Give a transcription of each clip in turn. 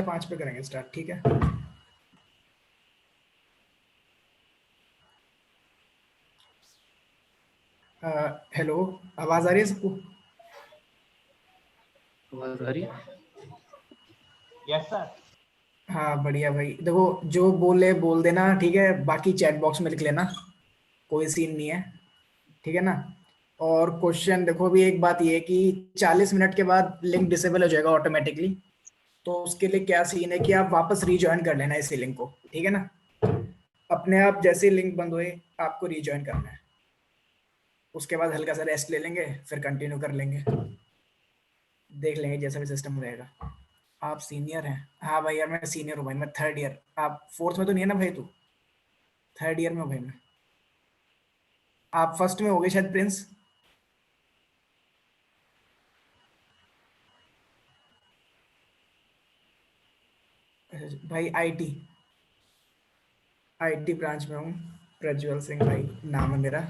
5 पे करेंगे स्टार्ट, ठीक है। हेलो, आवाज आ रही है सबको? आवाज आ रही है? Yes sir. हाँ बढ़िया भाई, देखो जो बोले बोल देना, ठीक है, बाकी चैट बॉक्स में लिख लेना, कोई सीन नहीं है, ठीक है ना। और क्वेश्चन देखो, अभी एक बात ये है कि 40 मिनट के बाद लिंक डिसेबल हो जाएगा ऑटोमेटिकली, तो उसके लिए क्या सीन है कि आप वापस रीजॉइन कर लेना इसी लिंक को, ठीक है ना। अपने आप जैसे लिंक बंद हुए आपको रीजॉइन करना है, उसके बाद हल्का सा रेस्ट ले लेंगे, फिर कंटिन्यू कर लेंगे, देख लेंगे जैसा भी सिस्टम रहेगा। आप सीनियर हैं? हाँ भाई यार मैं सीनियर हूँ भाई, मैं 3rd ईयर। आप 4th में तो नहीं है ना भाई? तू 3rd ईयर में हो भाई मैं। आप 1st में हो गए शायद प्रिंस। भाई आईटी ब्रांच में हूँ। प्रज्वल सिंह भाई नाम है मेरा,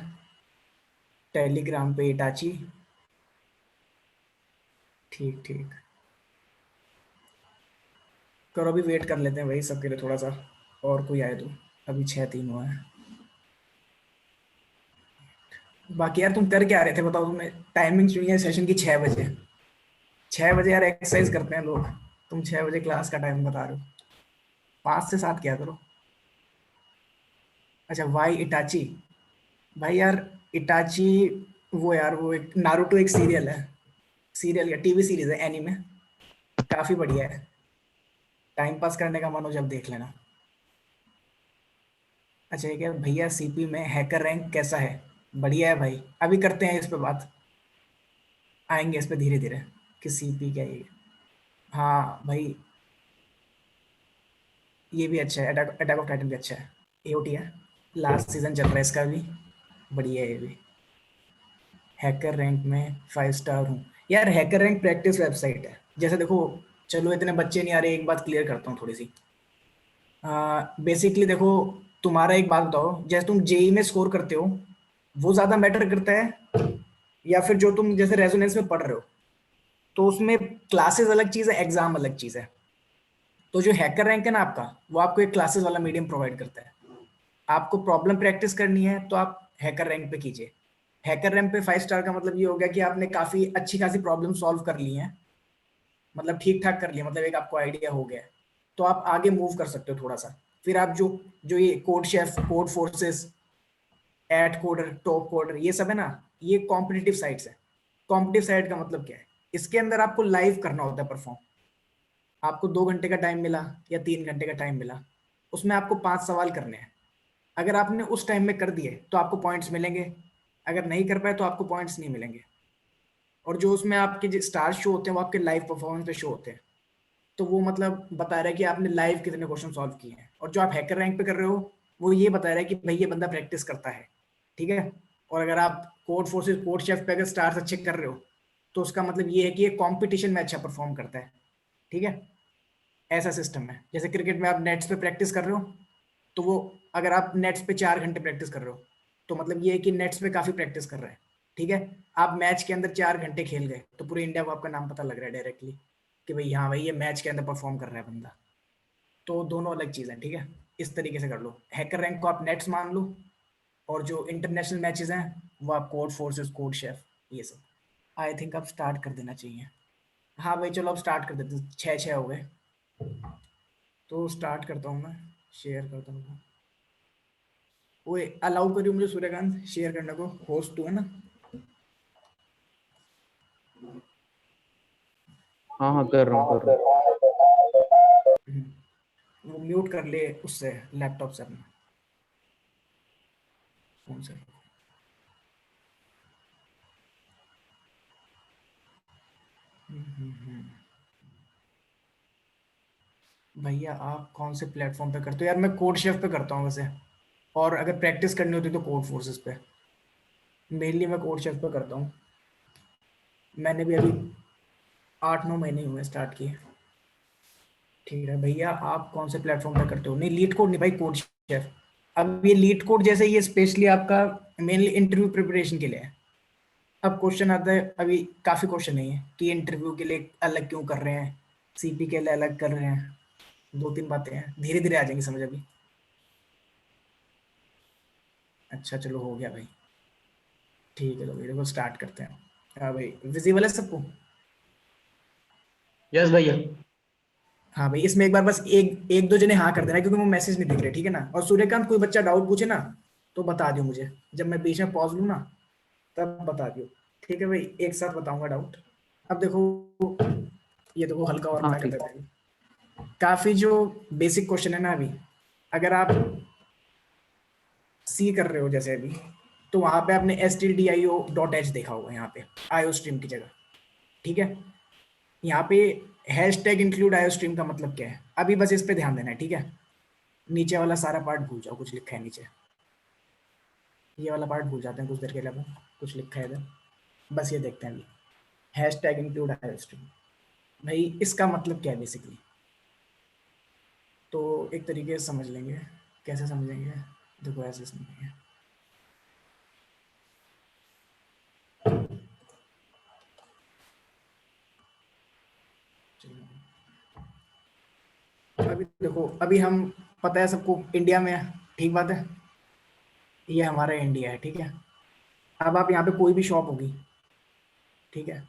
टेलीग्राम पे इटाची। ठीक ठीक, करो अभी वेट कर लेते हैं भाई सबके लिए थोड़ा सा, और कोई आए तो। अभी 6-3 हुआ है। बाकी यार तुम कर क्या रहे थे बताओ? तुमने टाइमिंग चुनी है सेशन की 6 बजे। 6 बजे यार एक्सरसाइज करते हैं लोग, तुम 6 बजे क्लास का टाइम बता रहे हो। 5 से 7 क्या करो। अच्छा वाई इटाची। भाई यार इटाची, वो यार वो एक नारुतो एक सीरियल है, सीरियल या टीवी सीरीज है एनीमे, काफी बढ़िया है, टाइम पास करने का मन हो जब देख लेना। अच्छा ये क्या भैया, सीपी में हैकर रैंक कैसा है? बढ़िया है भाई, अभी करते हैं इस पे बात, आएंगे इस पे धीरे धीरे कि सीपी क्या है ये। हाँ भाई ये भी अच्छा है, अटैक ऑफ टाइटन भी अच्छा है, एओटी है, लास्ट सीजन चल रहा है इसका भी, बढ़िया है ये भी। हैकर रैंक में 5 स्टार हूँ। यार हैकर रैंक प्रैक्टिस वेबसाइट है, जैसे देखो, चलो इतने बच्चे नहीं आ रहे, एक बात क्लियर करता हूँ थोड़ी सी। बेसिकली देखो, तुम्हारा एक बात बताओ, जैसे तुम जेई में स्कोर करते हो, वो ज्यादा मैटर करता है, या फिर जो तुम जैसे रेजोनेंस में पढ़ रहे हो, तो उसमें क्लासेस अलग चीज है, एग्जाम अलग चीज है। तो जो हैकर रैंक है ना आपका, वो आपको एक क्लासेस वाला मीडियम प्रोवाइड करता है। आपको प्रॉब्लम प्रैक्टिस करनी है तो आप हैकर रैंक पे कीजिए। हैकर रैंक पे 5 स्टार का मतलब ये हो गया कि आपने काफी अच्छी खासी प्रॉब्लम सॉल्व कर ली है, मतलब ठीक ठाक कर लिया, मतलब एक आपको आइडिया हो गया है, तो आप आगे मूव कर सकते हो थोड़ा सा। फिर आप जो जो ये CodeChef, Codeforces, AtCoder, TopCoder, ये सब है ना, ये कॉम्पिटिटिव साइट्स है। कॉम्पिटिटिव साइट का मतलब क्या है? इसके अंदर आपको लाइव करना होता है परफॉर्म। आपको 2 घंटे का टाइम मिला या 3 घंटे का टाइम मिला, उसमें आपको 5 सवाल करने हैं। अगर आपने उस टाइम में कर दिए तो आपको पॉइंट्स मिलेंगे, अगर नहीं कर पाए तो आपको पॉइंट्स नहीं मिलेंगे। और जो उसमें आपके जो स्टार शो होते हैं वो आपके लाइव परफॉर्मेंस पे शो होते हैं, तो वो मतलब बता रहा है कि आपने लाइव कितने क्वेश्चन सॉल्व किए हैं। और जो आप हैकर रैंक पे कर रहे हो, वो ये बता रहा है कि भाई ये बंदा प्रैक्टिस करता है, ठीक है। और अगर आप कोड फोर्सेस, कोड शेफ पे अगर स्टार्स अच्छे कर रहे हो, तो उसका मतलब ये है कि ये कंपटीशन में अच्छा परफॉर्म करता है, ठीक है। ऐसा सिस्टम है, जैसे क्रिकेट में आप नेट्स पे प्रैक्टिस कर रहे हो, तो वो अगर आप नेट्स पे 4 घंटे प्रैक्टिस कर रहे हो, तो मतलब ये है कि नेट्स पे काफी प्रैक्टिस कर रहे हैं, ठीक है। आप मैच के अंदर 4 घंटे खेल गए तो पूरे इंडिया को आपका नाम पता लग रहा है डायरेक्टली, कि भाई हाँ भाई ये मैच के अंदर परफॉर्म कर रहा है बंदा। तो दोनों अलग चीज़ है, ठीक है। इस तरीके से कर लो, हैकर रैंक को आप नेट्स मान लो, और जो इंटरनेशनल मैचेस हैं वो आप कोड फोर्सेस, कोड शेफ, ये सब। आई थिंक अब स्टार्ट कर देना चाहिए। हाँ भाई चलो अब स्टार्ट कर देते हैं, 6-6 हो गए, तो स्टार्ट करता हूँ मैं, शेयर करता हूँ। ओए अलाउ करियो मुझे सूर्यकांत शेयर करने को, होस्ट तू है ना? हाँ हाँ कर रहा हूँ। वो म्यूट कर ले उससे, लैपटॉप से अपना, फोन से। भैया आप कौन से प्लेटफॉर्म पे करते हो? यार मैं कोड शेफ पे करता हूँ वैसे, और अगर प्रैक्टिस करनी होती तो कोड फोर्सेस पे। मेनली मैं कोड शेफ पे करता हूँ, मैंने भी अभी 8-9 महीने हुए स्टार्ट किए। ठीक है भैया, आप कौन से प्लेटफॉर्म पे करते हो? नहीं लीड कोड नहीं भाई, कोड शेफ। अब ये लीड कोड जैसे ये स्पेशली आपका मेनली इंटरव्यू प्रिपरेशन के लिए है। अब क्वेश्चन आता है, अभी काफी क्वेश्चन नहीं है कि इंटरव्यू के लिए अलग क्यों कर रहे हैं, सीपी के लिए अलग कर रहे हैं, 2-3 बातें हैं, धीरे धीरे आ जाएंगी समझ अभी। अच्छा चलो हो गया भाई, ठीक है। तो भाई देखो स्टार्ट करते हैं। हाँ भाई विजिबल है सबको? यस भैया। हाँ भाई इसमें एक बार बस एक एक दो जने हाँ कर देना, क्योंकि वो मैसेज नहीं दिख रहे, ठीक है ना। और सूर्यकांत कोई बच्चा डाउट पूछे ना तो बता दियो मुझे, जब मैं बीच में पॉज लूँ ना तब बता दियो, ठीक है भाई। एक साथ बताऊंगा डाउट। अब देखो ये देखो हल्का और हाँ मना कर ठीक। देता है। काफी जो बेसिक क्वेश्चन है ना अभी, अगर आप सी कर रहे हो जैसे अभी, तो वहां पे आपने stdio.h देखा होगा यहाँ पे आयो स्ट्रीम की जगह, ठीक है। यहाँ पे हैश टैग इंक्लूड आयो स्ट्रीम का मतलब क्या है, अभी बस इस पे ध्यान देना है, ठीक है। नीचे वाला सारा पार्ट भूल जाओ, कुछ लिखा है नीचे, ये वाला पार्ट भूल जाते हैं कुछ देर के लिए अपन, कुछ लिखा है इधर, बस ये देखते हैं अभी। हैश टैग इंक्लूड आयो स्ट्रीम, भाई इसका मतलब क्या है बेसिकली। तो एक तरीके से समझ लेंगे, कैसे समझेंगे, देखो ऐसे समझेंगे। अभी देखो अभी हम, पता है सबको इंडिया में है, ठीक बात है, ये हमारा इंडिया है, ठीक है। अब आप यहाँ पे कोई भी शॉप होगी, ठीक है,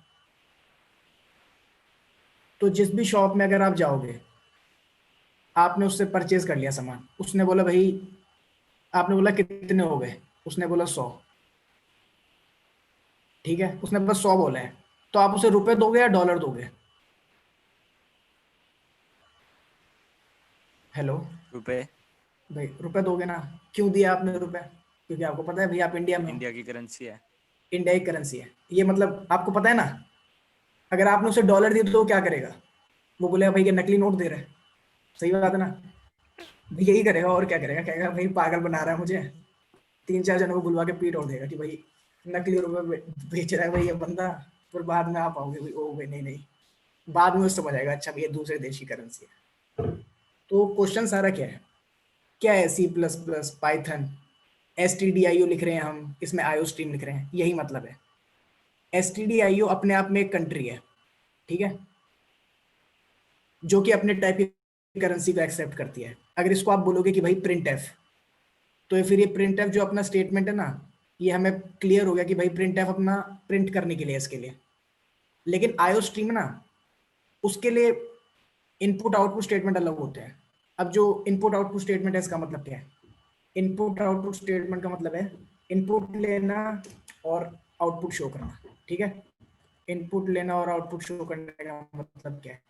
तो जिस भी शॉप में अगर आप जाओगे, आपने उससे परचेज कर लिया सामान, उसने बोला भाई, आपने बोला कितने हो गए, उसने बोला 100, ठीक है, उसने बस 100 बोला है, तो आप उसे रुपए दोगे या डॉलर दोगे? हेलो रुपए। भाई रुपए दोगे ना, क्यों दिया आपने रुपए? क्योंकि आपको पता है भाई आप इंडिया में हो, इंडिया की करेंसी है। इंडिया की करेंसी है, ये मतलब आपको पता है ना। अगर आपने उसे डॉलर दिए तो वो क्या करेगा, वो बोलेगा भाई ये नकली नोट दे रहा है, सही बात है ना। भाई यही करेगा और क्या करेगा, कहेगा भाई पागल बना रहा है मुझे, 3-4 जनों को बुलवा के पीट और देगा कि भाई नकली रुपए बेच रहा है भाई ये बंदा। फिर बाद में आप आओगे भाई, ओ भाई नहीं नहीं, बाद में उससे समझ आएगा अच्छा भाई ये दूसरे देश की करेंसी है। तो क्वेश्चन सारा क्या है, C plus plus Python stdio लिख रहे हैं हम, इसमें आयो स्ट्रीम लिख रहे हैं, यही मतलब है। stdio अपने आप में एक कंट्री है, ठीक है, जो कि अपने टाइप की करेंसी को एक्सेप्ट करती है। अगर इसको आप बोलोगे कि भाई प्रिंट एफ, तो ये फिर ये प्रिंट एफ जो अपना स्टेटमेंट है ना, ये हमें क्लियर हो गया कि भाई प्रिंट एफ अपना प्रिंट करने के लिए, इसके लिए। लेकिन आयो स्ट्रीम ना, उसके लिए इनपुट आउटपुट स्टेटमेंट अलग होते हैं। अब जो इनपुट आउटपुट स्टेटमेंट है इसका मतलब क्या है, इनपुट आउटपुट स्टेटमेंट का मतलब है इनपुट लेना और आउटपुट शो करना, ठीक है। इनपुट लेना और आउटपुट शो करने का मतलब क्या है,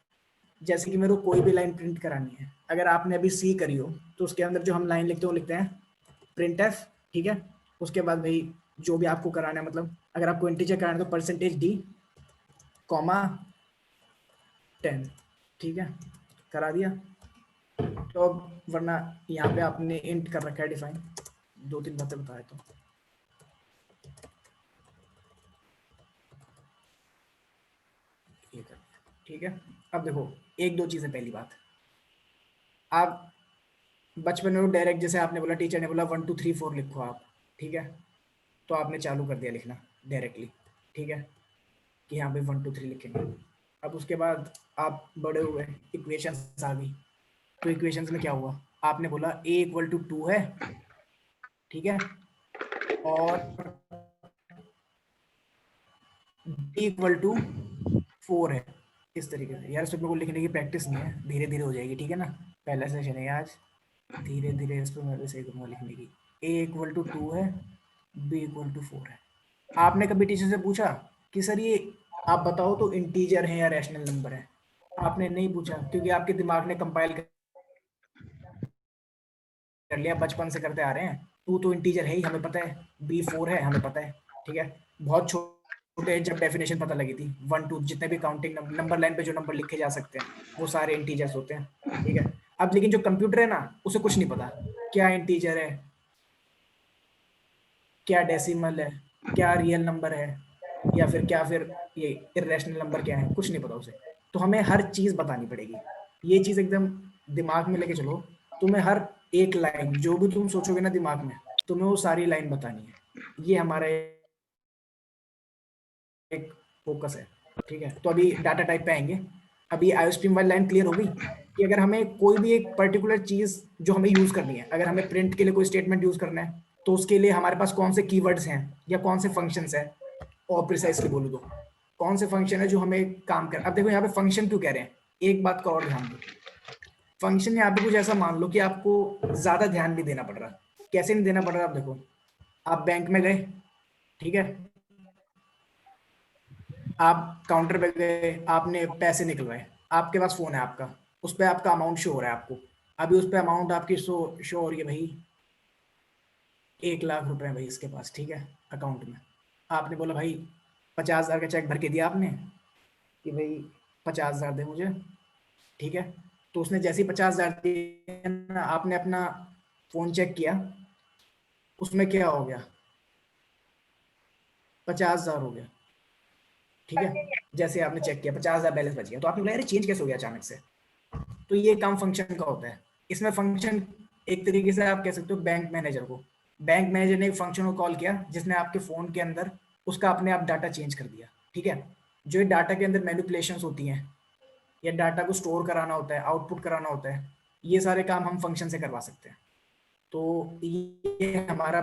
जैसे कि मेरे को कोई भी लाइन प्रिंट करानी है, अगर आपने अभी सी करी हो तो उसके अंदर जो हम लाइन लिखते हैं वो लिखते हैं प्रिंट एफ, ठीक है। उसके बाद भाई जो भी आपको कराना है, मतलब अगर आपको इंटीजर कराना है तो %d, कॉमा 10, ठीक है, करा दिया। तो अब वरना यहाँ पे आपने इंट कर रखा है डिफाइन, 2-3 बातें बताए तो ये कर दिया, ठीक है। अब देखो एक दो चीजें, पहली बात, आप बचपन में डायरेक्ट जैसे आपने बोला, टीचर ने बोला 1 2 3 4 लिखो आप, ठीक है, तो आपने चालू कर दिया लिखना डायरेक्टली, ठीक है, कि यहाँ पे 1 2 3 लिखेंगे। अब उसके बाद आप बड़े हुए, इक्वेशंस आ गई, तो इक्वेशंस में क्या हुआ, आपने बोला a = 2 है, ठीक है, और b = 4 है, इस तरीके से। यार इस पे को लिखने की प्रैक्टिस नहीं है, धीरे धीरे हो जाएगी, ठीक है ना, पहला सेशन है आज, धीरे धीरे इस पर मैं भी सही करूँगा लिखने की। a = 2 है, b = 4 है। आपने कभी टीचर से पूछा कि सर ये आप बताओ तो इंटीजर है या रैशनल नंबर है? आपने नहीं पूछा, क्योंकि आपके दिमाग ने कंपाइल कर लिया, बचपन से करते आ रहे हैं, टू तो इंटीजर है ही हमें पता है, b4 है हमें पता है, ठीक है। बहुत छोटे जब डेफिनेशन पता लगी थी, 1 2 जितने भी काउंटिंग नंबर लाइन पे जो नंबर लिखे जा सकते हैं वो सारे इंटीजर्स होते हैं, ठीक है। अब लेकिन जो कंप्यूटर है ना, उसे कुछ नहीं पता क्या इंटीजर है, क्या डेसिमल है, क्या रियल नंबर है, या फिर क्या, फिर ये इरेशनल नंबर क्या है, कुछ नहीं पता उसे। तो हमें हर चीज बतानी पड़ेगी, ये चीज एकदम दिमाग में लेके चलो। तुम्हें हर एक लाइन जो भी तुम सोचोगे ना दिमाग में, तुम्हें वो सारी लाइन बतानी है, ये हमारा एक फोकस है, ठीक है। तो अभी डाटा टाइप पे आएंगे। अभी आयोस्ट्रीम वाली लाइन क्लियर हो गई कि अगर हमें कोई भी एक पर्टिकुलर चीज जो हमें यूज करनी है, अगर हमें प्रिंट के लिए कोई स्टेटमेंट यूज करना है, तो उसके लिए हमारे पास कौन से कीवर्ड्स हैं या कौन से फंक्शंस हैं, और प्रिसाइसली बोलूँ तो कौन से फंक्शन है जो हमें काम कर। अब देखो यहाँ पे फंक्शन क्यों कह रहे हैं, एक बात का और ध्यान दो, फंक्शन यहाँ पे कुछ ऐसा मान लो कि आपको ज्यादा ध्यान नहीं देना पड़ रहा। कैसे नहीं देना पड़ रहा, आप देखो, आप बैंक में गए, ठीक है, आप काउंटर पे गए, आपने पैसे निकलवाए, आपके पास फोन है आपका, उस पर आपका अमाउंट शो हो रहा है आपको, अभी उस पर अमाउंट आपकी शो हो रही है भाई 1 लाख रुपए है भाई इसके पास, ठीक है, अकाउंट में। आपने बोला भाई 50,000 का चेक भर के दिया आपने कि भाई 50,000 दे मुझे, ठीक है। तो उसने जैसे ही 50,000 दिए ना, आपने अपना फोन चेक किया, उसमें क्या हो गया, 50,000 हो गया, ठीक है। जैसे आपने चेक किया 50,000 बैलेंस बच गया, तो आपने बोला यार चेंज कैसे हो गया अचानक से। तो ये काम फंक्शन का होता है। इसमें फंक्शन एक तरीके से आप कह सकते हो बैंक मैनेजर को, बैंक मैनेजर ने एक फंक्शन को कॉल किया जिसने आपके फोन के अंदर उसका अपने आप डाटा चेंज कर दिया, ठीक है। जो ये डाटा के अंदर मैनिपुलेशंस होती हैं या डाटा को स्टोर कराना होता है, आउटपुट कराना होता है, ये सारे काम हम फंक्शन से करवा सकते हैं। तो ये हमारा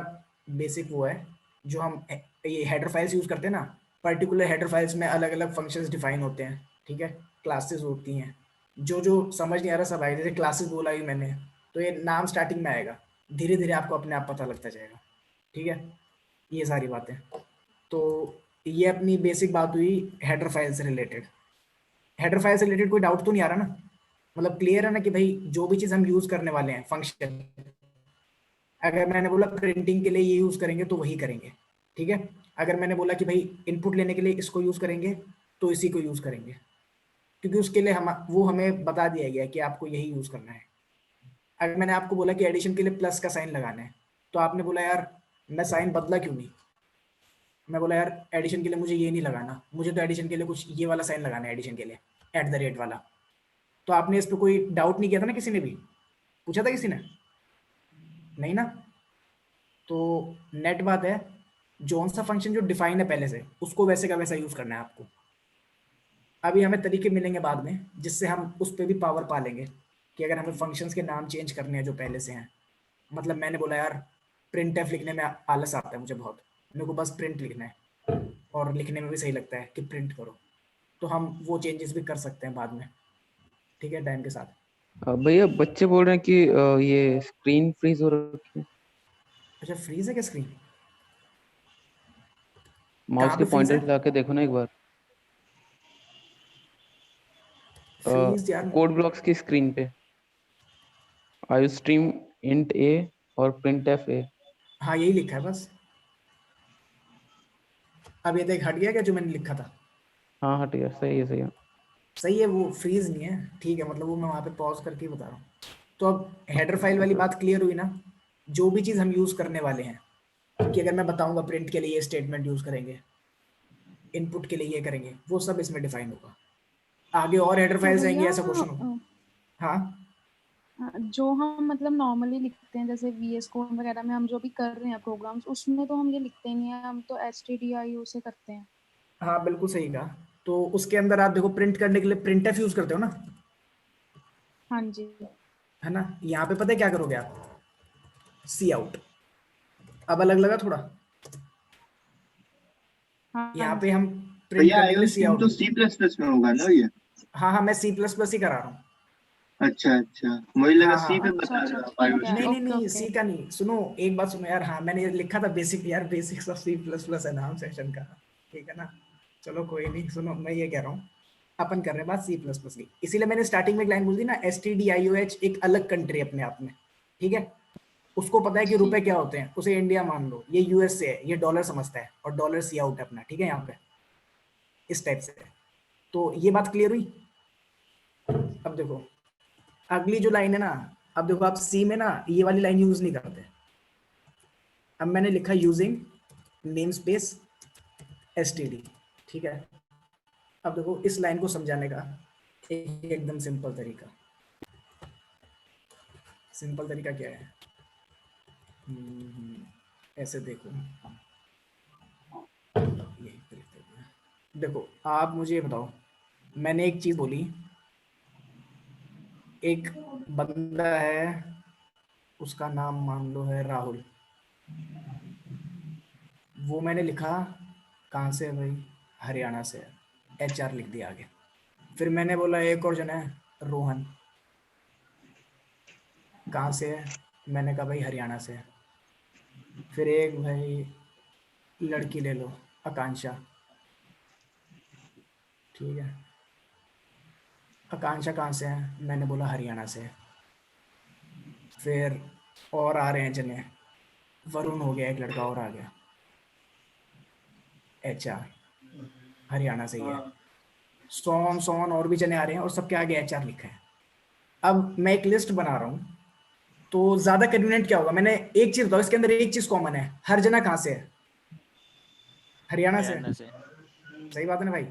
बेसिक वो है जो हम ये हेडर फाइल्स यूज करते हैं ना, पर्टिकुलर हेडर फाइल्स में अलग अलग फंक्शंस डिफाइन होते हैं, ठीक है, क्लासेस होती हैं। जो जो समझ नहीं आ रहा सब आए, जैसे क्लासेस बोला ही मैंने, तो ये नाम स्टार्टिंग में आएगा, धीरे धीरे आपको अपने आप पता लगता जाएगा, ठीक है। ये सारी बातें, तो ये अपनी बेसिक बात हुई हेडर फाइल से रिलेटेड। हेडर फाइल से रिलेटेड कोई डाउट तो नहीं आ रहा ना, मतलब क्लियर है ना कि भाई जो भी चीज़ हम यूज करने वाले हैं फंक्शन, अगर मैंने बोला प्रिंटिंग के लिए ये यूज करेंगे तो वही करेंगे, ठीक है। अगर मैंने बोला कि भाई इनपुट लेने के लिए इसको यूज करेंगे तो इसी को यूज करेंगे, क्योंकि उसके लिए हम वो हमें बता दिया गया है कि आपको यही यूज करना है। अगर मैंने आपको बोला कि एडिशन के लिए प्लस का साइन लगाना है, तो आपने बोला यार मैं साइन बदला क्यों नहीं, मैं बोला यार एडिशन के लिए मुझे ये नहीं लगाना, मुझे तो एडिशन के लिए कुछ ये वाला साइन लगाना है, एडिशन के लिए @ वाला। तो आपने इस पर कोई डाउट नहीं किया था ना, किसी ने भी पूछा था किसी ने, नहीं ना। तो नेट बात है, जोन सा फंक्शन जो डिफाइन है पहले से उसको वैसे का वैसा यूज करना है आपको। अभी हमें तरीके मिलेंगे बाद में जिससे हम उस पर भी पावर पा लेंगे कि अगर हमें फंक्शंस के नाम चेंज करने हैं जो पहले से हैं। मतलब मैंने बोला यार प्रिंट एफ लिखने में आलस आता है मुझे बहुत, मेरे को बस प्रिंट लिखना है और लिखने में भी सही लगता है कि प्रिंट करो, तो हम वो चेंजेस भी कर सकते हैं बाद में, ठीक है, टाइम के साथ। भैया बच्चे बोल रहे हैं कि ये स्क्रीन फ्रीज हो रखी है। अच्छा फ्रीज है क्या स्क्रीन, माउस कहाँ के पे फ्रीज पॉइंटर है, हिला के देखो ना एक बार। फ्रीज यार। कोड ब्लॉक्स की स्क्रीन पे आयोस्ट्रीम इंट ए और प्रिंट एफ ए। हाँ यही लिखा है बस, अब ये देख हट गया क्या जो मैंने लिखा था। हाँ हट गया, सही है सही है। सही है, वो फ्रीज नहीं है, ठीक है, मतलब वो मैं वहाँ पे पॉज करके ही बता रहा हूँ। तो अब हेडर फाइल वाली बात क्लियर हुई ना, जो भी चीज़ हम यूज़ करने वाले हैं, कि अगर मैं बताऊंगा प्रिंट के लिए ये स्टेटमेंट यूज़ करेंगे, इनपुट के लिए ये करेंगे, वो सब इसमें डिफाइन होगा। आगे और हेडर तो फाइल्स आएंगी भैया ऐसा क्वेश्चन हो। हाँ जो हम मतलब नॉर्मली लिखते हैं जैसे VS कोड वगैरह में हम जो भी कर रहे हैं प्रोग्राम्स, उसमें तो हम ये लिखते ही नहीं है, हम तो STDIO से करते हैं। हाँ बिल्कुल सही कहा। तो उसके अंदर आप देखो प्रिंट करने के लिए प्रिंट एफ यूज़ करते हो ना, हाँ जी। है ना। यहाँ पे पता है क्या करोगे आप, सी आउट। अब अलग लगा थोड़ा, हाँ यहाँ पे जी। हम प्रिंट भैया करने के लिए आईओ सी स्ट्रीम आउट। तो C++ में होगा ना ये? हाँ हाँ मैं C++ ही करा रहा हूँ। अच्छा अच्छा, मुझे लगा हाँ सी पे हाँ अच्छा बता अच्छा रहे हो आप आईओ ठीक है, नहीं नहीं स्ट्रीम। ओके नहीं, ओके। सी का नहीं, सुनो एक बात सुनो यार, हाँ मैंने ये लिखा था बेसिक, यार बेसिक्स ऑफ C++ है नाम सेशन का, ठीक है ना। चलो कोई नहीं, सुनो मैं ये कह रहा हूँ, अपन कर रहे हैं बात C++ की, इसीलिए मैंने स्टार्टिंग में एक लाइन बोल दी ना, STDIOH एक अलग कंट्री अपने आप में, ठीक है। उसको पता है कि रुपए ठीक क्या है। होते हैं, उसे इंडिया मान लो, ये यूएस से है, ये डॉलर समझता है, और डॉलर सी आउट है अपना, ठीक है, यहाँ पे इस टाइप से। तो ये बात क्लियर हुई। अब देखो अगली जो लाइन है ना, अब देखो आप सी में ना ये वाली लाइन यूज नहीं करते। अब मैंने लिखा यूजिंग नेम स्पेस STD, ठीक है। अब देखो इस लाइन को समझाने का एकदम सिंपल तरीका, सिंपल तरीका क्या है, ऐसे देखो, यही तरीका है। देखो आप मुझे ये बताओ, मैंने एक चीज बोली एक बंदा है, उसका नाम मान लो है राहुल, वो मैंने लिखा कहाँ से है भाई, हरियाणा से है, HR लिख दिया आगे। फिर मैंने बोला एक और जन है रोहन, कहाँ से है, मैंने कहा भाई हरियाणा से है। फिर एक भाई लड़की ले लो, आकांक्षा, ठीक है, आकांक्षा कहाँ से है, मैंने बोला हरियाणा से है। फिर और आ रहे हैं जने, वरुण हो गया, एक लड़का और आ गया, HR, हरियाणा से ही है। सोन सोन और भी जने आ रहे हैं और सबके आगे HR लिखा है। अब मैं एक लिस्ट बना रहा हूँ, तो ज्यादा कन्वीनियंट क्या होगा, मैंने एक चीज बताओ, इसके अंदर एक चीज कॉमन है, हर जना कहाँ से है, हरियाणा से। हरियाणा से। सही बात है ना भाई।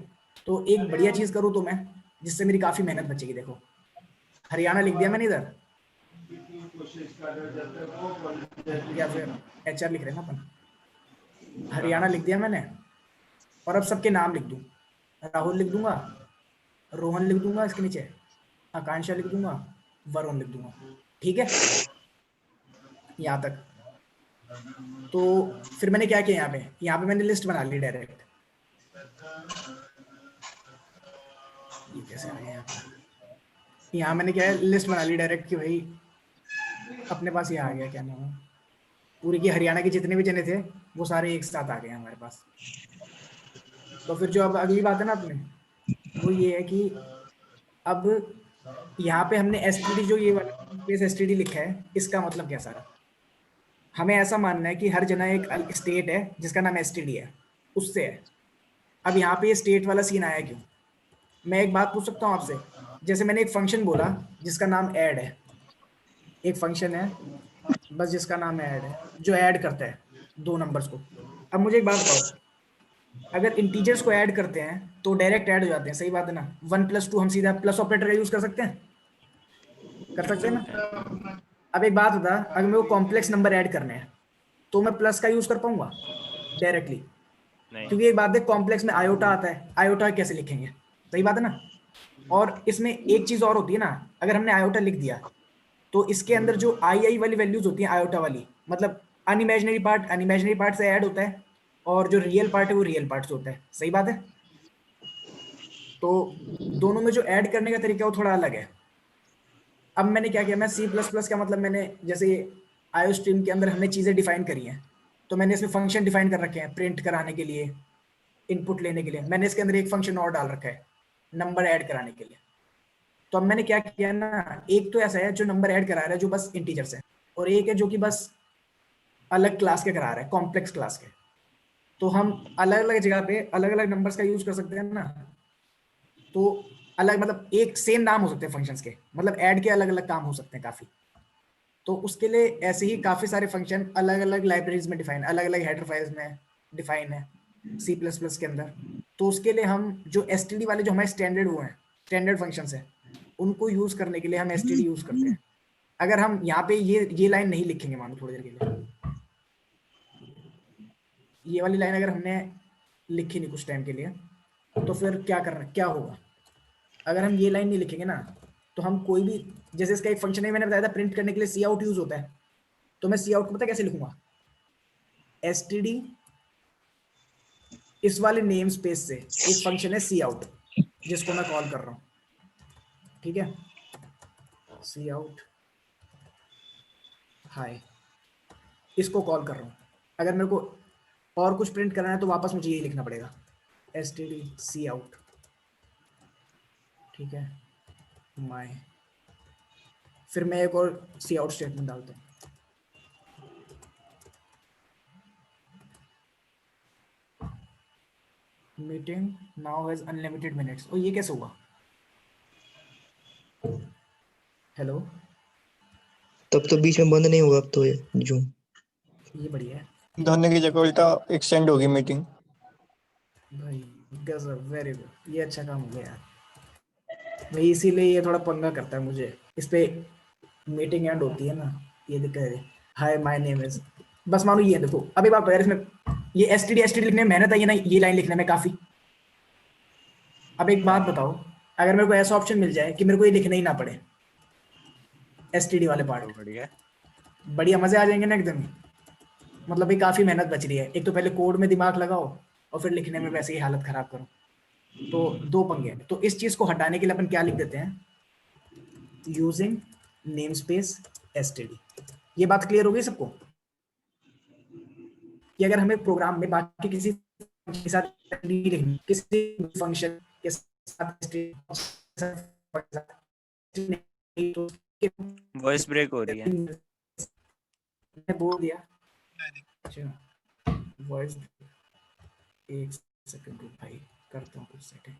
तो एक बढ़िया चीज करूँ तो मैं, जिससे मेरी काफी मेहनत बचेगी। देखो हरियाणा लिख दिया मैंने इधर, या फिर HR लिख रहे हैं ना अपन, हरियाणा लिख दिया मैंने, और अब सबके नाम लिख दूं, राहुल लिख दूंगा, रोहन लिख दूंगा, इसके नीचे आकांक्षा लिख दूंगा, वरुण लिख दूंगा, ठीक है यहाँ तक। तो फिर मैंने क्या किया, यहाँ पे मैंने लिस्ट बना ली डायरेक्ट। ये कैसे आ गया यहाँ पे? यहाँ मैंने क्या है, लिस्ट बना ली डायरेक्ट कि भाई अपने पास ये आ गया, क्या नाम है, पूरी की हरियाणा के जितने भी जने थे वो सारे एक साथ आ गए हमारे पास। तो फिर जो अब अगली बात है ना अपने, वो ये है कि अब यहाँ पे हमने STD, जो ये वाला STD लिखा है, इसका मतलब क्या सारा, हमें ऐसा मानना है कि हर जना एक स्टेट है जिसका नाम STD है, उससे है। अब यहाँ पे ये स्टेट वाला सीन आया क्यों, मैं एक बात पूछ सकता हूँ आपसे। जैसे मैंने एक फंक्शन बोला जिसका नाम ऐड है, एक फंक्शन है बस जिसका नाम ऐड है, जो ऐड करता है दो नंबर्स को। अब मुझे एक बात बताओ, अगर इंटीजर्स को ऐड करते हैं तो डायरेक्ट ऐड हो जाते हैं, सही बात है ना, 1+2 हम सीधा प्लस ऑपरेटर का यूज कर सकते हैं, कर सकते हैं ना। अब एक बात बता, अगर मेरे को कॉम्प्लेक्स नंबर ऐड करने हैं तो मैं प्लस का यूज कर पाऊंगा डायरेक्टली, नहीं। क्योंकि एक बात है, कॉम्प्लेक्स में आयोटा आता है, आयोटा कैसे लिखेंगे, सही बात है ना। और इसमें एक चीज और होती है ना, अगर हमने आयोटा लिख दिया तो इसके अंदर जो आई वाली वैल्यूज होती हैं आयोटा वाली, मतलब अनइमेजिनरी पार्ट से ऐड होता है, और जो रियल पार्ट है वो रियल पार्ट से होता है, सही बात है। तो दोनों में जो ऐड करने का तरीका वो थोड़ा अलग है। अब मैंने क्या किया, मैं C++ का मतलब, मैंने जैसे आयो स्ट्रीम के अंदर हमने चीज़ें डिफाइन करी हैं, तो मैंने इसमें फंक्शन डिफाइन कर रखे हैं प्रिंट कराने के लिए, इनपुट लेने के लिए। मैंने इसके अंदर एक फंक्शन और डाल रखा है नंबर ऐड कराने के लिए। तो अब मैंने क्या किया ना, एक तो ऐसा है जो नंबर ऐड करा रहा है जो बस इंटीजर्स है, और एक है जो कि बस अलग क्लास के करा रहा है, कॉम्प्लेक्स क्लास के। तो हम अलग अलग जगह पे अलग अलग नंबर्स का यूज कर सकते हैं ना। तो अलग मतलब एक सेम नाम हो सकते हैं फंक्शंस के, मतलब ऐड के अलग अलग काम हो सकते हैं काफी। तो उसके लिए ऐसे ही काफी सारे फंक्शन अलग अलग लाइब्रेरीज में डिफाइन, अलग अलग हेडर फाइल्स में डिफाइन है C++ के अंदर। तो उसके लिए हम जो STD वाले जो हमारे स्टैंडर्ड वो हैं, स्टैंडर्ड फंक्शंस हैं, उनको यूज करने के लिए हम STD यूज करते हैं। अगर हम यहाँ पे ये लाइन नहीं लिखेंगे, मानो थोड़ी देर के लिए, ये वाली लाइन अगर हमने लिखी नहीं कुछ टाइम के लिए, तो फिर क्या होगा, अगर हम ये लाइन नहीं लिखेंगे ना, तो हम कोई भी, जैसे इसका एक फंक्शन है मैंने बताया था प्रिंट करने के लिए cout यूज होता है, तो मैं cout को पता कैसे लिखूंगा, STD इस वाले नेम स्पेस से एक फंक्शन है cout जिसको मैं कॉल कर रहा हूँ, ठीक है, cout हाय, इसको कॉल कर रहा हूँ। अगर मेरे को और कुछ प्रिंट करना है तो वापस मुझे ये लिखना पड़ेगा STD cout, ठीक है माय, फिर मैं एक और cout स्टेटमेंट डालता हूँ, meeting now has unlimited minutes. और ये कैसे हुआ, हेलो, तब तो बीच में बंद नहीं होगा अब तो ये जूम। ये बढ़िया है धोने की जगह उल्टा एक्सटेंड होगी मीटिंग। भाई, गजब, वेरी गुड, ये अच्छा काम हो गया यार भाई, इसीलिए ये थोड़ा पंगा करता है मुझे, इस पे मीटिंग एंड होती है ना, ये दिक्कत है। हाय माय नेम इज, बस मानो ये देखो, अभी बात यार, इसमें ये STD लिखने में मेहनत आई है ना, ये लाइन लिखने में काफी। अब एक बात बताओ, अगर मेरे को ऐसा ऑप्शन मिल जाए कि मेरे को ये लिखना ही ना पड़े, एसटीडी वाले पार्ट। बढ़िया। बढ़िया, मजे आ जाएंगे ना एकदम ही। मतलब ये काफी मेहनत बच रही है, एक तो पहले कोड में दिमाग लगाओ और फिर लिखने में वैसे ही हालत खराब करो, तो दो पंगे हैं। तो इस चीज को हटाने के लिए अपन क्या लिख देते हैं, यूजिंग नेम स्पेस एसटीडी। ये बात क्लियर हो गई सबको कि अगर हमें प्रोग्राम में बाकी किसी के साथ लिखनी, किसी फंक्शन के साथ वॉइस ब्रेक हो रही है। मैंने बोल दिया। अच्छा वॉइस, एक सेकंड रुक भाई, करता हूँ कुछ सेटिंग।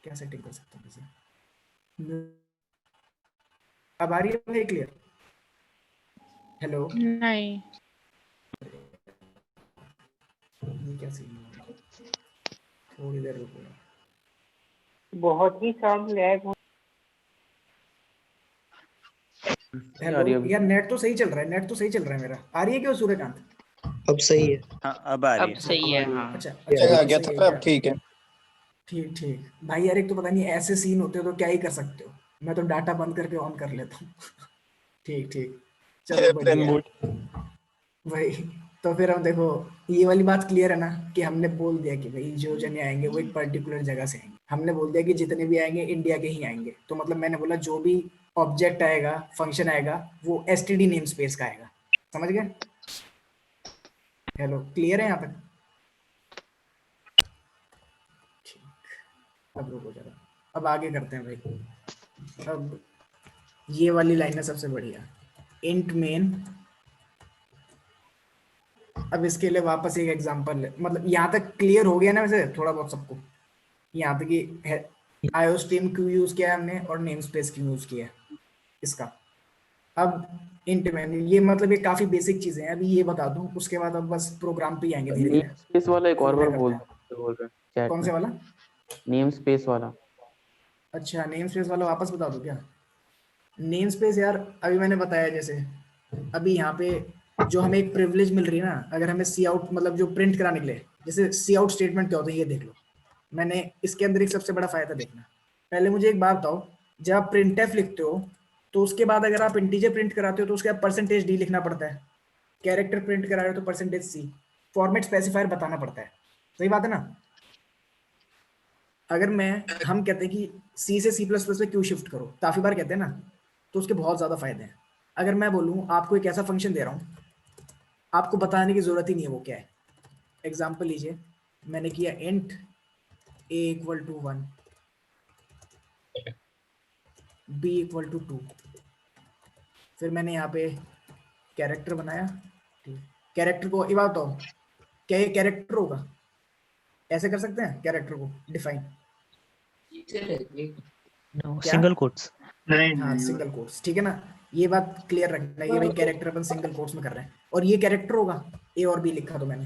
क्या सेटिंग कर सकता हूँ वैसे? अब आ रही है भाई क्लियर? हेलो, नहीं, ये क्या सीन है? थोड़ी देर रुको। बहुत ही कम लैग हो। हेलो यार, नेट तो सही चल रहा है, नेट तो सही चल रहा है मेरा। आ रही है क्या सूर्यकांत? अब सही है। हाँ अब आ रही अब है। सही है। हाँ अच्छा चला अच्छा, गया सही है था, अब क्या? ठीक है। ठीक ठीक भाई यार, एक तो पता नहीं ऐसे सीन होते हो तो क्या ही कर सकते हो, मैं तो डाटा बंद करके ऑन कर लेता हूँ। ठीक ठीक, चलो एयरप्लेन बढ़िया मोड। भाई। तो फिर हम देखो, ये वाली बात क्लियर है ना कि हमने बोल दिया कि भाई जो जने आएंगे वो एक पर्टिकुलर जगह से आएंगे। हमने बोल दिया कि जितने भी आएंगे इंडिया के ही आएंगे। तो मतलब मैंने बोला जो भी ऑब्जेक्ट आएगा, फंक्शन आएगा, वो एसटीडी नेम स्पेस का आएगा। समझ गए? हेलो, क्लियर है यहाँ तक? अब रुको जरा, अब आगे करते हैं भाई। अब ये वाली लाइन है सबसे बढ़िया, इंट मेन। अब इसके लिए वापस एक एग्जांपल, मतलब यहाँ तक क्लियर हो गया ना वैसे थोड़ा बहुत सबको? यहाँ तक कि आयोस्ट्रीम क्यों यूज किया है हमने और नेम स्पेस क्यों यूज किया है इसका। अब इंट मेन, ये मतलब ये काफी बेसिक चीजें हैं, अभी ये बता दूं, उसके बाद अब बस प्रोग्राम पे ही आएंगे धीरे नेम धीरे। स्पेस वाला एक और फिर बार क्या बोल करते हैं? बोल रहे चैट कौन में। से वाला? नेम स्पेस वाला। अच्छा नेम स्पेस वाला वापस बता दूं क्या? नेम स्पेस यार अभी मैंने बताया, जैसे अभी यहाँ पे जो हमें एक प्रिविलेज मिल रही है ना, अगर हमें सी आउट मतलब जो प्रिंट कराने के लिए, जैसे सी आउट स्टेटमेंट क्या होता है ये देख लो। मैंने इसके अंदर एक सबसे बड़ा फायदा देखना, पहले मुझे एक बात बताओ, जब आप प्रिंट एफ लिखते हो तो उसके बाद अगर आप इंटीजर प्रिंट कराते हो तो उसके बाद परसेंटेज डी लिखना पड़ता है, कैरेक्टर प्रिंट करा रहे हो तो परसेंटेज सी, फॉर्मेट स्पेसिफायर बताना पड़ता है। सही बात है ना? अगर हम कहते हैं कि सी से सी प्लस प्लस में क्यों शिफ्ट करो, काफी बार कहते हैं ना, तो उसके बहुत ज्यादा फायदे हैं। अगर मैं बोलूँ आपको एक ऐसा फंक्शन दे रहा हूँ, आपको बताने की जरूरत ही नहीं है वो क्या है। एग्जाम्पल लीजिए, मैंने किया int a equal to 1, b equal to 2, फिर मैंने यहाँ पे कैरेक्टर बनाया। कैरेक्टर को ये बात बताओ, क्या ये कैरेक्टर होगा? ऐसे कर सकते हैं कैरेक्टर को डिफाइन? क्या? Single quotes. नहीं हाँ नहीं सिंगल कोट्स, ठीक है ना? ये बात क्लियर रखना, ये भाई कैरेक्टर अपन सिंगल कोट्स में कर रहे हैं, और ये कैरेक्टर होगा, ए और बी लिखा तो मैंने।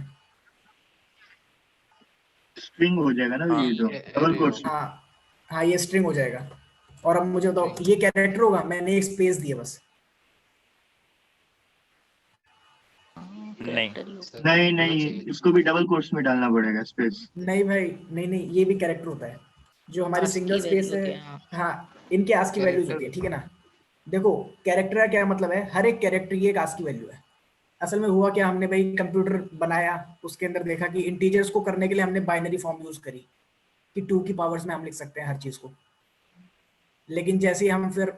स्ट्रिंग हो जाएगा ना ये तो डबल कोट्स। हाँ हाँ, ये स्ट्रिंग हो जाएगा। और अब मुझे बताओ ये कैरेक्टर होगा, मैंने एक स्पेस दिया बस। नहीं नहीं नहीं, इसको भी डबल कोट्स में डालना पड़ेगा स्पेस। नहीं भाई, नहीं नहीं, ये भी कैरेक्टर होता है जो हमारी सिंगल स्पेस है। हाँ, इनके आस्की वैल्यूज होती है, ठीक है ना? देखो कैरेक्टर का क्या मतलब है, हर एक कैरेक्टर की एक आस्की वैल्यू है। असल में हुआ क्या, हमने भाई कंप्यूटर बनाया, उसके अंदर देखा कि इंटीजर्स को करने के लिए हमने बाइनरी फॉर्म यूज करी कि 2 की पावर्स में हम लिख सकते हैं हर चीज को। लेकिन जैसे ही हम फिर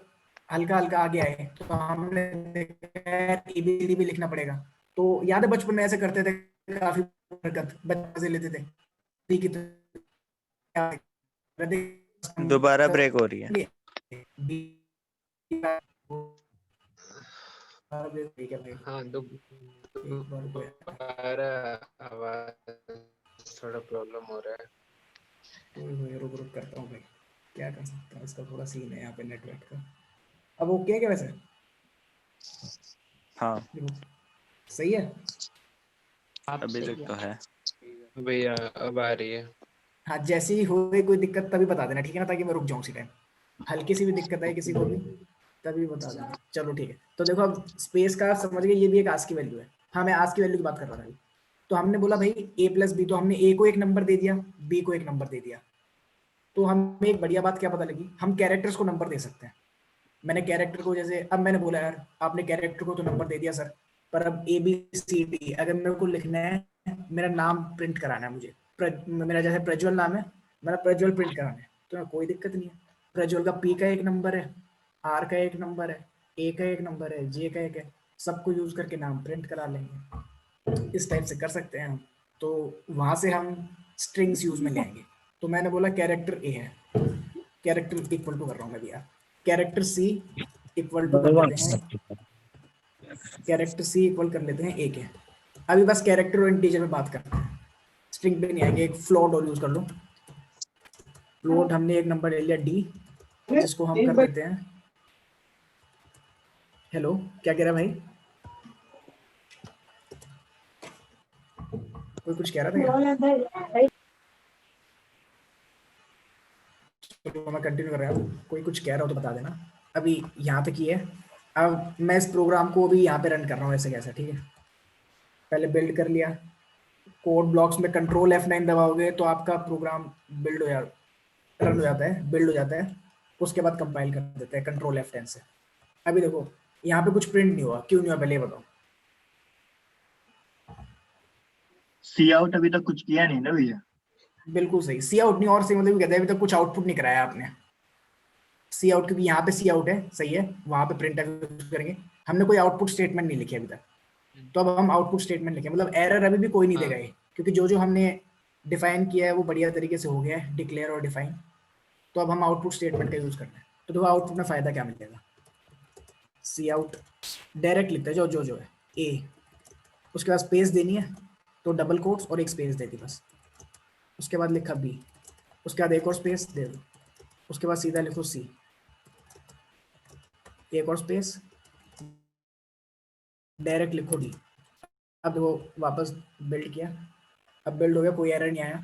हल्का हल्का आगे आए तो हमने देखा एबीसीडी भी लिखना पड़ेगा। तो याद है बचपन में ऐसे करते थे, काफी हरकत बच्चे से लेते थे। बी की दोबारा ब्रेक हो रही है। हाँ दोबारा आवाज थोड़ा प्रॉब्लम हो रहा है। रुक रुक करता हूँ भाई, क्या कर सकता हूँ, इसका थोड़ा सीन है यहाँ पे नेटवर्क का। अब ओके है क्या वैसे? हाँ सही है। अभी तक तो है भैया, अब आ रही है। हाँ जैसे ही हो गई कोई दिक्कत तभी बता देना, ठीक है ना, ताकि मैं रुक जाऊँ उसी टाइम। हल्की सी भी दिक्कत है किसी को भी तभी बता देना। चलो ठीक है, तो देखो अब स्पेस का समझ गए, ये भी एक आस्की वैल्यू है। हाँ मैं आस्की वैल्यू की बात कर रहा था अभी। तो हमने बोला भाई a प्लस बी, तो हमने a को एक नंबर दे दिया, b को एक नंबर दे दिया। तो हमें एक बढ़िया बात क्या पता लगी, हम कैरेक्टर्स को नंबर दे सकते हैं। मैंने कैरेक्टर को जैसे अब मैंने बोला यार आपने कैरेक्टर को तो नंबर दे दिया सर, पर अब ABCD अगर मेरे को लिखना है, मेरा नाम प्रिंट कराना है मुझे, मेरा जैसे प्रज्वल नाम है, मेरा प्रज्वल प्रिंट कराना है, तो कोई दिक्कत नहीं है। प्रज्वल का P का एक नंबर है, R का एक नंबर है, A का एक नंबर है, J का एक है, सबको यूज करके नाम प्रिंट करा लेंगे। इस टाइप से कर सकते हैं हम। तो वहां से हम स्ट्रिंग्स यूज में ले आएंगे। तो मैंने बोला कैरेक्टर A है, कैरेक्टर इक्वल टू कर रहा हूँ मैं भी यार, कैरेक्टर C इक्वल टू कर लेते हैं, कैरेक्टर C इक्वल कर लेते हैं A के। अभी बस कैरेक्टर और इंटीजर में बात करते हैं, स्ट्रिंग पे नहीं आएंगे। एक फ्लोट और यूज कर लो। फ्लोट हमने एक नंबर ले लिया D, जिसको हम कर देते हैं, हेलो क्या कह रहा है भाई, कोई कुछ कह रहा था क्या? तो मैं कंटिन्यू कर रहा हूँ, कोई कुछ कह रहा हो तो बता देना। अभी यहाँ तक ही है। अब मैं इस प्रोग्राम को भी यहाँ पे रन कर रहा हूँ ऐसे कैसे, ठीक है। पहले बिल्ड कर लिया, कोड ब्लॉक्स में कंट्रोल F9 दबाओगे तो आपका प्रोग्राम बिल्ड हो जाता, रन हो जाता है, बिल्ड हो जाता है। उसके बाद कंपाइल कर देते हैं कंट्रोल F10 से। अभी देखो यहाँ पे कुछ प्रिंट नहीं हुआ, क्यों नहीं हुआ पहले बताओ। सी आउट अभी तक कुछ किया नहीं ना भैया? बिल्कुल सही, सी आउट नहीं, और सही मतलब कहते हैं अभी तक कुछ आउटपुट नहीं कराया आपने। सी आउट क्योंकि यहाँ पे सी आउट है, सही है, वहां पे प्रिंट यूज करेंगे। हमने कोई आउटपुट स्टेटमेंट नहीं लिखी अभी तक, तो अब हम आउटपुट स्टेटमेंट लिखें, मतलब एरर अभी भी कोई नहीं देगा ये, क्योंकि जो जो हमने डिफाइन किया है वो बढ़िया तरीके से हो गया है, डिक्लेयर और डिफाइन। तो अब हम आउटपुट स्टेटमेंट का यूज करना है। तो देखो आउटपुट में फायदा क्या मिलेगा, सी आउट डायरेक्ट लिखते हैं जो है ए, उसके बाद स्पेस देनी है तो डबल कोट्स और एक स्पेस दे दी बस। उसके बाद लिखा बी, उसके बाद एक और स्पेस दे दो, उसके बाद सीधा लिखो सी, एक और स्पेस, डायरेक्ट लिखो डी। अब देखो वापस बिल्ड किया, अब बिल्ड हो गया, कोई एरर नहीं आया।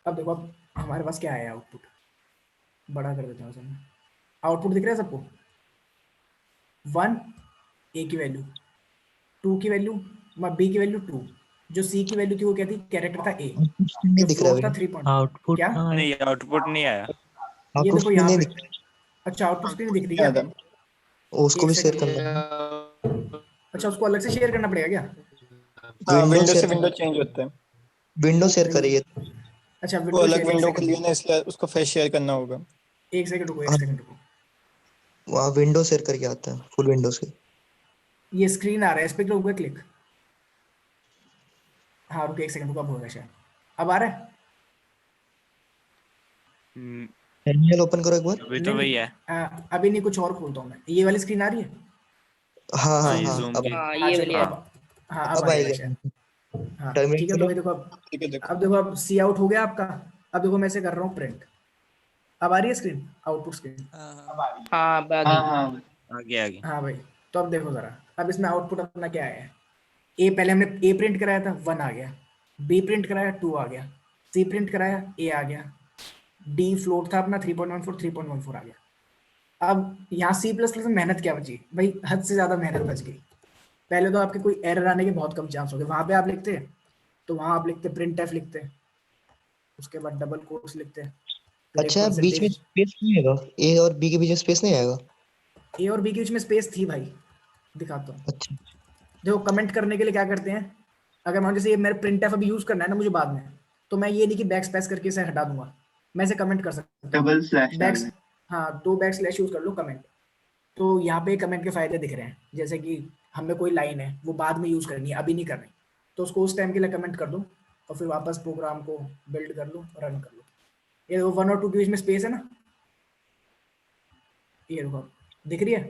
अब देखो अब हमारे पास क्या आया आउटपुट, बड़ा कर देता हूँ सर। आउटपुट दिख रहा है सबको, 1 ए की वैल्यू, 2 की वैल्यू, बी की वैल्यू 2, जो सी की वैल्यू थी वो क्या थी, कैरेक्टर था ए, नहीं दिख रहा था है 3 पॉइंट। आउटपुट क्या नहीं आउटपुट नहीं आया। ये देखो यहाँ नहीं पे, दिख अच्छा आउटपुट स्क्रीन दिख रही क्या है था? क्या? उसको भी एक शेयर सेकंड। करना है। अच्छा उसको अलग से शेयर करना पड़ेगा क्या? हाँ, विंडो विंडो से शेयर विंडो चेंज होता है। विंडो शेयर करिए। अच्छा वो विंडो अलग शेयर, विंडो खुली है ना, इसलिए उसको फिर शेयर करना होगा। एक सेकंड रुको, एक सेकंड रुको, वहाँ विंडो शेयर करके आता है फुल विंडो से। ये स्क्रीन आ रहा है, इस पे करोगे क्लिक, हाँ रुको एक सेकंड रुको, अब होगा शायद, अब आ रहा है। टर्मिनल ओपन करो एक बार। अभी तो वही है। अभी नहीं, कुछ और खोलता हूँ मैं। ये वाली स्क्रीन आ रही है? हाँ हाँ ये हाँ zoom अब की। हाँ हाँ ये चलो वाली अब, हाँ अब अब आ आएगा। जाएगा शायद। हाँ टर्मिनल ठीक है, तो खोलो। भाई देखो अब, ठीक है, देखो। अब देखो अब सी आउट हो गया आपका। अब देखो मैं इसे कर रहा हूँ प्रिंट, अब आ रही है स्क्रीन, आउटपुट स्क्रीन। हाँ बाकी हाँ हाँ आगे आगे। हाँ भाई, तो अब देखो जरा, अब इसमें आउटपुट अपना क्या है। ए पहले हमने ए प्रिंट कराया था, 1 आ गया, बी प्रिंट कराया 2 आ गया, सी प्रिंट कराया ए आ गया, डी फ्लोट था अपना 3.14 3.14 आ गया। अब यहाँ C++ में मेहनत क्या बची भाई, हद से ज्यादा मेहनत बच गई। पहले तो आपके कोई एरर आने के बहुत कम चांस हो गए, वहां पे आप लिखते तो वहां आप लिखते प्रिंट एफ लिखते, उसके बाद डबल कोट्स लिखते, फिर एक अच्छा बीच में परसेंटेज। स्पेस नहीं आएगा? ए और बी के बीच में स्पेस नहीं आएगा? ए और बी के बीच में स्पेस थी भाई, दिखाता हूँ। अच्छा देखो कमेंट करने के लिए क्या करते हैं, अगर मान जैसे ये मेरे प्रिंट एफ अभी यूज करना है ना मुझे बाद में, तो मैं ये नहीं कि बैक स्पेस करके इसे हटा दूंगा, मैं इसे कमेंट कर सकता हूँ। डबल स्लैश बैक, हाँ 2 बैक स्लैश यूज कर लो कमेंट। तो यहाँ पे कमेंट के फायदे दिख रहे हैं, जैसे कि हमें कोई लाइन है वो बाद में यूज करनी है, अभी नहीं करनी, तो उसको उस टाइम के लिए कमेंट कर दो और फिर वापस प्रोग्राम को बिल्ड कर लो, रन कर लो। ये देखो 1 और 2 के बीच में स्पेस है ना, ये देखो दिख रही है,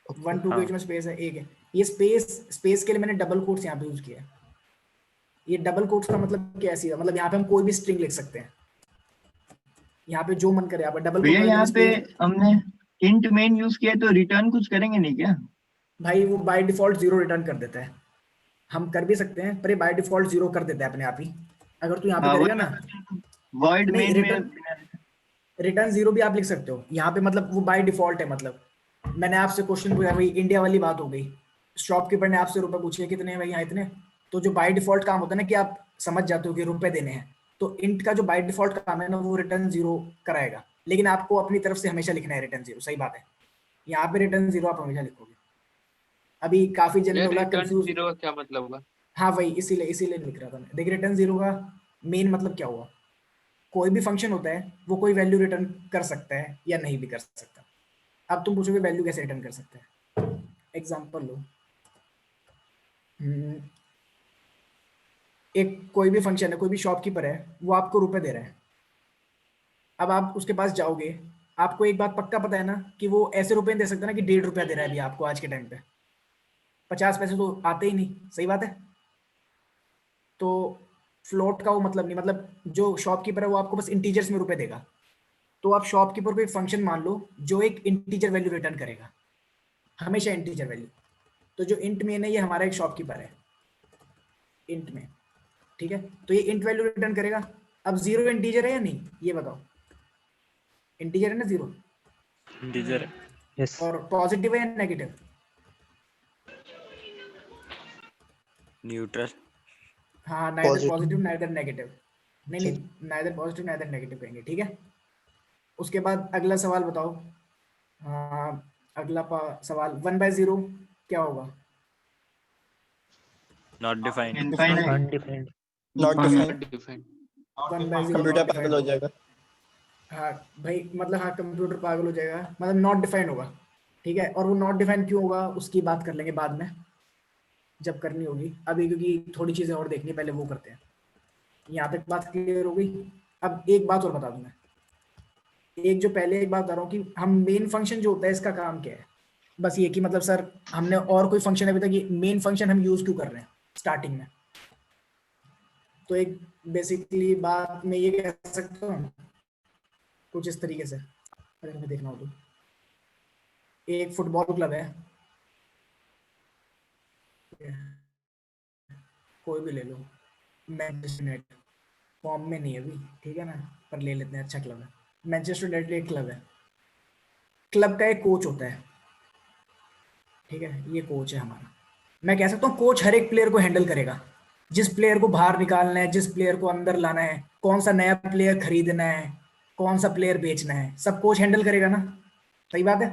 1 2 के बीच में स्पेस है, एक है। ये स्पेस के लिए मैंने डबल कोट्स यहाँ पे यूज किया है। ये डबल कोट्स का मतलब क्या है, मतलब यहाँ पे हम कोई भी स्ट्रिंग लिख सकते हैं, यहाँ पे जो मन करे आप डबल भैया कोट यहाँ पे हमने इंट मेन यूज किया है, तो रिटर्न कुछ करेंगे नहीं क्या? भाई वो बाय डिफॉल्ट 0 रिटर्न कर देता है, हम कर भी सकते हैं पर ये बाय डिफॉल्ट 0 कर देता है अपने आप ही। अगर तू यहाँ पे करेगा ना, वॉइड नहीं मेन में रिटर्न 0 भी आप लिख सकते हो यहाँ पे, मतलब वो बाय डिफॉल्ट है। मतलब मैंने आपसे क्वेश्चन पूछा, भाई इंडिया वाली बात हो गई, शॉपकीपर ने आपसे रुपए पूछे कितने हैं भाई, यहाँ इतने, तो जो बाय डिफॉल्ट काम होता है ना कि आप समझ जाते हो कि रुपए देने हैं, तो इंट का जो बाय डिफॉल्ट काम है ना वो रिटर्न 0 कराएगा, लेकिन आपको अपनी तरफ से हमेशा लिखना है रिटर्न 0, सही बात है। यहाँ पे रिटर्न जीरो आप हमेशा लिखोगे। अभी काफी जन ये बोला रिटर्न कंफ्यूज। जीरो का क्या मतलब होगा? हाँ वही, इसीलिए इसीलिए लिख रहा था मैं। देखिए रिटर्न जीरो का मेन मतलब क्या हुआ, कोई भी फंक्शन होता है वो कोई वैल्यू रिटर्न कर सकता है या नहीं भी कर सकता। अब तुम पूछोगे वैल्यू कैसे रिटर्न कर सकता है। एग्जांपल लो, एक कोई भी फंक्शन है, कोई भी शॉपकीपर है, वो आपको रुपए दे रहा है। अब आप उसके पास जाओगे, आपको एक बात पक्का पता है ना कि वो ऐसे रुपए नहीं दे सकता ना कि 1.5 रुपया दे रहा है अभी आपको आज के टाइम पे। 50 पैसे तो आते ही नहीं, सही बात है। तो फ्लोट का वो मतलब नहीं, मतलब जो शॉपकीपर है वो आपको बस इंटीजर्स में रुपए देगा। तो आप शॉपकीपर को एक फंक्शन मान लो जो एक इंटीजर वैल्यू रिटर्न करेगा, हमेशा इंटीजर वैल्यू। तो जो इंट मेन है ये हमारा एक शॉपकीपर है, इंट में, ठीक है। तो ये इंट वैल्यू रिटर्न करेगा। अब जीरो इंटीजर है या नहीं ये बताओ, इंटीजर है ना जीरो, इंटीजर यस और पॉजिटिव है या नेगेटिव? न्यूट्रल। हाँ, neither Positive. Positive neither negative. नहीं ठीक। नहीं, नाइदर पॉजिटिव नाइदर नेगेटिव कहेंगे, ठीक है। उसके बाद अगला सवाल बताओ। हाँ, अगला सवाल 1/0 क्या होगा? Not defined. Infinite. Undefined. Not defined. Defined. 1/0 computer not पागल हो डिफाइंड। जाएगा। हाँ भाई, मतलब हाँ कंप्यूटर पागल हो जाएगा, मतलब नॉट डिफाइंड होगा, ठीक है। और वो नॉट डिफाइंड क्यों होगा उसकी बात कर लेंगे बाद में जब करनी होगी। अभी क्योंकि थोड़ी चीजें और देखनी, पहले वो करते हैं। यहाँ तक बात क्लियर हो गई। अब एक बात और बता दूं मैं, एक जो पहले एक बात बता रहा हूँ कि हम मेन फंक्शन जो होता है इसका काम क्या है। बस ये कि मतलब सर हमने और कोई फंक्शन अभी तक, ये मेन फंक्शन हम यूज क्यों कर रहे हैं स्टार्टिंग में। तो एक बेसिकली बात मैं ये कह सकता हूँ कुछ इस तरीके से, अगर हमें देखना हो तो। एक फुटबॉल क्लब है, कोई भी ले लो, मैनचेस्टर यूनाइटेड, फॉर्म में नहीं है अभी, ठीक है ना, पर ले लेते हैं, अच्छा क्लब है। मैनचेस्टर यूनाइटेड एक क्लब है, क्लब का एक कोच होता है, ठीक है, ये कोच है हमारा। मैं कह सकता हूँ कोच हर एक प्लेयर को हैंडल करेगा, जिस प्लेयर को बाहर निकालना है, जिस प्लेयर को अंदर लाना है, कौन सा नया प्लेयर खरीदना है, कौन सा प्लेयर बेचना है, सब कोच हैंडल करेगा ना, सही बात है।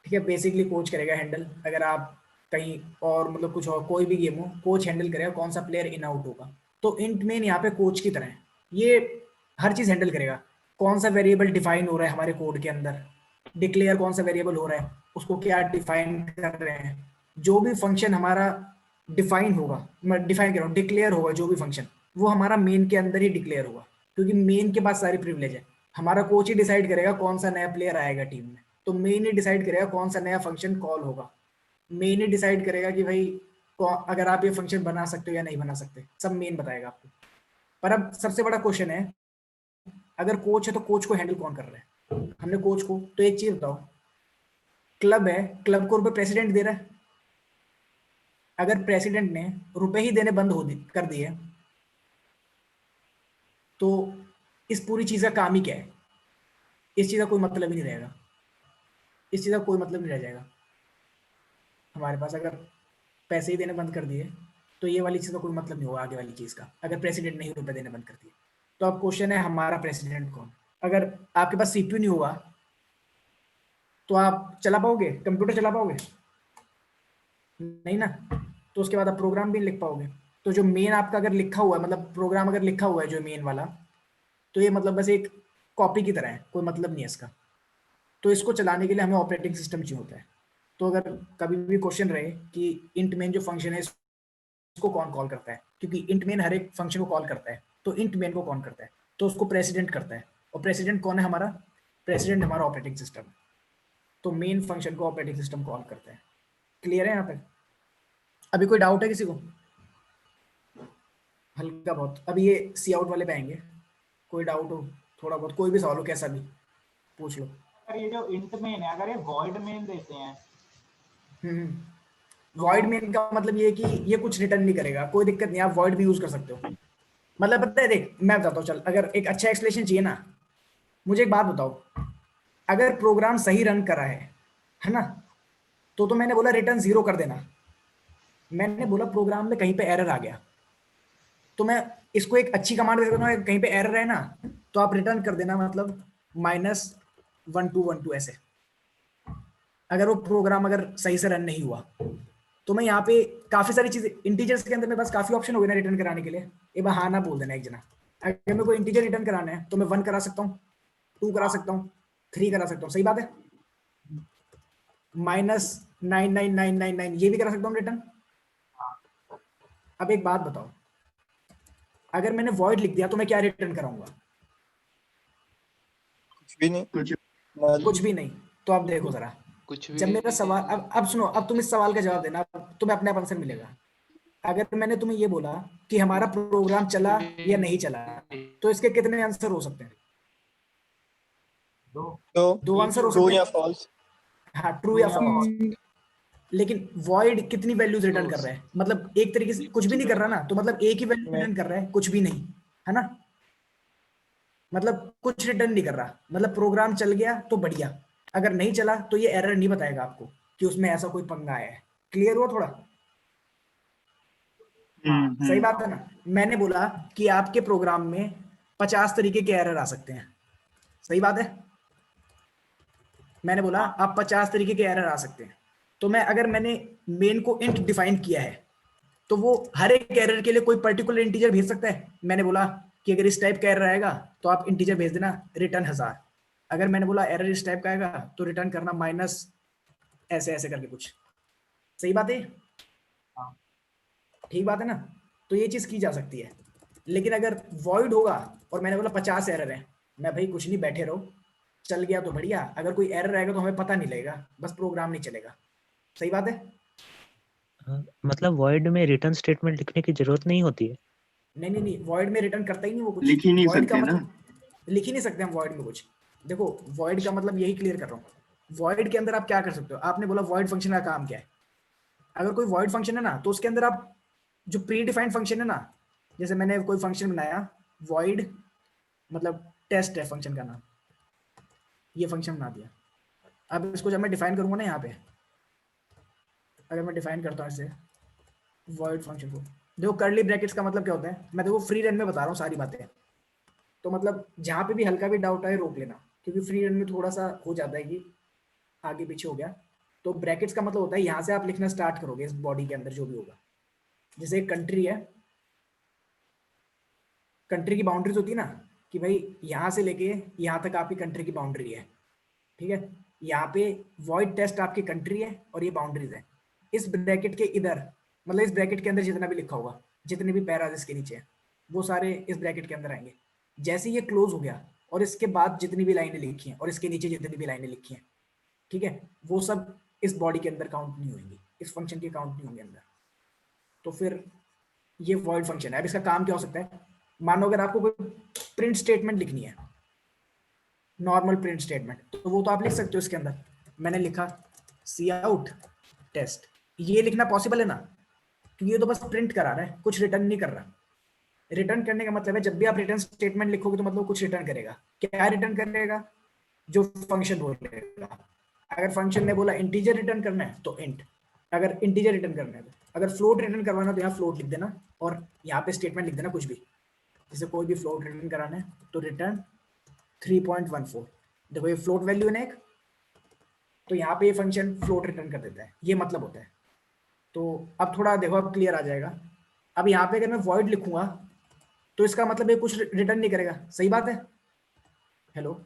ठीक है, बेसिकली कोच करेगा हैंडल। अगर आप कहीं और मतलब कुछ और कोई भी गेम हो, कोच हैंडल करेगा कौन सा प्लेयर इन आउट होगा। तो इंट मेन यहाँ पे कोच की तरह है, ये हर चीज हैंडल करेगा। कौन सा वेरिएबल डिफाइन हो रहा है हमारे कोड के अंदर, डिक्लेयर कौन सा वेरिएबल हो रहा है, उसको क्या डिफाइन कर रहे हैं। जो भी फंक्शन हमारा डिफाइन होगा, मैं डिफाइन कर रहा हूँ, डिक्लेयर होगा जो भी फंक्शन, वो हमारा मेन के अंदर ही डिक्लेयर होगा, क्योंकि मेन के पास सारी प्रिविलेज है। हमारा कोच ही डिसाइड करेगा कौन सा नया प्लेयर आएगा टीम में, तो मेन ही डिसाइड करेगा कौन सा नया फंक्शन कॉल होगा। मेन ही डिसाइड करेगा कि भाई अगर आप ये फंक्शन बना सकते हो या नहीं बना सकते, सब मेन बताएगा आपको। पर अब सबसे बड़ा क्वेश्चन है, अगर कोच है तो कोच को हैंडल कौन कर रहा है। हमने कोच को, तो एक चीज बताओ, क्लब है, क्लब को रुपए प्रेसिडेंट दे रहा है। अगर प्रेसिडेंट ने रुपए ही देने बंद कर दिए तो इस पूरी चीज का काम ही क्या है, इस चीज का कोई मतलब ही नहीं रहेगा, इस चीज का कोई मतलब नहीं रह जाएगा हमारे पास। अगर पैसे ही देने बंद कर दिए तो ये वाली चीज का कोई मतलब नहीं होगा आगे वाली चीज का, अगर प्रेसिडेंट ने ही रुपए देने बंद कर दिए। तो अब क्वेश्चन है हमारा प्रेसिडेंट कौन। अगर आपके पास सीपीयू नहीं होगा तो आप चला पाओगे, कंप्यूटर चला पाओगे नहीं ना, तो उसके बाद आप प्रोग्राम भी नहीं लिख पाओगे। तो जो मेन आपका अगर लिखा हुआ है, मतलब प्रोग्राम अगर लिखा हुआ है जो मेन वाला, तो ये मतलब बस एक कॉपी की तरह है, कोई मतलब नहीं है इसका। तो इसको चलाने के लिए हमें ऑपरेटिंग सिस्टम चाहिए होता है। तो अगर कभी भी क्वेश्चन रहे कि इंट मेन जो फंक्शन है इसको कौन कॉल करता है, क्योंकि इंट मेन हर एक फंक्शन को कॉल करता है, तो इंट मेन को कौन करता है, तो उसको प्रेसिडेंट करता है। और प्रेसिडेंट कौन है हमारा, प्रेसिडेंट हमारा ऑपरेटिंग सिस्टम। तो मेन फंक्शन को ऑपरेटिंग सिस्टम कॉल करता है। क्लियर है यहाँ तक? अभी कोई डाउट है किसी को? हल्का बहुत। अभी ये सी आउट वाले पे आएंगे, कोई डाउट हो थोड़ा बहुत, कोई भी सवाल हो कैसा भी पूछ लो। ये जो इंट मेन है, अगर ये वॉइड मेन देते हैं, वॉइड मेन का मतलब ये है कि ये कुछ रिटर्न नहीं करेगा, कोई दिक्कत नहीं, आप वॉइड भी यूज कर सकते हो। मतलब पता है, देख मैं बताता हूँ, चल अगर एक अच्छा एक्सप्लेनेशन चाहिए ना, मुझे एक बात बताओ, अगर प्रोग्राम सही रन करा है ना, तो मैंने बोला रिटर्न 0 कर देना। मैंने बोला प्रोग्राम में कहीं पे एरर आ गया, तो मैं इसको एक अच्छी कमांड दे सकता हूँ, कहीं पे एरर है ना, तो आप रिटर्न कर देना, मतलब 1 2 1 2 ऐसे। अगर वो प्रोग्राम अगर सही से रन नहीं हुआ तो मैं यहाँ पे काफी सारी चीजें इंटीजर्स के अंदर मेरे पास काफी ऑप्शन हो गए ना रिटर्न कराने के लिए। एक बार हाँ ना बोल देना एक जना। अगर मेरे को इंटीजर रिटर्न कराना है तो मैं 1 करा सकता हूँ, 2 करा सकता हूँ, 3 करा सकता हूँ, सही बात है। -99999 ये भी करा सकता हूँ रिटर्न। अब एक बात बताओ, अगर मैंने वॉइड लिख दिया तो मैं क्या रिटर्न कराऊंगा? कुछ भी नहीं। कुछ कुछ भी नहीं। तो अब देखो जरा, कुछ जब मेरा सवाल अब सुनो, अब तुम इस सवाल का जवाब देना, अब तुम्हें अपने आप आंसर मिलेगा। अगर मैंने तुम्हें ये बोला कि हमारा प्रोग्राम चला या नहीं चला, तो इसके कितने आंसर हो सकते हैं? तो 2 आंसर हो ट्रू सकते या हैं। फॉल्स। हाँ, ट्रू या फॉल्स। लेकिन वॉइड कितनी वैल्यूज रिटर्न कर रहा है? मतलब एक तरीके से कुछ भी नहीं कर रहा ना, तो मतलब एक ही वैल्यू रिटर्न कर रहा है, कुछ भी नहीं, है ना। मतलब कुछ रिटर्न नहीं कर रहा, मतलब प्रोग्राम चल गया तो बढ़िया, अगर नहीं चला तो ये एरर नहीं बताएगा आपको कि उसमें ऐसा कोई पंगा आया है। क्लियर हुआ थोड़ा? सही बात है ना। मैंने बोला कि आपके प्रोग्राम में 50 तरीके के एरर आ सकते हैं, सही बात है। मैंने बोला आप 50 तरीके के एरर आ सकते हैं, तो अगर मैंने मेन को इंट डिफाइन किया है तो वो हर एक एरर के लिए कोई पर्टिकुलर इंटीजर भेज सकता है। मैंने बोला कि अगर इस टाइप का एरर आएगा तो आप इंटीजर भेज देना रिटर्न 1000। अगर मैंने बोला एरर इस टाइप का आएगा तो रिटर्न करना माइनस ऐसे ऐसे करके कुछ। सही बात है, ठीक बात है ना। तो ये चीज की जा सकती है। लेकिन अगर वॉइड होगा और मैंने बोला 50 एरर है, मैं भाई कुछ नहीं, बैठे रहो, चल गया तो बढ़िया, अगर कोई एरर आएगा तो हमें पता नहीं लगेगा, बस प्रोग्राम नहीं चलेगा। सही बात है। मतलब वॉइड में रिटर्न स्टेटमेंट लिखने की जरूरत नहीं होती है? नहीं, वॉइड में रिटर्न करता ही नहीं वो कुछ। लिख ही नहीं void का सकते ना। मतलब लिख ही नहीं सकते हम वॉइड में कुछ। देखो वॉइड का मतलब यही क्लियर कर रहा हूँ। वॉइड के अंदर आप क्या कर सकते हो? आपने बोला वॉइड फंक्शन का काम क्या है। अगर कोई वॉइड फंक्शन है ना, तो उसके अंदर आप जो प्री डिफाइंड फंक्शन है ना, जैसे मैंने कोई फंक्शन बनाया वॉइड, मतलब टेस्ट है फंक्शन का नाम, ये फंक्शन बना दिया। अब इसको जब मैं डिफाइन करूंगा ना यहाँ पे, अगर मैं डिफाइन करता हूँ इसे वॉइड फंक्शन को, देखो कर्ली ब्रैकेट्स का मतलब क्या होता है, मैं देखो फ्री रन में बता रहा हूँ सारी बातें। तो मतलब जहाँ पे भी हल्का भी डाउट आए रोक लेना, क्योंकि फ्री रन में थोड़ा सा हो जाता है कि आगे पीछे हो गया। तो ब्रैकेट्स का मतलब होता है यहाँ से आप लिखना स्टार्ट करोगे इस बॉडी के अंदर जो भी होगा। जैसे एक कंट्री है, कंट्री की बाउंड्रीज होती है ना, कि भाई यहाँ से लेके यहाँ तक आपकी कंट्री की बाउंड्री है, ठीक है। यहाँ पे वॉइड टेस्ट आपकी कंट्री है और ये बाउंड्रीज है। इस ब्रैकेट के इधर, मतलब इस ब्रैकेट के अंदर जितना भी लिखा होगा, जितने भी पैराज इसके नीचे हैं, वो सारे इस ब्रैकेट के अंदर आएंगे। जैसे ये क्लोज हो गया और इसके बाद जितनी भी लाइनें लिखी हैं और इसके नीचे जितनी भी लाइनें लिखी हैं, ठीक है, वो सब इस बॉडी के अंदर काउंट नहीं होंगी, इस फंक्शन के काउंट नहीं होंगे अंदर। तो फिर ये वॉइड फंक्शन है। अब इसका काम क्या हो सकता है? मानो अगर आपको कोई प्रिंट स्टेटमेंट लिखनी है, नॉर्मल प्रिंट स्टेटमेंट, तो वो तो आप लिख सकते हो इसके अंदर। मैंने लिखा सी आउट टेस्ट, ये लिखना पॉसिबल है ना, क्योंकि ये तो बस प्रिंट करा रहा है, कुछ रिटर्न नहीं कर रहा। रिटर्न करने का मतलब है जब भी आप रिटर्न स्टेटमेंट लिखोगे तो मतलब कुछ रिटर्न करेगा। क्या रिटर्न करेगा? जो फंक्शन बोलेगा। अगर फंक्शन ने बोला इंटीजर रिटर्न करना है तो इंट, अगर इंटीजर रिटर्न करना है तो, अगर फ्लोट रिटर्न करवाना है तो यहाँ फ्लोट लिख देना और यहाँ पे स्टेटमेंट लिख देना कुछ भी। जैसे कोई भी फ्लोट रिटर्न कराना है तो रिटर्न 3.14। देखो ये फ्लोट वैल्यू है ना एक, तो यहाँ पे ये फंक्शन फ्लोट रिटर्न कर देता है, ये मतलब होता है। तो अब थोड़ा देखो, अब क्लियर आ जाएगा। अब यहाँ पे अगर मैं वॉइड लिखूंगा तो इसका मतलब ये कुछ रिटर्न नहीं करेगा। सही बात है? हेलो,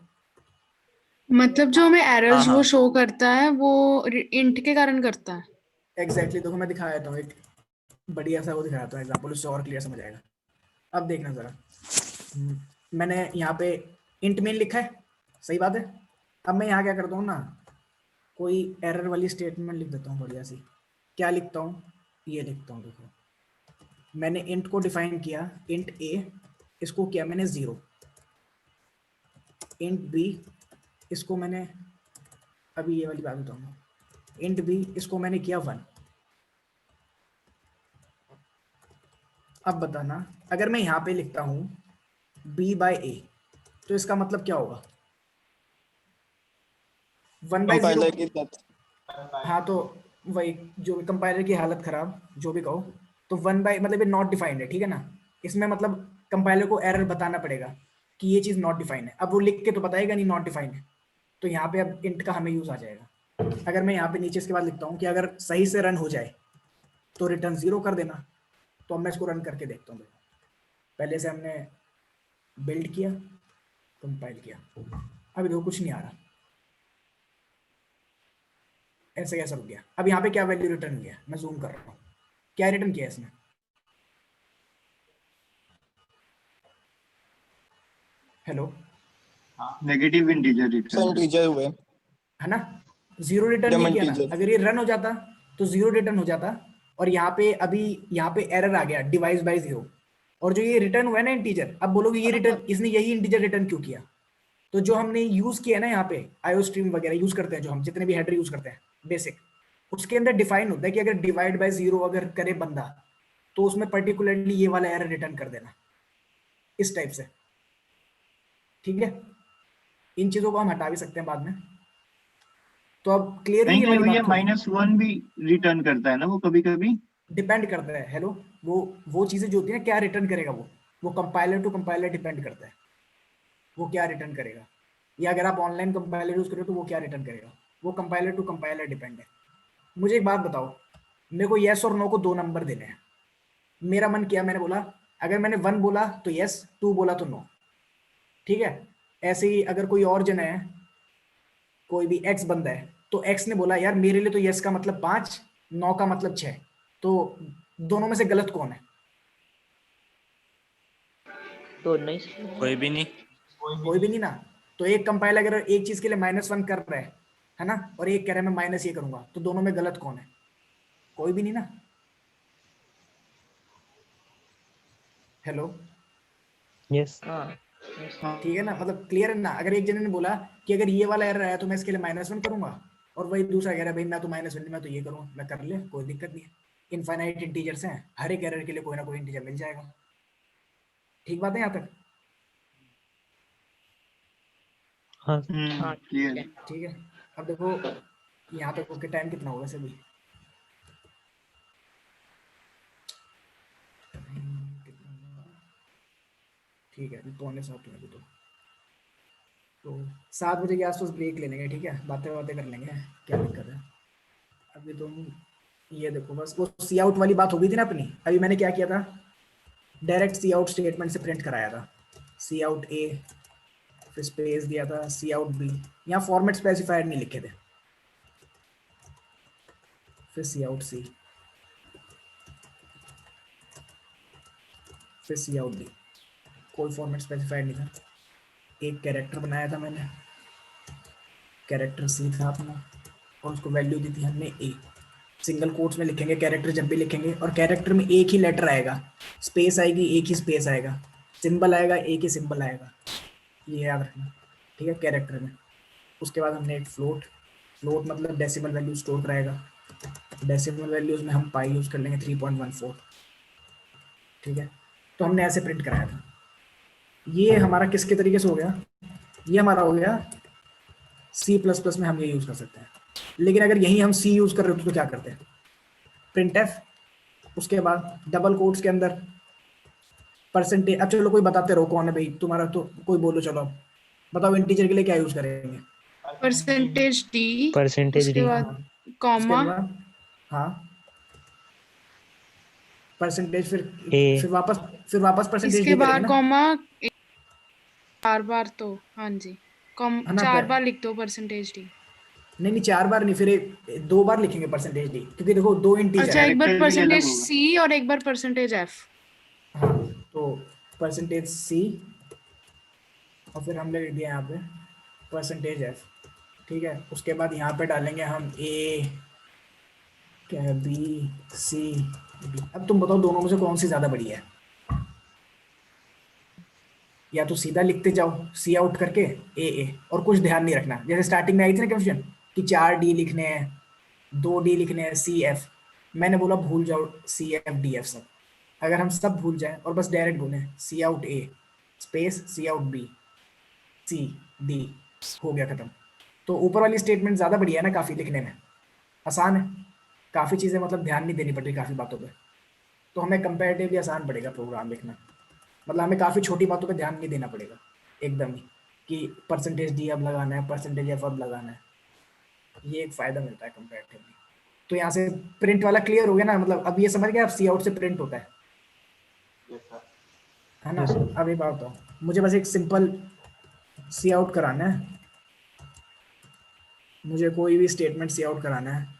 मतलब जो हमें एरर्स हाँ, वो हाँ। शो करता है वो इंट के कारण करता है। एग्जैक्टली। देखो मैं दिखा देता हूँ एक बढ़िया सा वो दिखा देता हूँ एग्जाम्पल, उससे और क्लियर समझ आएगा। अब देखना जरा, मैंने यहाँ पे इंट मेन लिखा है, सही बात है। अब मैं यहाँ क्या करता हूँ ना, कोई एरर वाली स्टेटमेंट लिख देता हूँ बढ़िया सी। क्या लिखता हूँ? ये लिखता हूँ। देखो मैंने इंट को डिफाइन किया, इंट ए, इसको किया मैंने 0। इंट बी, इसको मैंने, अभी ये वाली बात बताऊंगा, इंट बी इसको मैंने किया 1। अब बताना, अगर मैं यहाँ पे लिखता हूँ b/a तो इसका मतलब क्या होगा? 1/0। कंपाइलर की तरफ। हाँ, तो वही जो कंपाइलर की हालत खराब, जो भी कहो। तो 1 मतलब ये नॉट डिफाइंड है, ठीक है ना। इसमें मतलब कंपाइलर को एरर बताना पड़ेगा कि ये चीज नॉट डिफाइंड है। अब वो लिख के तो बताएगा नहीं नॉट डिफाइंड है, तो यहाँ पे अब इंट का हमें यूज आ जाएगा। अगर मैं यहाँ पे नीचे इसके बाद लिखता हूँ कि अगर सही से रन हो जाए तो रिटर्न 0 कर देना। तो अब मैं इसको रन करके देखता हूँ। पहले से हमने बिल्ड किया, कंपाइल किया, अभी देखो कुछ नहीं आ रहा, ऐसे कैसा हो गया। अब यहाँ पे क्या वैल्यू रिटर्न हुई है, मैं जूम कर रहा हूँ, क्या रिटर्न किया इसने? Hello, negative integer return integer हुए है ना, 0 रिटर्न जब नहीं किया ना। integer। अगर ये रन हो जाता तो 0 रिटर्न हो जाता, और यहाँ पे अभी यहाँ पे एरर आ गया डिवाइड बाय 0। और जो ये रिटर्न हुआ है ना इंटीजर, अब बोलोगे ये रिटर्न, इसने यही इंटीजर रिटर्न क्यों किया? तो जो हमने यूज किया ना यहाँ पे आईओ स्ट्रीम वगैरह यूज करते हैं, जो हम जितने भी हेडर यूज करते हैं बेसिक, उसके अंदर डिफाइन होता है कि अगर डिवाइड बाय 0 अगर करे बंदा तो उसमें पर्टिकुलरली ये वाला एरर रिटर्न कर देना, इस टाइप से। ठीक है, इन चीजों को हम हटा भी सकते हैं बाद में। तो अब क्लियर नहीं है नहीं वाली भैया, बात? -1 भी रिटर्न करता है ना वो कभी कभी। डिपेंड करता है, हेलो, वो चीजें जो होती है ना, क्या रिटर्न करेगा वो कंपाइलर टू कंपाइलर डिपेंड करता है, वो क्या रिटर्न करेगा। या अगर आप ऑनलाइन कंपाइलर यूज करो तो वो क्या रिटर्न करेगा, वो कंपाइलर टू कंपाइलर डिपेंड है। मुझे एक बात बताओ, मेरे को येस और नो को 2 नंबर देने हैं। मेरा मन किया, मैंने बोला अगर मैंने 1 बोला तो येस, 2 बोला तो नो। ठीक है, ऐसे ही अगर कोई और जन है, कोई भी एक्स बंदा है, तो एक्स ने बोला यार मेरे लिए तो यस का मतलब 5, नो का मतलब 6, तो दोनों में से गलत कौन है? तो नहीं कोई भी नहीं। कोई भी नहीं ना। तो एक कंपाइलर अगर एक चीज के लिए -1 कर रहा है ना, और एक कह रहा है मैं माइनस ये करूंगा, तो दोनों में गलत कौन है? कोई भी नहीं ना। हेलो, यस ठीक है ना, मतलब क्लियर है ना। अगर एक जने ने बोला कि अगर ये वाला एरर आया तो मैं इसके लिए -1 करूंगा, और वही दूसरा कह रहा है भाई मैं तो -1 मैं तो ये करूंगा, मैं कर ले, कोई दिक्कत नहीं है। इनफाइनाइट इंटीजर्स हैं, हर एक एरर के लिए कोई ना कोई इंटीजर मिल जाएगा। ठीक बात है यहाँ तक? हाँ क्लियर। ठीक है, अब देखो यहाँ तक ओके। टाइम कितना होगा वैसे भी? ठीक है, 6:45 अभी तो 7 बजे के आसपास ब्रेक ले लेंगे। ठीक है, बातें बातें कर लेंगे, क्या दिक्कत है। अभी तुम ये देखो, बस वो सी आउट वाली बात हो गई थी ना अपनी। अभी मैंने क्या किया था, डायरेक्ट सी आउट स्टेटमेंट से प्रिंट कराया था। सी आउट ए, फिर स्पेस दिया था, सी आउट बी, यहाँ फॉर्मेट स्पेसिफायर नहीं लिखे थे, फिर सी आउट सी, फिर सी आउट डी, कोई फॉर्मेट स्पेसिफायर नहीं था। एक कैरेक्टर बनाया था मैंने, कैरेक्टर सी था अपना, और उसको वैल्यू दी थी हमने ए। सिंगल कोट्स में लिखेंगे कैरेक्टर जब भी लिखेंगे, और कैरेक्टर में एक ही लेटर आएगा, स्पेस आएगी एक ही स्पेस आएगा, सिंबल आएगा एक ही सिंबल आएगा, ये याद रखना। ठीक है, कैरेक्टर में। उसके बाद हमने एक फ्लोट मतलब डेसिमल वैल्यू स्टोर कराएगा। डेसिमल वैल्यूज में हम पाई यूज कर लेंगे 3.14। ठीक है, तो हमने ऐसे प्रिंट कराया था। ये हमारा किसके तरीके से हो गया, ये हमारा हो गया C++ में हम ये यूज कर सकते हैं। लेकिन अगर यही हम C यूज कर रहे हो तो क्या करते हैं, प्रिंटफ, उसके बाद डबल कोट्स के अंदर परसेंटेज। अब चलो कोई बताते रहो कौन है भाई तुम्हारा, तो कोई बोलो, चलो अब बताओ इंटीजर के लिए क्या यूज करेंगे? परसेंटेज डी, परसेंटेज उसके डी बाद उसके कॉमा, बाद हाँ परसेंटेज, ए, फिर वापस परसेंटेज इसके डी करेंगे बाद ना, कॉमा 4 बार। तो हाँ जी, कॉम है ना। 4 बार लिख दो परसेंटेज डी। नहीं 4 बार नहीं, फिर 2 बार लिखेंगे परसेंटेज डी, क्योंकि देखो 2 इंटीजर अच्छा, है। एक बार Character भी अलग परसेंटेज होगा। सी और एक बार परसेंटेज एफ। हाँ, तो परसेंटेज सी, और फिर हमने लिख दिया यहाँ पे परसेंटेज एफ। ठीक है, उसके बाद यहाँ पे डालेंगे हम ए, क्या है, बी, सी, डी। अब तुम बताओ दोनों में से कौन सी ज्यादा बड़ी है? या तो सीधा लिखते जाओ सी आउट करके ए, और कुछ ध्यान नहीं रखना। जैसे स्टार्टिंग में आई थी ना क्वेश्चन कि 4 डी लिखने हैं, 2 डी लिखने हैं, सी एफ, मैंने बोला भूल जाओ सी एफ डी एफ सब। अगर हम सब भूल जाएं और बस डायरेक्ट बोलें सी आउट ए स्पेस सी आउट बी सी डी, हो गया खत्म। तो ऊपर वाली स्टेटमेंट ज्यादा बढ़िया है ना, काफी लिखने में आसान है, काफी चीजें मतलब ध्यान नहीं देनी पड़ती काफी बातों पे, तो हमें कंपैरेटिवली आसान पड़ेगा प्रोग्राम लिखना। मतलब हमें काफी छोटी बातों पे ध्यान नहीं देना पड़ेगा एकदम ही। कि परसेंटेज डी अब लगाना है, परसेंटेज एफ अब लगाना है। ये एक फायदा मिलता है कंपैरेटिवली। तो यहाँ से प्रिंट वाला क्लियर हो गया ना, मतलब अब ये समझ गया आप सी आउट से प्रिंट होता है ना। अब एक बात बताओ, मुझे बस एक सिंपल सी आउट कराना है, मुझे कोई भी स्टेटमेंट सी आउट कराना है।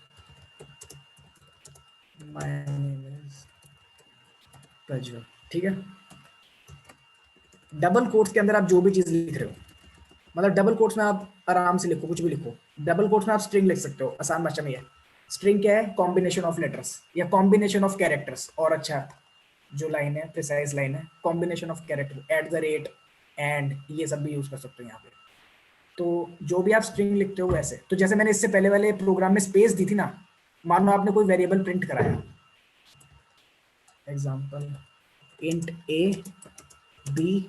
माय नेम इज प्रज्वल, ठीक है। डबल कोट्स के अंदर आप जो भी चीज लिख रहे हो, मतलब डबल कोट्स में आप आराम से लिखो, कुछ भी लिखो। डबल कोट्स में आप स्ट्रिंग लिख सकते हो, आसान भाषा में। है स्ट्रिंग क्या है? कॉम्बिनेशन ऑफ लेटर्स या कॉम्बिनेशन ऑफ कैरेक्टर्स। और अच्छा जो लाइन है, प्रिसाइज लाइन है, कॉम्बिनेशन ऑफ कैरेक्टर, @ एंड, ये सब भी यूज कर सकते हो यहाँ पे। तो जो भी आप स्ट्रिंग लिखते हो वैसे, तो जैसे मैंने इससे पहले वाले प्रोग्राम में स्पेस दी थी ना, मान लो आपने कोई वेरिएबल प्रिंट कराया, एग्जांपल इंट a b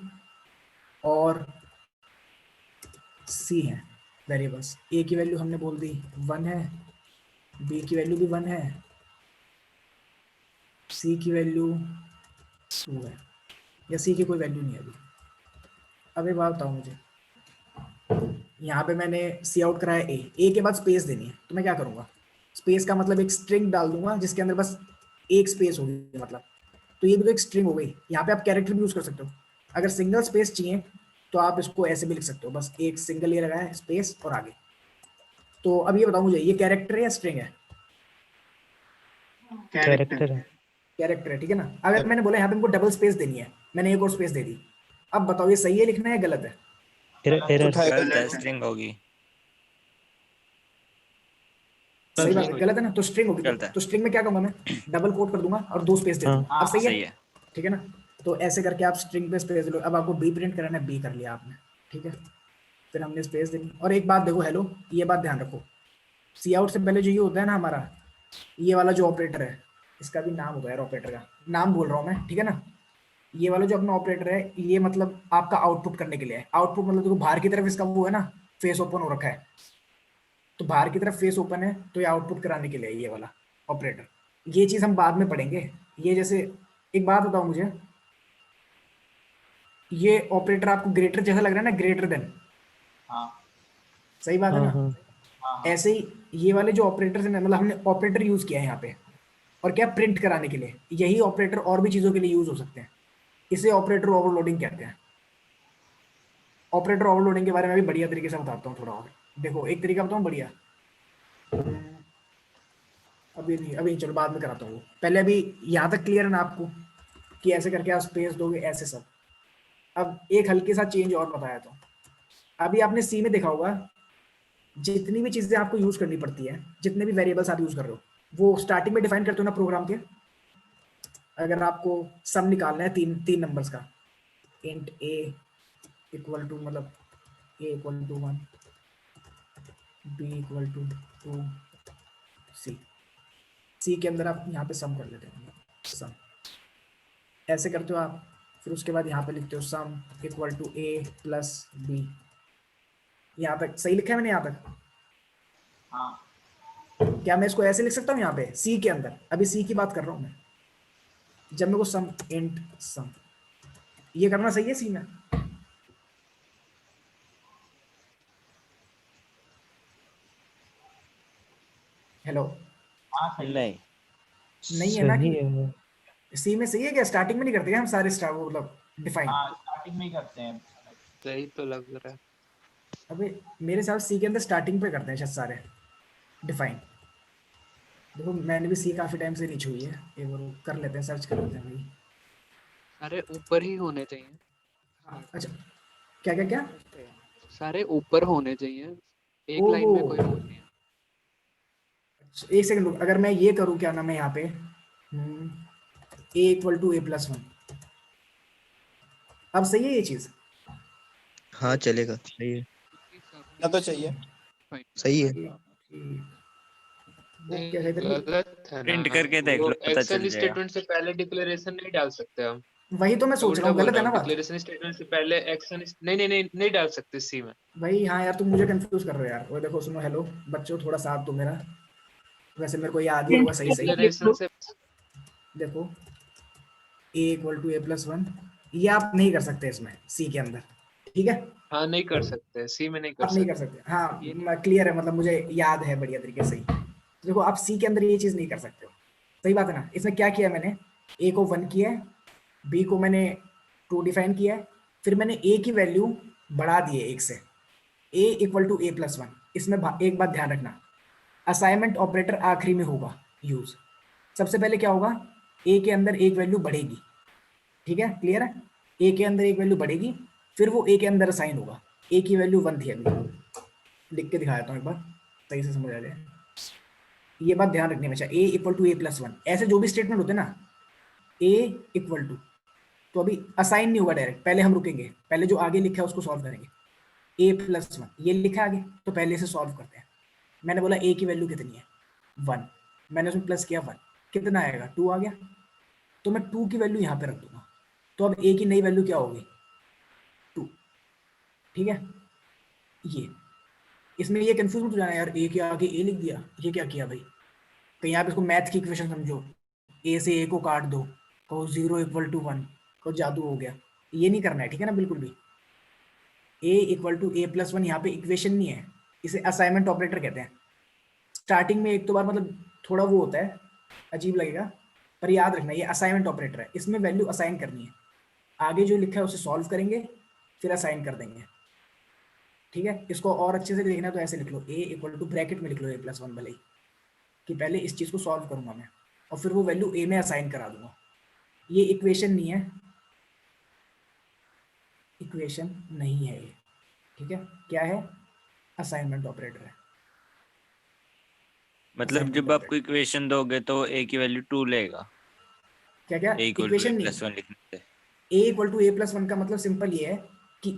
और c है वेरिएबल्स। a की वैल्यू हमने बोल दी 1 है, b की वैल्यू भी 1 है, c की वैल्यू 2 है, या c की कोई वैल्यू नहीं है अभी। अब एक बात बताओ मुझे, यहाँ पे मैंने सी आउट कराया ए के बाद स्पेस देनी है, तो मैं क्या करूँगा? स्पेस का मतलब एक स्ट्रिंग डाल दूंगा जिसके अंदर बस एक स्पेस होगी, मतलब तो ये भी तो एक स्ट्रिंग हो गई। यहाँ पे आप कैरेक्टर भी यूज कर सकते हो। अगर सिंगल स्पेस चाहिए तो आप इसको ऐसे भी लिख सकते हो, बस एक सिंगल ये लगाया स्पेस और आगे। तो अब ये बताओ मुझे, ये कैरेक्टर है या स्ट्रिंग है? कैरेक्टर है। कैरेक्टर है, ठीक है ना। अगर मैंने बोला यहाँ पे इनको डबल स्पेस देनी है, मैंने एक और स्पेस दे दी, अब बताओ ये सही है लिखना है या गलत है? एरर गलत है, स्ट्रिंग होगी। सही बात है, गलत है ना, तो स्ट्रिंग होगी। गलत है। तो स्ट्रिंग में क्या करूंगा मैं? डबल कोट कर दूंगा और 2 स्पेस दे दूंगा। अब सही सही है, है। ठीक है ना। तो ऐसे करके आप स्ट्रिंग पे स्पेस लो। अब आपको बी प्रिंट कराना है, बी कर लिया आपने, ठीक है। फिर हमने स्पेस देनी। और एक बात देखो, हेलो, ये बात ध्यान रखो, सी आउट से पहले जो ये होता है ना हमारा, ये वाला जो ऑपरेटर है, इसका भी नाम होगा यार, ऑपरेटर का नाम भूल रहा हूँ मैं, ठीक है ना। ये वाला जो अपना ऑपरेटर है, ये मतलब आपका आउटपुट करने के लिए है। आउटपुट मतलब देखो बाहर की तरफ इसका वो है ना, फेस ओपन हो रखा है, तो बाहर की तरफ फेस ओपन है, तो ये आउटपुट कराने के लिए ये वाला ऑपरेटर। ये चीज हम बाद में पढ़ेंगे। ये जैसे एक बात बताओ मुझे, ये ऑपरेटर आपको ग्रेटर जैसा लग रहा है ना, ग्रेटर देन, सही बात है ना। ऐसे ही ये वाले जो ऑपरेटर है, मतलब हमने ऑपरेटर यूज किया है यहाँ पे, और क्या, प्रिंट कराने के लिए। यही ऑपरेटर और भी चीजों के लिए यूज हो सकते हैं। इसे ऑपरेटर ओवरलोडिंग कहते हैं। ऑपरेटर ओवरलोडिंग के बारे में भी बढ़िया तरीके से बताता हूँ थोड़ा और। देखो एक तरीका बताऊँ बढ़िया, अभी चलो बाद में कराता हूँ। पहले अभी यहाँ तक क्लियर है ना आपको कि ऐसे करके आप स्पेस दोगे, ऐसे सब। अब एक हल्के सा चेंज और बताया तो, अभी आपने सी में देखा होगा, जितनी भी चीजें आपको यूज करनी पड़ती है, जितने भी वेरिएबल्स आप यूज कर रहे हो, वो स्टार्टिंग में डिफाइन करते हो ना प्रोग्राम के। अगर आपको सम निकालना है तीन नंबर्स का, इंट a इक्वल टू, मतलब a equal to 1, b equal to 2, c के अंदर आप यहाँ पे सम कर लेते हो, सम ऐसे करते हो आप। फिर उसके बाद यहाँ पे लिखते हो sum equal to a plus b। यहाँ तक सही लिखा है मैंने? यहाँ तक क्या मैं इसको ऐसे लिख सकता हूँ यहाँ पे c के अंदर? अभी c की बात कर रहा हूँ मैं। जब मेरे को सम इंट सम ये करना सही है सी में? हेलो, नहीं है ना कि सी में सही है क्या? स्टार्टिंग में नहीं करते क्या हम सारे स्टार, वो मतलब डिफाइन स्टार्टिंग में ही करते हैं। सही तो लग रहा है। अबे मेरे साथ सी के अंदर स्टार्टिंग पे करते हैं शायद सारे डिफाइन। देखो मैंने भी सी काफी टाइम से नहीं छुई है, एक बार वो कर लेते हैं, सर्च कर लेते हैं भाई। सारे ऊपर ही होने चाहिए। अच्छा, क्या क्या क्या? सारे ऊपर होने चाहिए, एक लाइन में कोई रोल नहीं है। एक सेकंड रुक, अगर मैं ये करूँ, क्या नाम है यहाँ पे, a equal to a plus 1, अब सही है ये चीज? हाँ चलेगा, सही है, ना तो चाहिए, सही है। गलत है ना, प्रिंट करके देख लो, पता चल एक्शन जाएगा। स्टेटमेंट से पहले डिक्लेरेशन नहीं डाल सकते हम। वही तो मैं सोच रहा हूँ, गलत है ना बात? डिक्लेरेशन स्टेटमेंट से पहले एक्शन नहीं डाल सकते सी में भाई। हाँ यार, तुम मुझे कंफ्यूज कर रहे हो यार। वो देखो, सुनो, हेलो बच्चों, थोड़ा साथ दो मेरा, वैसे मेरे को याद ही होगा सही सही। डिक्लेरेशन से। देखो a equal to a plus 1, ये आप नहीं कर सकते इसमें सी के अंदर, ठीक ठीक है, हाँ नहीं कर सकते, सी में नहीं कर आप नहीं सकते। कर सकते। हाँ ये क्लियर है, मतलब मुझे याद है बढ़िया तरीके से ही। तो देखो आप सी के अंदर ये चीज नहीं कर सकते हो, सही बात है ना। इसमें क्या किया मैंने, ए को 1 किया है, बी को मैंने 2 डिफाइन किया है, फिर मैंने ए की वैल्यू बढ़ा दी है 1 से, ए इक्वल टू ए प्लस 1। इसमें एक बात ध्यान रखना, असाइनमेंट ऑपरेटर आखिरी में होगा यूज। सबसे पहले क्या होगा, ए के अंदर एक वैल्यू बढ़ेगी, ठीक है, क्लियर है, ए के अंदर एक वैल्यू बढ़ेगी, फिर वो ए के अंदर असाइन होगा। ए की वैल्यू 1 थी, अभी लिख के दिखा देता हूँ एक बार सही से समझ आ जाए। ये बात ध्यान रखनी है हमेशा, ए इक्वल टू ए प्लस 1, ऐसे जो भी स्टेटमेंट होते हैं ना, ए इक्वल टू, तो अभी असाइन नहीं होगा डायरेक्ट, पहले हम रुकेंगे, पहले जो आगे लिखा है उसको सॉल्व करेंगे। ए प्लस 1 ये लिखा है आगे, तो पहले से सॉल्व करते हैं। मैंने बोला ए की वैल्यू कितनी है 1, मैंने उसमें प्लस किया 1, कितना आएगा 2 आ गया, तो मैं 2 की वैल्यू यहाँ पे रख दूंगा। तो अब ए की नई वैल्यू क्या होगी 2, ठीक है। ये इसमें ये कंफ्यूज मत हो जाना यार, ए के आगे ए लिख दिया, ये क्या किया भाई, कहीं आप इसको मैथ की इक्वेशन समझो, ए से ए को काट दो, कहो 0 इक्वल टू 1, कहो जादू हो गया, ये नहीं करना है, ठीक है ना, बिल्कुल भी। ए इक्वल टू ए प्लस 1 यहाँ पे इक्वेशन नहीं है, इसे असाइनमेंट ऑपरेटर कहते हैं। स्टार्टिंग में एक तो बार मतलब थोड़ा वो होता है, अजीब लगेगा, पर याद रखना ये असाइनमेंट ऑपरेटर है, इसमें वैल्यू असाइन करनी है, आगे जो लिखा है उसे सॉल्व करेंगे फिर असाइन कर देंगे, ठीक है। इसको और अच्छे से देखना तो ऐसे लिख लो, ए इक्वल टू ब्रैकेट में लिख लो ए प्लस 1 भले ही, कि पहले इस चीज़ को सॉल्व करूंगा मैं और फिर वो वैल्यू ए में असाइन करा दूंगा। ये इक्वेशन नहीं है, इक्वेशन नहीं है ये, ठीक है, क्या है, असाइनमेंट ऑपरेटर है। मतलब जब आपको इक्वेशन दोगे तो ए की वैल्यू 2 लेगा, क्या क्या ए इक्वल टू इक्वेशन ए नहीं, प्लस 1 लिखने से। ए इक्वल टू ए प्लस 1 का मतलब सिंपल ये है कि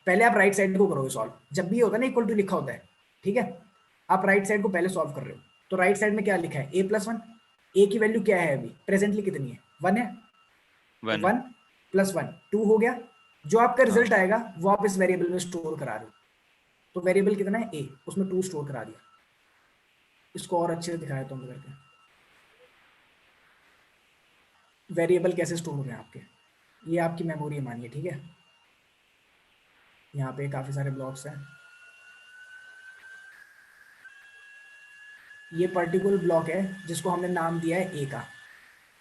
पहले आप राइट साइड को करोगे सॉल्व, जब भी होता है ना इक्वल टू लिखा होता है, ठीक है, आप राइट साइड को पहले सॉल्व कर रहे हो, तो राइट साइड में क्या लिखा है ए प्लस 1, ए की वैल्यू क्या है अभी प्रेजेंटली कितनी है 1 है, 1 प्लस 1 2 हो गया, जो आपका रिजल्ट आएगा वो आप इस वेरिएबल में स्टोर करा रहे हो, तो वेरिएबल कितना है ए, उसमें 2 स्टोर करा दिया। इसको और अच्छे से दिखाया तो करके वेरिएबल कैसे स्टोर हो रहे हैं आपके, ये आपकी मेमोरी मानिए, ठीक है। यहाँ पे काफी सारे ब्लॉक्स हैं, ये पर्टिकुलर ब्लॉक है जिसको हमने नाम दिया है ए का,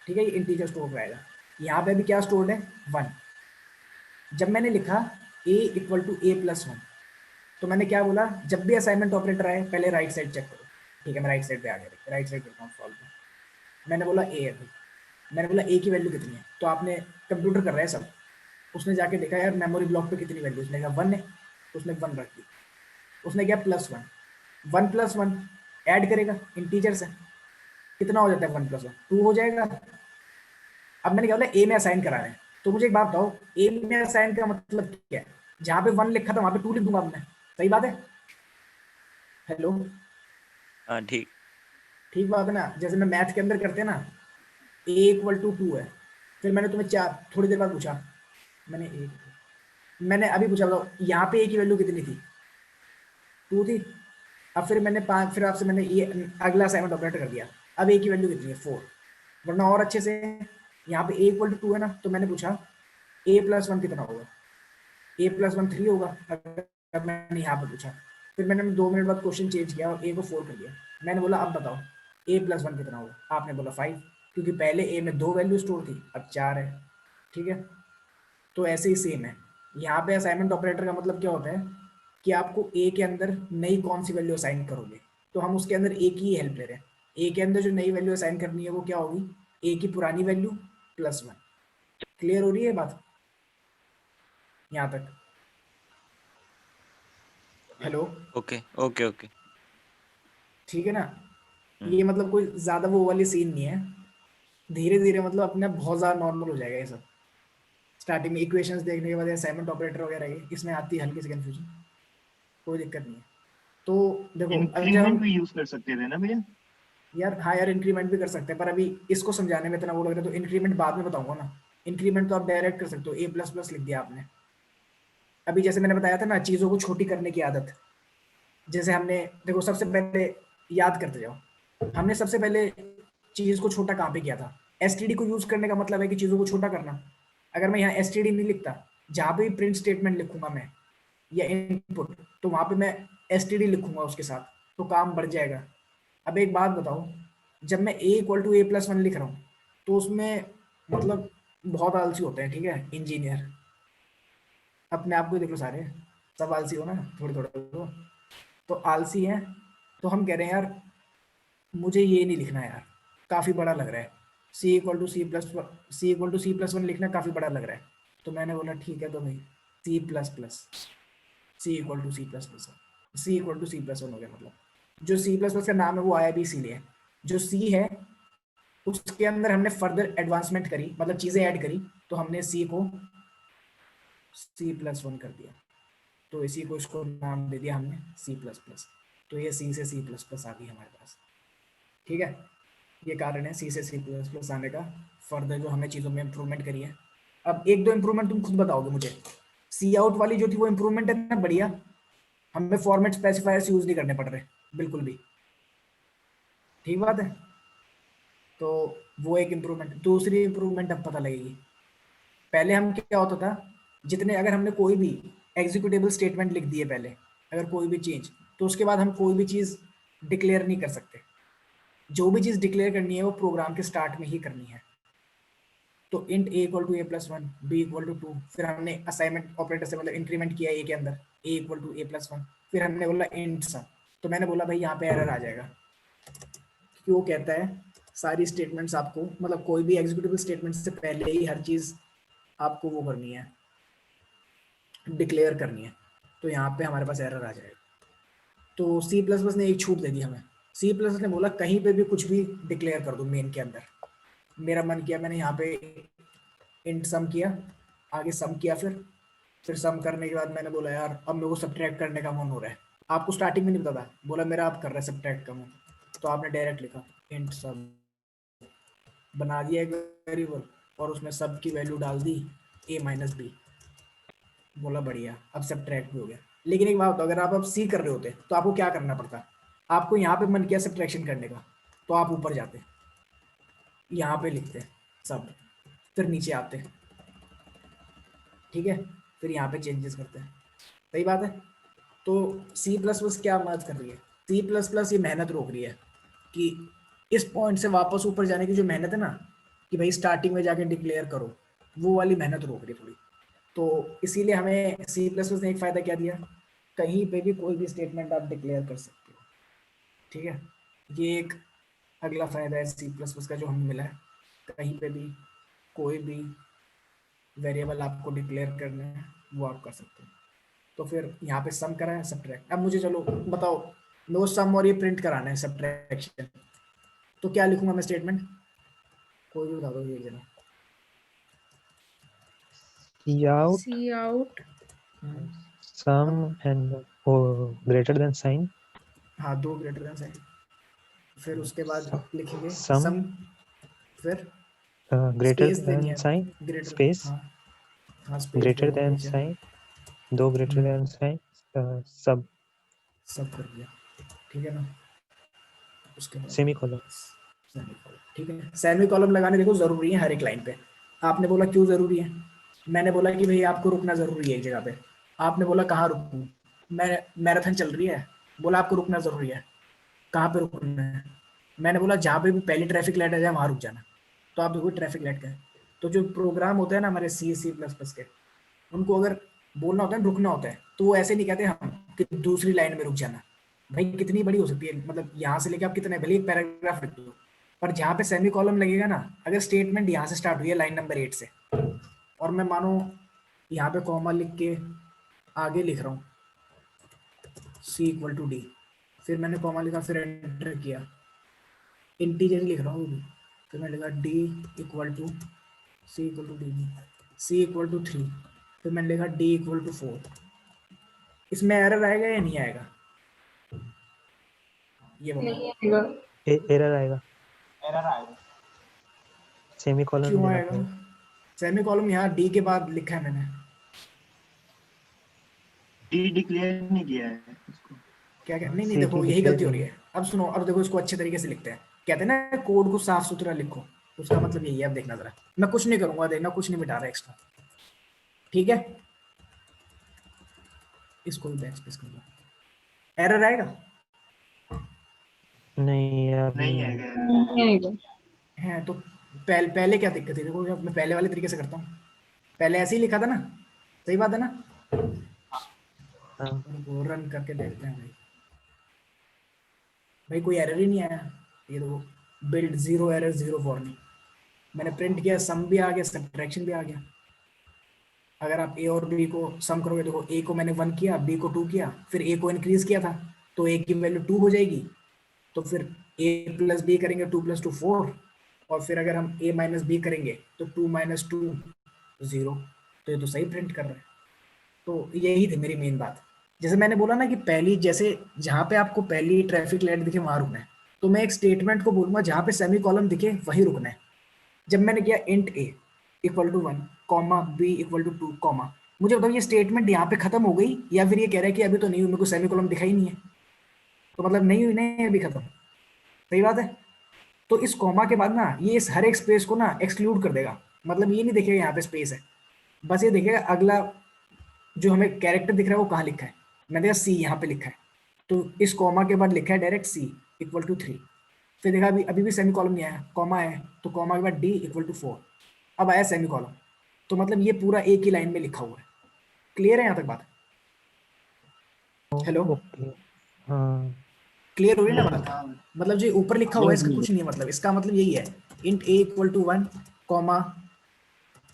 ठीक है, ये इंटीजर स्टोर रहेगा। यहाँ पे भी क्या स्टोर्ड है 1, जब मैंने लिखा a equal to a plus 1, तो मैंने क्या बोला, जब भी असाइनमेंट ऑपरेटर आए पहले राइट साइड चेक करो, ठीक है, मैं राइट साइड पे आ गया, राइट साइड करता हूँ सॉल्व में। मैंने बोला ए है, मैंने बोला ए की वैल्यू कितनी है, तो आपने कंप्यूटर कर रहा है सब, उसने जाके देखा यार मेमोरी ब्लॉक पे कितनी वैल्यू, उसने कहा 1 है, उसने 1 रख दी, उसने क्या प्लस 1 प्लस 1 ऐड करेगा, इंटीजर से कितना हो जाता है 1 प्लस 1 2 हो जाएगा। अब मैंने क्या बोला ए में असाइन करा है, तो मुझे एक बात बताओ, ए में असाइन का मतलब क्या है, जहाँ पे 1 लिखा था वहां पे 2 लिख दूंगा अब मैं, सही बात है, हेलो, हाँ ठीक बात है ना। जैसे मैं मैथ के अंदर करते हैं ना, a इक्वल टू 2 है, फिर मैंने तुम्हें थोड़ी देर बाद पूछा, मैंने अभी पूछा बताओ यहाँ पे a की वैल्यू कितनी थी 2 थी, अब फिर मैंने 5, फिर आपसे मैंने ये अगला असाइनमेंट ऑपरेटर कर दिया, अब a की वैल्यू कितनी है 4, वरना और अच्छे से यहाँ पे a इक्वल टू 2 है ना, तो मैंने पूछा a प्लस 1 कितना होगा, a प्लस 1 3 होगा, अगर मैंने यहाँ पे पूछा, फिर मैंने 2 मिनट बाद क्वेश्चन चेंज किया और a को 4 कर दिया, मैंने बोला अब बताओ a प्लस 1 कितना होगा, आपने बोला 5, क्योंकि पहले a में 2 वैल्यू स्टोर थी, अब 4 है, ठीक है। तो ऐसे ही सेम है, यहाँ पे असाइनमेंट ऑपरेटर का मतलब क्या होता है कि आपको a के अंदर नई कौन सी वैल्यू असाइन करोगे, तो हम उसके अंदर a की हेल्प ले रहे हैं, a के अंदर जो नई वैल्यू असाइन करनी है वो क्या होगी, a की पुरानी वैल्यू प्लस 1। क्लियर हो रही है बात यहाँ तक, हेलो, ओके ठीक है ना। ये मतलब कोई ज्यादा वो वाली सीन नहीं है, धीरे धीरे मतलब अपने आप बहुत ज्यादा नॉर्मल हो जाएगा ये सब। स्टार्टिंग में इक्वेशंस देखने के बाद असाइनमेंट ऑपरेटर वगैरह ये इसमें आती है हल्की सी कंफ्यूजन, कोई दिक्कत नहीं है। तो देखो इंक्रीमेंट भी यूज कर सकते थे ना भैया यार, हाँ यार इंक्रीमेंट भी कर सकते हैं, पर अभी इसको समझाने में इतना वो लग रहा है, तो इंक्रीमेंट बाद में बताऊंगा ना। इंक्रीमेंट तो आप डायरेक्ट कर सकते हो, ए प्लस प्लस लिख दिया आपने, अभी जैसे मैंने बताया था ना चीज़ों को छोटी करने की आदत, जैसे हमने देखो सबसे पहले याद करते जाओ, हमने सबसे पहले चीज़ को छोटा कहाँ पे किया था, एसटीडी को यूज करने का मतलब है कि चीज़ों को छोटा करना। अगर मैं यहाँ एसटीडी नहीं लिखता, जहाँ पे भी प्रिंट स्टेटमेंट लिखूंगा मैं या इनपुट, तो वहां पे मैं std लिखूंगा उसके साथ, तो काम बढ़ जाएगा। अब एक बात बताओ, जब मैं a इक्वल टू a+1 लिख रहा हूँ तो उसमें मतलब बहुत आलसी होते हैं, ठीक है, इंजीनियर, अपने आप को ही देख लो, सारे सब आलसी हो ना, थोड़े थोड़े तो आलसी हैं। तो हम कह रहे हैं यार मुझे ये नहीं लिखना यार, काफ़ी बड़ा लग रहा है, c इक्वल टू c+1 लिखना काफ़ी बड़ा लग रहा है। तो मैंने बोला ठीक है, तो भाई c इक्वल टू c+1 हो गया। मतलब जो c++ का नाम है वो आया भी इसीलिए, जो c है उसके अंदर हमने फर्दर एडवांसमेंट करी, मतलब चीज़ें ऐड करी, तो हमने c को c+1 कर दिया, तो इसी को इसको नाम दे दिया हमने c++। तो ये c से c++ आ गई हमारे पास, ठीक है। ये कारण है c से c++ आने का, फर्दर जो हमने चीज़ों में इम्प्रूवमेंट करी है। अब एक दो इम्प्रूवमेंट तुम खुद बताओगे मुझे। सी आउट वाली जो थी वो इम्प्रूवमेंट है ना, बढ़िया, हमें फॉर्मेट स्पेसिफायर्स यूज नहीं करने पड़ रहे बिल्कुल भी, ठीक बात है। तो वो एक इम्प्रूवमेंट। दूसरी इम्प्रूवमेंट अब पता लगेगी, पहले हम क्या होता था, जितने अगर हमने कोई भी एग्जीक्यूटेबल स्टेटमेंट लिख दिए पहले, अगर कोई भी चीज़, तो उसके बाद हम कोई भी चीज़ डिक्लेयर नहीं कर सकते। जो भी चीज़ डिक्लेयर करनी है वो प्रोग्राम के स्टार्ट में ही करनी है। तो int a equal to a+1, b equal to 2, फिर हमने असाइनमेंट ऑपरेटर से मतलब इंक्रीमेंट किया a के अंदर, a इक्वल टू a+1, फिर हमने बोला इंट सम। तो मैंने बोला भाई यहाँ पे एरर आ जाएगा, क्योंकि वो कहता है सारी स्टेटमेंट्स आपको, मतलब कोई भी एग्जीक्यूटिव स्टेटमेंट से पहले ही हर चीज़ आपको वो करनी है, डिक्लेयर करनी है। तो यहाँ पे हमारे पास एरर आ जाएगा। तो C++ ने एक छूट दे दी हमें। C++ ने बोला कहीं पे भी कुछ भी डिक्लेयर कर दो मेन के अंदर। मेरा मन किया, मैंने यहाँ पे इंट सम किया, आगे सम किया, फिर सम करने के बाद मैंने बोला यार अब मेरे को सब्ट्रैक्ट करने का मन हो रहा है। आपको स्टार्टिंग में नहीं पता था, बोला मेरा आप कर रहे हैं सब्ट्रैक्ट का मन, तो आपने डायरेक्ट लिखा इंट सम, बना दिया एक वेरिएबल और उसमें सब की वैल्यू डाल दी a-b, बोला बढ़िया, अब सब्ट्रैक्ट भी हो गया। लेकिन एक बात, अगर आप अब सी कर रहे होते तो आपको क्या करना पड़ता, आपको यहाँ पे मन किया सब्ट्रैक्शन करने का, तो आप ऊपर जाते, यहाँ पे लिखते सब, फिर नीचे आते, ठीक है, फिर यहाँ पे चेंजेस करते हैं, सही बात है। तो C++ क्या मदद कर रही है, C++ ये मेहनत रोक रही है कि इस पॉइंट से वापस ऊपर जाने की जो मेहनत है ना, कि भाई स्टार्टिंग में जाके डिक्लेयर करो, वो वाली मेहनत रोक रही है थोड़ी। तो इसीलिए हमें C++ ने एक फ़ायदा क्या दिया, कहीं पे भी कोई भी स्टेटमेंट आप डिक्लेयर कर सकते हो, ठीक है। ये एक अगला फ़ायदा है C++ का जो हमें मिला है, कहीं पे भी कोई भी वेरिएबल आपको डिक्लेयर करना है वो आप कर सकते हो। तो फिर यहाँ पे सम करा है, सब्ट्रैक्ट। अब मुझे चलो बताओ, नो सम और ये प्रिंट कराना है सब्ट्रैक्शन, तो क्या लिखूंगा मैं स्टेटमेंट, कोई भी बता दो ये जना। Cout C out sum and greater than sign, हाँ, 2 ग्रेटर देन साइन, फिर उसके बाद लिखेंगे sum सम, फिर greater स्पेस देनी than है, sign, ग्रेटर, space हाँ हाँ, स्पेस greater देना than नीचे, sign, 2 greater than sign, sub सब कर दिया, ठीक है ना। उसके बाद semicolon. सेमीकोलन, ठीक है। सेमीकोलन लगाने देखो जरूरी है हर एक लाइन पे। आपने बोला क्यों जरूरी है, मैंने बोला कि भाई आपको रुकना जरूरी है एक जगह पे। आपने बोला कहाँ रुकूं, मैं मैराथन चल रही है, बोला आपको रुकना जरूरी है, कहाँ पे रुकना है, मैंने बोला जहाँ पे भी पहली ट्रैफिक लाइट आ जाए वहाँ रुक जाना। तो आप देखो ट्रैफिक लाइट का है। तो जो प्रोग्राम होते हैं ना हमारे C++ के, उनको अगर बोलना होता है रुकना होता है, तो वो ऐसे नहीं कहते हम कि दूसरी लाइन में रुक जाना। भाई कितनी बड़ी हो सकती है, मतलब यहाँ से लेके आप कितने, भले एक पैराग्राफ लिख दो, पर जहाँ पे सेमी कॉलम लगेगा ना, अगर स्टेटमेंट यहाँ से स्टार्ट हुई है लाइन नंबर 8 से, और मैं मानो यहाँ पे कॉमा लिख के आगे लिख रहा हूँ C इक्वल टू डी, फिर मैंने कॉमा लिखा, फिर एंटर किया, इंटीजर लिख रहा हूँ भी, फिर मैंने लिखा D equal to C equal to D, C equal to 3, फिर मैंने लिखा D इक्वल टू 4, इसमें एरर आएगा या नहीं आएगा, ये बताओ। एरर आएगा, एरर आएगा। semicolon क्यों देना आएगा, पड़ेगा. सेमी कॉलम यहाँ D के बाद लिखा है मैंने, डी डिक्लेयर नहीं किया है इसको। क्या क्या नहीं नहीं, C देखो की यही declare गलती हो रही है। अब सुनो, अब देखो इसको अच्छे तरीके से लिखते हैं, कहते हैं ना कोड को साफ सुथरा लिखो, उसका मतलब यही है। अब देखना जरा, मैं कुछ नहीं करूंगा, देखना कुछ नहीं मिटा रहा एक्स्ट्रा, ठीक है। इसको भी बैक स्पेस कर दो। एरर आएगा? नहीं अभी नहीं नहीं। है। है तो पहले क्या दिक्कत थी? देखो मैं पहले वाले तरीके से करता हूँ, पहले ऐसे ही लिखा था ना, सही बात है ना? हाँ वो रन करके देखते हैं भाई। भाई कोई एरर ही नहीं आया, ये देखो बिल्ड 0 एरर 0 वार्निंग। मैंने प्रिंट किया, सम भी आ गया, सब्ट्रैक्शन भी आ गया। अगर आप ए और बी को सम करोगे, देखो ए को मैंने 1 किया, बी को 2 किया, फिर ए को इंक्रीज किया था तो ए की वैल्यू 2 हो जाएगी। तो फिर ए प्लस बी करेंगे 2 + 2 4, और फिर अगर हम ए माइनस बी करेंगे तो 2 - 2 0। तो ये तो सही प्रिंट कर रहा है। तो यही थी मेरी मेन बात। जैसे मैंने बोला ना कि पहली, जैसे जहाँ पे आपको पहली ट्रैफिक लाइट दिखे वहां रुकना है, तो मैं एक स्टेटमेंट को बोलूंगा जहाँ पे सेमी कॉलम दिखे वहीं रुकना है। जब मैंने किया int A equal to 1 comma B equal to 2 comma, मुझे बताओ ये स्टेटमेंट यहाँ पे खत्म हो गई या फिर ये कह रहा है कि अभी तो नहीं हुई, मेरे को सेमी कॉलम दिखा ही नहीं है, तो मतलब नहीं हुई, नहीं अभी खत्म। सही बात है। तो इस कॉमा के बाद ना ये इस हर एक स्पेस को ना एक्सक्लूड कर देगा, मतलब ये नहीं देखेगा यहाँ पे स्पेस है, बस ये देखेगा अगला जो हमें कैरेक्टर दिख रहा है वो कहाँ लिखा है। मैं देखा सी यहाँ पे लिखा है, तो इस कॉमा के बाद लिखा है डायरेक्ट सी इक्वल टू 3। फिर देखा अभी भी सेमी कॉलम नहीं आया, कॉमा है, तो कॉमा के बाद डी इक्वल टू 4, अब आया सेमी कॉलम। तो मतलब ये पूरा एक ही लाइन में लिखा हुआ है। क्लियर है यहाँ तक बात? हेलो, ओके हाँ क्लियर हो रही है ना बात? मतलब जो ऊपर लिखा हुआ है इसका कुछ नहीं है, मतलब इसका मतलब यही है int A equal to 1 comma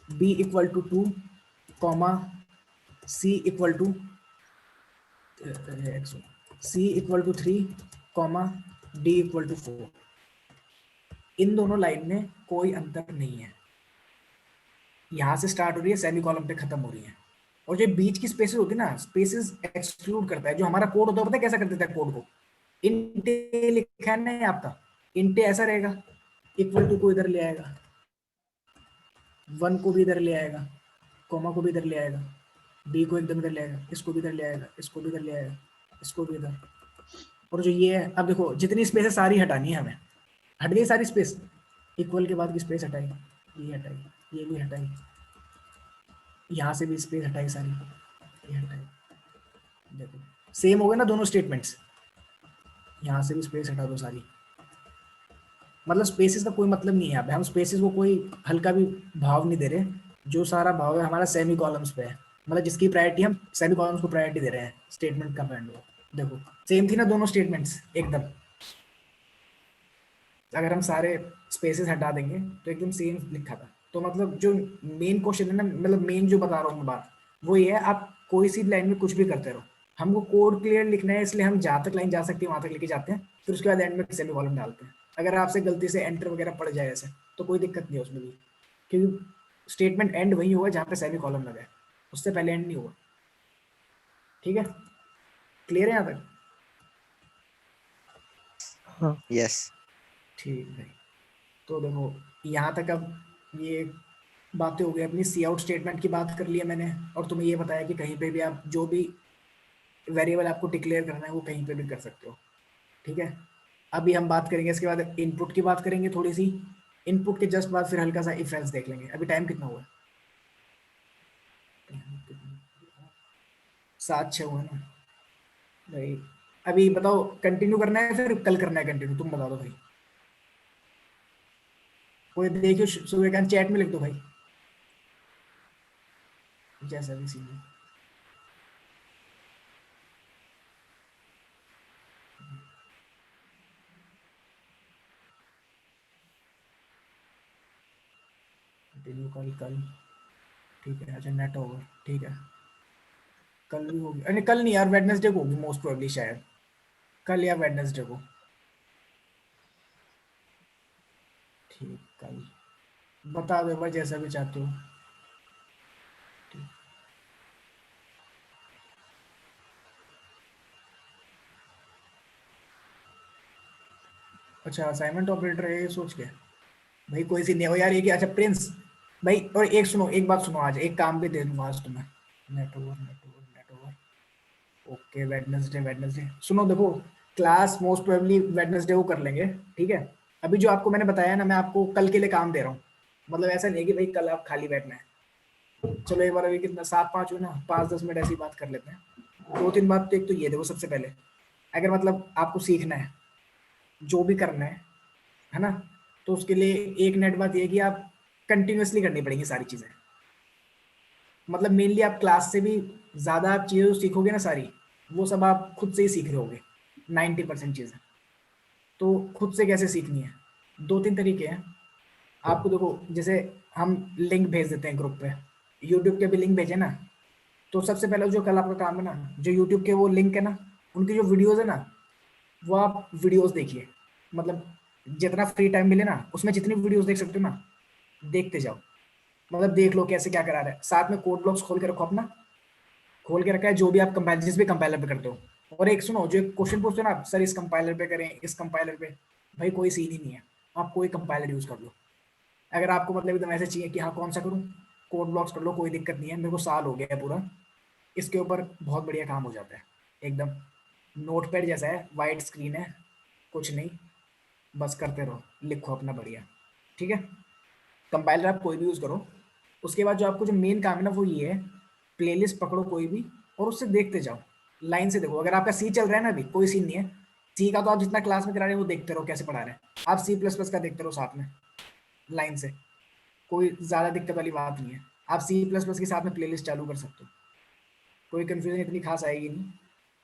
B equal to 2 comma C equal to 3 comma D equal to 4। इन दोनों लाइन में कोई अंतर नहीं है, यहाँ से स्टार्ट हो रही है, सेमी कॉलम पे खत्म हो रही है। और जो बीच की स्पेसेस होती है ना, स्पेसेस एक्सक्लूड करता है। जो हमारा कोड होता है पता है कैसा कर देता है कोड को? इंट ए लिखा है ना आपका, इंट ए ऐसा रहेगा, इक्वल टू को इधर ले आएगा, 1 को भी इधर ले आएगा, कॉमा को भी इधर ले आएगा, डी को एकदम इधर ले आएगा, इसको भी इधर ले आएगा, इसको भी इधर ले आएगा, इसको भी इधर। और जो ये है, अब देखो जितनी स्पेस है सारी हटानी है हमें, हट गई सारी स्पेस। इक्वल के बाद की स्पेस हटाई, ये हटाई, ये भी हटाई, यहाँ से भी स्पेस हटाई सारी, ये हटाई। देखो सेम हो गए ना दोनों स्टेटमेंट्स, यहाँ से भी स्पेस हटा दो सारी। मतलब स्पेसेस का कोई मतलब नहीं है यहाँ पे, हम स्पेसेस को कोई हल्का भी भाव नहीं दे रहे। जो सारा भाव है हमारा सेमी कॉलम्स पे है, मतलब जिसकी प्रायोरिटी, हम सेमी कॉलम्स को प्रायोरिटी दे रहे हैं स्टेटमेंट का पॉइंट। देखो सेम थी ना दोनों स्टेटमेंट्स एकदम। अगर हम सारे स्पेसेस हटा देंगे तो एकदम सेम लिखा था। तो मतलब जो मेन क्वेश्चन है ना, मतलब मेन जो बता रहा हूँ मैं बात, वो ये है आप कोई सी लाइन में कुछ भी करते रहो, हमको कोड क्लियर लिखना है, इसलिए हम जहाँ तक लाइन जा सकती है वहां तक लेके जाते हैं, फिर उसके बाद एंड में सेमी कॉलम डालते हैं। अगर आपसे गलती से एंटर वगैरह पड़ जाए ऐसे तो कोई दिक्कत नहीं है उसमें भी, क्योंकि स्टेटमेंट एंड वही होगा जहाँ पे सेमी कॉलम लगा है, उससे पहले एंड नहीं होगा। ठीक है, क्लियर है यहाँ तक? हाँ यस। ठीक भाई। तो देखो यहाँ तक अब ये बातें हो गई, अपनी सी आउट स्टेटमेंट की बात कर लिया मैंने, और तुम्हें ये बताया कि कहीं पे भी आप जो भी वेरिएबल आपको डिक्लेयर करना है वो कहीं पे भी कर सकते हो। ठीक है, अभी हम बात करेंगे इसके बाद इनपुट की बात करेंगे थोड़ी सी। इनपुट के जस्ट बाद फिर हल्का सा इफ एल्स देख लेंगे। अभी टाइम कितना हुआ है? 7:06 हुआ ना भाई। अभी बताओ कंटिन्यू करना है फिर कल करना है कंटिन्यू, तुम बता दो भाई। कोई देखियो सूर्यकांत, चैट में लिख दो भाई, जैसा भी सीन है। कंटिन्यू कल ठीक है। अच्छा नेट ओवर, ठीक है, कल भी होगी। अरे कल नहीं यार, वेडनेसडे को होगी मोस्ट प्रोबेबली, शायद कल या वेडनेसडे को। ठीक, कल बता दो भाई जैसा भी चाहते हो। ठीक। अच्छा असाइनमेंट ऑपरेटर है ये सोच के भाई, कोई सी नहीं हो यार ये कि। अच्छा प्रिंस भाई, और एक सुनो, एक बात सुनो, आज एक काम भी दे दूंगा आज तुम्हें। Net over okay. वेडनेसडे सुनो, देखो क्लास मोस्ट प्रोबेबली वेडनेसडे को कर लेंगे। ठीक है, अभी जो आपको मैंने बताया ना, मैं आपको कल के लिए काम दे रहा हूँ। मतलब ऐसा नहीं है कि भाई कल आप खाली बैठना है। चलो एक बार, अभी कितना 7:05 हुई ना, 5-10 मिनट ऐसी बात कर लेते हैं। 2-3 बात तो एक तो ये देखो, सबसे पहले अगर मतलब आपको सीखना है, जो भी करना है ना, तो उसके लिए एक नेट बात ये है कि आप कंटिन्यूअसली करनी पड़ेंगी सारी चीज़ें। मतलब मेनली आप क्लास से भी ज़्यादा आप चीज़ें जो सीखोगे ना सारी, वो सब आप खुद से ही सीख रहे होगे 90% चीज़ें। तो खुद से कैसे सीखनी है, 2-3 तरीके हैं आपको। देखो जैसे हम लिंक भेज देते हैं ग्रुप पे, यूट्यूब के भी लिंक भेजे ना, तो सबसे पहले जो कल आपका काम है ना, जो यूट्यूब के वो लिंक है ना, उनकी जो वीडियोज़ है ना, वो आप वीडियोज़ देखिए। मतलब जितना फ्री टाइम मिले ना, उसमें जितनी वीडियोज़ देख सकते हो ना, देखते जाओ। मतलब देख लो कैसे क्या करा रहा है, साथ में कोड ब्लॉक्स खोल के रखो अपना, खोल के रखा है जो भी आप कंपाइलर, जिस भी कंपाइलर पे करते हो। और एक सुनो, जो क्वेश्चन पूछते हो ना आप, सर इस कंपाइलर पे करें, इस कंपाइलर पे, भाई कोई सीन ही नहीं है, आप कोई कंपाइलर यूज़ कर लो। अगर आपको मतलब एकदम ऐसे चाहिए कि हाँ कौन सा करूँ, कोड ब्लॉक्स कर लो, कोई दिक्कत नहीं है। मेरे को साल हो गया है पूरा इसके ऊपर, बहुत बढ़िया काम हो जाता है एकदम। नोटपैड जैसा है, वाइट स्क्रीन है, कुछ नहीं, बस करते रहो, लिखो अपना बढ़िया, ठीक है। कंपाइलर आप कोई भी यूज़ करो। उसके बाद जो आपको जो मेन काम है ना, वो ये है, प्लेलिस्ट पकड़ो कोई भी और उससे देखते जाओ, लाइन से देखो। अगर आपका सी चल रहा है ना, अभी कोई सीन नहीं है सी का, तो आप जितना क्लास में करा रहे हैं वो देखते रहो कैसे पढ़ा रहे हैं। आप C++ का देखते रहो साथ में लाइन से, कोई ज़्यादा दिक्कत वाली बात नहीं है। आप C++ के साथ में प्लेलिस्ट चालू कर सकते हो, कोई कन्फ्यूजन इतनी खास आएगी नहीं।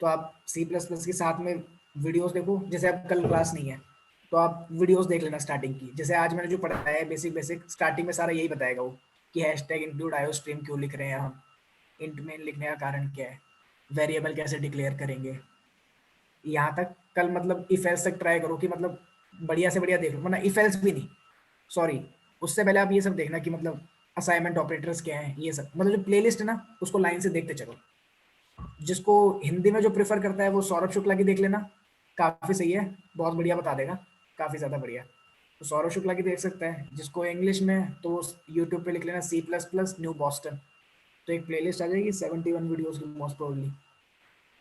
तो आप C++ के साथ में वीडियोस देखो। जैसे अब कल क्लास नहीं है तो आप वीडियोस देख लेना स्टार्टिंग की। जैसे आज मैंने जो पढ़ाया है बेसिक स्टार्टिंग में सारा यही बताएगा वो, कि हैशटैग इंक्लूड आईओस्ट्रीम क्यों लिख रहे हैं हम, इंट मेन लिखने का कारण क्या है, वेरिएबल कैसे डिक्लेयर करेंगे, यहाँ तक। कल मतलब इफ एल्स तक ट्राई करो कि मतलब बढ़िया से बढ़िया देख लो, वरना इफ एल्स भी नहीं, सॉरी, उससे पहले आप ये सब देखना कि मतलब असाइनमेंट ऑपरेटर्स क्या हैं, ये सब। मतलब जो प्लेलिस्ट है ना, उसको लाइन से देखते चलो। जिसको हिंदी में जो प्रेफर करता है वो सौरभ शुक्ला की देख लेना, काफ़ी सही है, बहुत बढ़िया बता देगा, काफ़ी ज़्यादा बढ़िया। तो सौरभ शुक्ला की देख सकता है। जिसको इंग्लिश में, तो यूट्यूब पे लिख लेना C++ न्यू बॉस्टन, तो एक प्लेलिस्ट आ जाएगी 71 वीडियोस की मोस्ट प्रोबेबली,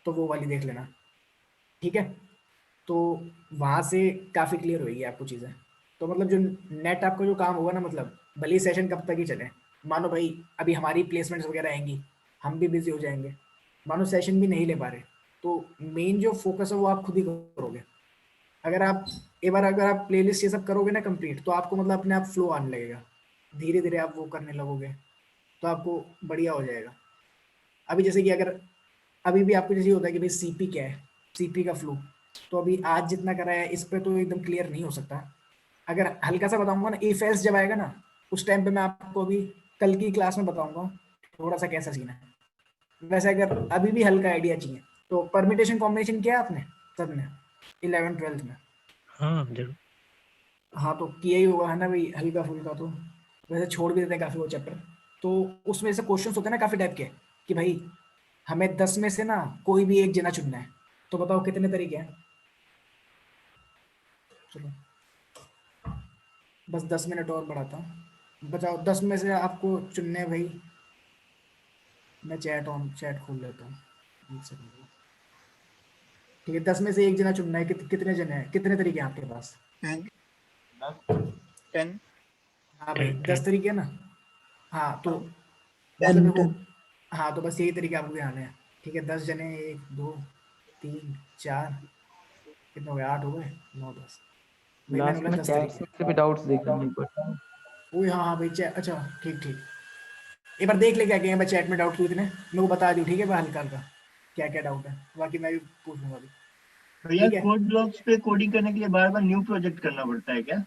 तो वो वाली देख लेना, ठीक है। तो वहाँ से काफ़ी क्लियर होगी आपको चीज़ें। तो मतलब जो नेट आपका जो काम होगा ना, मतलब भले ही सेशन कब तक ही चले, मानो भाई अभी हमारी प्लेसमेंट्स वगैरह आएंगी, हम भी बिजी हो जाएंगे, मानो सेशन भी नहीं ले पा रहे, तो मेन जो फोकस है वो आप खुद ही करोगे। अगर आप एक बार अगर आप प्लेलिस्ट ये सब करोगे ना कंप्लीट, तो आपको मतलब अपने आप फ्लो आने लगेगा, धीरे धीरे आप वो करने लगोगे, तो आपको बढ़िया हो जाएगा। अभी जैसे कि अगर अभी भी आपको जैसे होता है कि भाई सीपी क्या है, सीपी का फ्लो, तो अभी आज जितना करा है इस पे तो एकदम क्लियर नहीं हो सकता। अगर हल्का सा बताऊंगा ना, इफ एल्स जब आएगा ना, उस टाइम पे मैं आपको अभी कल की क्लास में बताऊंगा थोड़ा सा कैसा सीन है। वैसे अगर अभी भी हल्का आइडिया चाहिए, तो परमिटेशन कॉम्बिनेशन किया आपने सब ने 11th-12th में? हाँ जरूर। हाँ तो किया ही होगा है ना भाई, हल्का फुल्का तो। वैसे छोड़ भी देते हैं काफ़ी वो चैप्टर। तो उसमें से क्वेश्चंस होते हैं ना काफ़ी टाइप के, कि भाई हमें 10 में से ना कोई भी एक जना चुनना है, तो बताओ कितने तरीके हैं। चलो बस 10 मिनट और बढ़ाता हूँ, बताओ 10 में से आपको चुनने हैं भाई। मैं चैट खोल लेता हूँ, एक सेकंड। ठीक है, 10 में से एक जना चुनना है। कितने जने हैं, कितने तरीके हैं आपके पास? 10 हाँ भाई 10 10 तरीके है ना। हाँ तो 10 मतलब देखो, 10 हाँ तो बस यही तरीके आपको ध्यान है। ठीक है, 10 जने, 1 2 3 4, कितने हो गए, 8 हो गए, 9 10 भाई, मैंने लास्ट बोला में 10 चैट तरीके। से भी डाउट्स देख लेंगे एक बार। ओए हाँ हाँ भाई, चैट, अच्छा ठीक ठीक, एक बार देख ले क्या क्या है। चैट में डाउट पूछने मेरे को बता दूँ, ठीक है भाई, हल्का हल्का क्या क्या डाउट है, बाकी मैं भी पूछ लूँगा अभी। भैया ठीक है, कोड ब्लॉक्स पे कोडिंग करने के लिए बार बार न्यू प्रोजेक्ट करना पड़ता है क्या?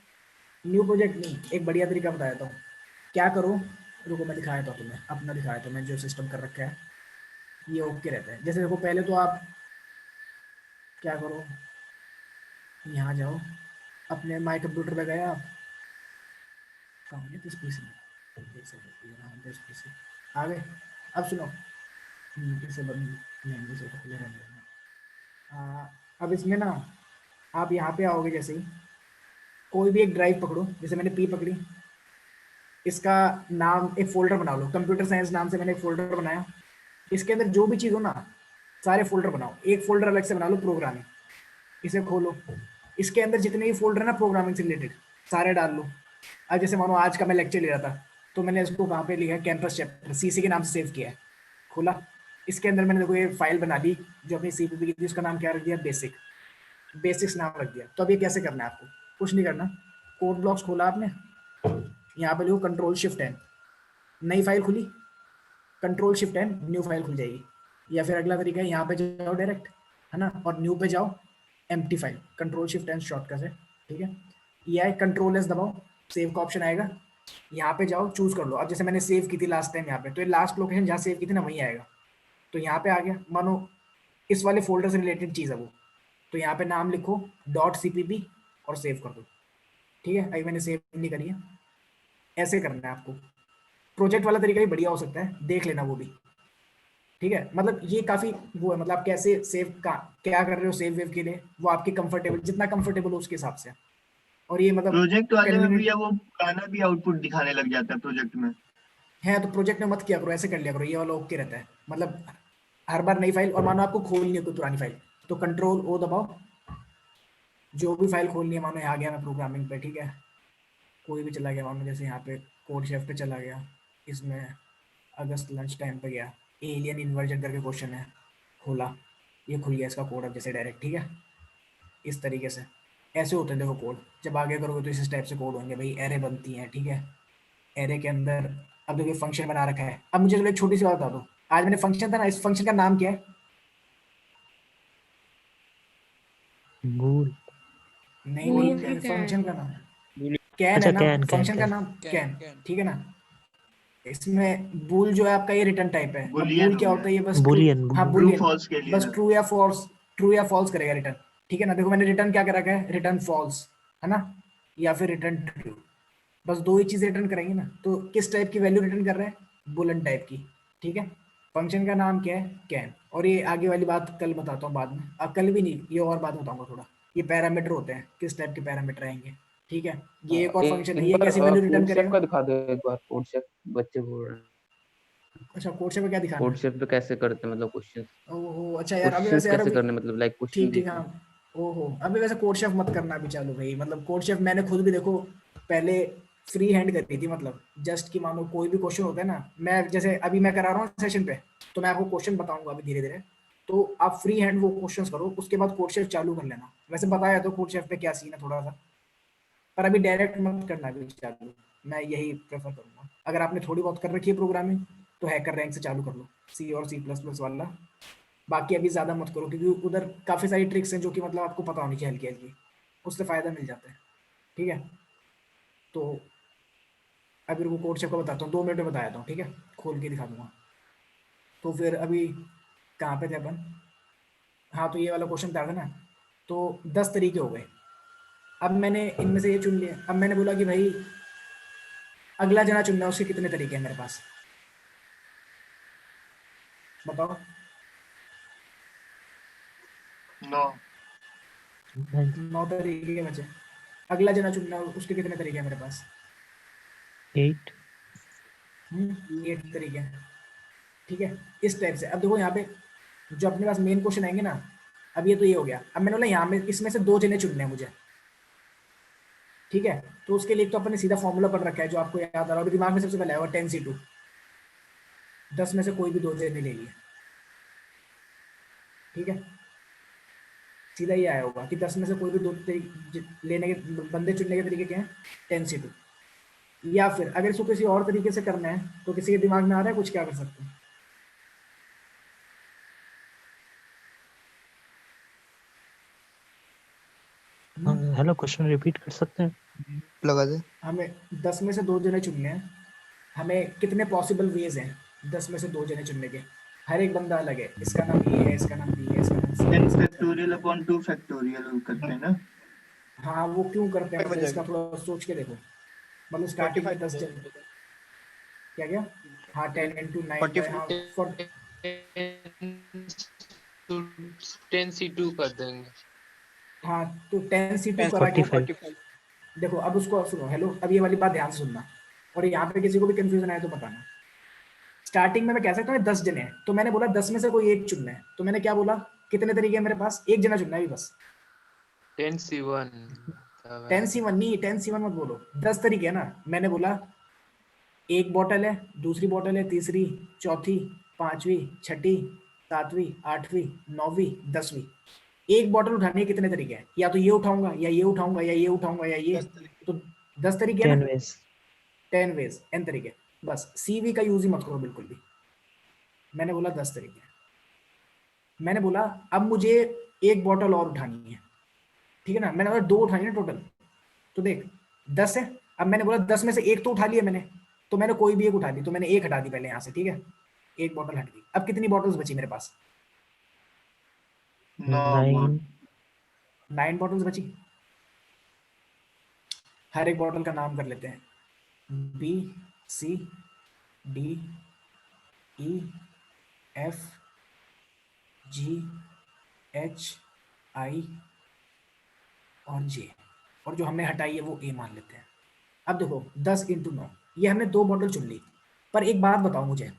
न्यू प्रोजेक्ट नहीं, एक बढ़िया तरीका बताया था। क्या करो, रुको मैं दिखाया था तुम्हें, अपना दिखाया था मैं जो सिस्टम कर रखा है, ये ओके रहता है। जैसे देखो पहले तो आप क्या करो, यहाँ जाओ, अपने माई कंप्यूटर पे गए आप, कहाँ गए दिस पीसी में, एक सेकंड, यहाँ दिस पीसी आ गए। अब सुनो, फिर से बंद लैंग्वेज है तो खुले रहने देना। अब इसमें ना आप यहाँ पे आओगे, जैसे ही कोई भी एक ड्राइव पकड़ो, जैसे मैंने पी पकड़ी, इसका नाम एक फोल्डर बना लो, कंप्यूटर साइंस नाम से मैंने एक फोल्डर बनाया। इसके अंदर जो भी चीज़ हो ना, सारे फोल्डर बनाओ। एक फोल्डर अलग से बना लो प्रोग्रामिंग, इसे खोलो, इसके अंदर जितने भी फोल्डर है ना प्रोग्रामिंग से रिलेटेड, सारे डाल लो। अब जैसे मानो आज का मैं लेक्चर ले रहा था, तो मैंने इसको कहाँ पे लिखा है, कैंपस चैप्टर, सीसी के नाम से सेव किया है, खोला, इसके अंदर मैंने देखो ये फाइल बना ली जो अपनी सीपीपी की थी, उसका नाम क्या रख दिया, बेसिक्स नाम रख दिया। तो अब ये कैसे करना है आपको, कुछ नहीं करना, कोड ब्लॉक्स खोला आपने, यहाँ पे लिखो कंट्रोल शिफ्ट एन, नई फाइल खुली, control shift N, new file खुल जाएगी। या फिर अगला तरीका है, यहाँ पे जाओ डायरेक्ट, है ना, और न्यू पे जाओ, empty file, control shift N shortcut है, ठीक है। या कंट्रोल एस दबाओ, सेव का ऑप्शन आएगा, यहाँ पे जाओ चूज कर लो। अब जैसे मैंने सेव की थी लास्ट टाइम यहाँ पे, तो ये लास्ट लोकेशन जहाँ सेव की थी ना वहीं आएगा। तो यहाँ पे आ गया, मानो इस वाले फोल्डर से रिलेटेड चीज़ है वो, तो यहाँ पे नाम लिखो .cpp और सेव कर दो, ठीक है। अभी मैंने सेव नहीं करी है, ऐसे करना है आपको। प्रोजेक्ट वाला तरीका भी बढ़िया हो सकता है, देख लेना वो भी, ठीक है। मतलब ये काफ़ी वो है, मतलब आप कैसे सेव का क्या कर रहे हो सेव वेव के लिए, वो आपके कंफर्टेबल, जितना कंफर्टेबल हो उसके हिसाब से। और ये मतलब प्रोजेक्ट वाले में भी convenient या वो पुराना भी आउटपुट दिखाने लग जाता है प्रोजेक्ट में। है, तो प्रोजेक्ट में मत किया करो, ऐसे कर लिया करो, ये वाला ओके रहता है। मतलब हर बार नई फाइल, और मानो आपको खोलनी है कोई पुरानी फाइल, तो कंट्रोल ओ दबाओ, जो भी फाइल खोलनी है, मानो यहाँ गया मैं प्रोग्रामिंग पे, ठीक है, कोई भी चला गया, मानो जैसे यहाँ पे कोड शेफ पे चला गया, इसमें अगस्त लंच टाइम पे गया, एलियन इन्वर्जन करके क्वेश्चन है, खोला, ये खुल गया इसका कोड अब जैसे डायरेक्ट, ठीक है। इस तरीके से ऐसे होते हैं देखो कोड, जब आगे करोगे तो इस टाइप से कोड होंगे भाई, एरे बनती हैं, ठीक है। एरे के अंदर अब देखो फंक्शन बना रखा है। अब मुझे चलो एक छोटी सी बात बता दो, आज मैंने फंक्शन था ना, इस फंक्शन का नाम क्या है? बूल। नहीं Bool नहीं, का फंक्शन का नाम Boolean। कैन अच्छा है ना, कैन फंक्शन का कैन नाम कैन, ठीक है ना। इसमें बूल जो है आपका ये रिटर्न टाइप है। अब बुलियन बूल हो क्या गया, होता है, ये बस बुलियन हाँ ट्रू बुलियन, फॉल्स के लिए बस ना। ट्रू या फॉल्स करेगा रिटर्न, ठीक है ना। देखो मैंने रिटर्न क्या कर रखा है, रिटर्न फॉल्स, है ना, या फिर रिटर्न ट्रू, बस दो ही चीज रिटर्न करेंगे ना। तो किस टाइप की वैल्यू रिटर्न कर रहे हैं, बुलन टाइप की, ठीक है। फंक्शन का नाम क्या है, कैन। और ये आगे वाली बात कल बताता हूँ बाद में, कल भी नहीं, ये और बात बताऊंगा थोड़ा। ये पैरामीटर होते हैं, किस टाइप के पैरामीटर आएंगे, ठीक है। ये एक और फंक्शन है, एक ये बार कैसी वैल्यू रिटर्न कोड शेफ करेगा। का दिखा दो, एक बार कोड शेफ, बच्चे बोल रहे हैं अच्छा, कोड से में क्या दिखाना कोड है? शेफ पे कैसे करते हैं, मतलब क्वेश्चन ओहो, अच्छा यार, अभी क्वेश्चंस वैसे यार कैसे अभी करने, मतलब लाइक क्वेश्चन ठीक ठीक, देते हाँ। हैं। ओहो, अभी वैसे कोड शेफ मत करना अभी चालू भाई, मतलब कोड शेफ मैंने खुद भी देखो पहले फ्री हैंड करती थी, मतलब जस्ट कि मानो कोई भी क्वेश्चन होता है ना, मैं जैसे अभी मैं करा रहा हूँ सेशन पे, तो मैं आपको क्वेश्चन बताऊंगा अभी धीरे धीरे, तो आप फ्री हैंड वो क्वेश्चंस करो, उसके बाद कोड शेफ चालू कर लेना। वैसे बताया तो कोड शेफ पे क्या सीन है थोड़ा सा, पर अभी डायरेक्ट मत करना अभी चालू, मैं यही प्रेफर करूंगा। अगर आपने थोड़ी बहुत कर रखी है प्रोग्रामिंग, तो हैकर रैंक से चालू कर लो, सी और C++ वाला। बाकी अभी ज़्यादा मत करो, क्योंकि उधर काफ़ी सारी ट्रिक्स हैं जो कि मतलब आपको पता होनी चाहिए हल्की हल्की, उससे फ़ायदा मिल जाता है, ठीक है। तो अभी रुको कोड शेफ का बताता हूँ, 2 मिनट में बताया था, ठीक है, खोल के दिखा दूंगा। तो फिर अभी कहाँ पे थे अपन? हाँ, तो ये वाला क्वेश्चन था ना, तो 10 तरीके हो गए। अब मैंने इनमें से ये चुन लिया, अब मैंने बोला कि भाई अगला जना चुनना है, उसके कितने तरीके हैं मेरे पास, बताओ। 9। 9 तरीके बचे। अगला जना चुनना है, उसके कितने तरीके हैं मेरे पास? 8। 8 तरीके हैं, ठीक है। इस टाइप से अब देखो यहाँ पे जो अपने पास मेन क्वेश्चन आएंगे ना, अब ये तो ये हो गया। अब मैंने बोला यहाँ में इसमें से 2 जने चुनने हैं मुझे, ठीक है। तो उसके लिए तो अपने सीधा फॉर्मूला पढ़ रखा है जो आपको याद आ रहा है, दिमाग में सबसे पहले आएगा 10C2, 10 में से कोई भी 2 जने ले लिए, ठीक है। सीधा ये आया होगा कि 10 में से कोई भी 2 लेने के बंदे चुनने के तरीके क्या हैं, 10C2। या फिर अगर इसको किसी और तरीके से करना है, तो किसी के दिमाग में आ रहा है कुछ, क्या कर सकते हैं? हेलो, क्वेश्चन रिपीट कर सकते हैं? लगा दे। हमें 10 में से 2 जने चुनने हैं, हमें कितने पॉसिबल वेज हैं 10 में से 2 जने चुनने के, हर एक बंदा अलग है, इसका नाम ए है, इसका नाम बी है, इसका नाम सी है, 10 इसका नाम फैक्टोरियल अपॉन 2 फैक्टोरियल करते हैं ना। हाँ, वो क्यों करते हैं, बन मतलब इसका जाएगा। थोड़ा सोच के देखो। मतलब स्टार्टिंग में 10 जन, क्या क्या, हाँ 10 into 9 by, हाँ 10C2 कर देंगे। हाँ, तो 10C2 करा के 45। देखो। अब उसको सुनो, हेलो, अब ये वाली बात ध्यान से सुनना, और यहाँ पे किसी को भी कंफ्यूजन आए तो बताना। स्टार्टिंग में मैं कह सकता हूँ 10 जने हैं, तो मैंने बोला 10 में से कोई एक चुनना है, तो मैंने क्या बोला, कितने तरीके हैं मेरे पास, एक जना चुनना है बस। 10C1 10C1 नहीं, 10C1 मत बोलो, 10 तरीके है ना। मैंने बोला एक बॉटल है, दूसरी बॉटल है, तीसरी, चौथी, 5वीं, 6ठी, 7वीं, 8वीं, 9वीं, 10वीं, एक बॉटल उठाने के कितने तरीके हैं? या तो ये उठाऊंगा, या ये उठाऊंगा, या ये उठाऊंगा, या ये, तो 10 तरीके हैं 10 ना, ways 10 वेज, n तरीके। बस CV का यूज ही मत करो बिल्कुल भी। मैंने बोला 10 तरीके। मैंने बोला अब मुझे एक बॉटल और उठानी है, ठीक है ना, मैंने बोला 2 उठानी है टोटल, तो देख 10 है। अब मैंने बोला 10 में से एक तो उठा लिया मैंने, तो मैंने कोई भी एक उठा ली, तो मैंने एक हटा दी पहले यहाँ से, ठीक है, एक बॉटल हट गई। अब कितनी बॉटल्स बची मेरे पास? 9 9 बॉटल्स बची। हर एक बॉटल का नाम कर लेते हैं, B, C, D, E, F, G, H, I और J, और जो हमने हटाई है वो A मान लेते हैं। अब देखो 10 × 9, ये हमने 2 बॉटल चुन ली। पर एक बात बताओ मुझे,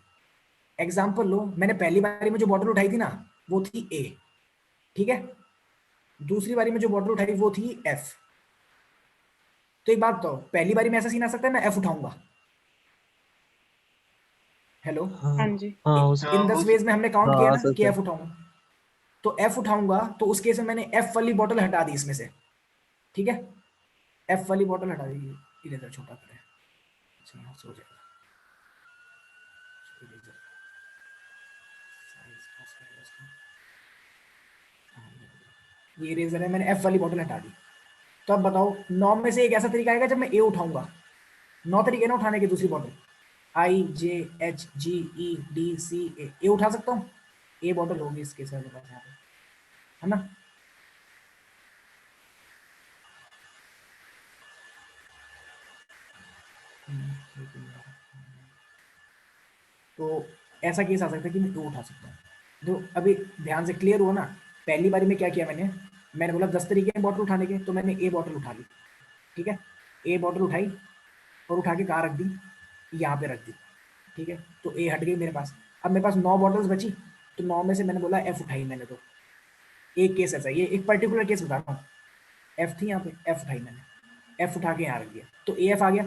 एग्जाम्पल लो, मैंने पहली बारी में जो बॉटल उठाई थी ना वो थी A, ठीक है, दूसरी बारी में जो बॉटल उठाई वो थी F। तो एक बात बताओ, पहली बारी में ऐसा सीन आ सकता है मैं F उठाऊंगा, हेलो, हाँ जी। हाँ इन 10 वेज में हमने काउंट हाँ, किया आ ना कि सकता है। F उठाऊंगा, तो F उठाऊंगा, तो उस केस में मैंने F वाली बॉटल हटा दी इसमें से, ठीक है, F वाली बॉटल हटा दी, इरेजर छोटा करें, अच्छा यहाँ से हो जाएगा, इरेजर साइज का साइज उसका, हाँ, ये इरेजर है, मैंने F वाली बॉटल हटा दी। तो अब बताओ 9 में से एक ऐसा तरीका आएगा जब मैं A उठाऊंगा, 9 तरीके ना उठाने के दूसरी bottle, I, J, H, G, E, D, C, A उठा सकता हूँ, A बॉटल होगी इसके साथ मेरे पास यहाँ पे, है ना। तो ऐसा केस आ सकता है कि मैं 2 उठा सकता हूँ। तो अभी ध्यान से क्लियर हुआ ना, पहली बारी में क्या किया मैंने बोला 10 तरीके हैं बॉटल उठाने के, तो मैंने A बॉटल उठा ली, ठीक है, A बॉटल उठाई और उठा के कहाँ रख दी, यहाँ पे रख दी, ठीक है, तो A हट गई मेरे पास। अब मेरे पास 9 बॉटल्स बची, तो 9 में से मैंने बोला F उठाई मैंने, तो एक केस ऐसा, ये एक पर्टिकुलर केस बता रहा हूँ, F थी यहाँ पे, F उठाई मैंने, F उठा के यहाँ रख दिया, तो AF आ गया।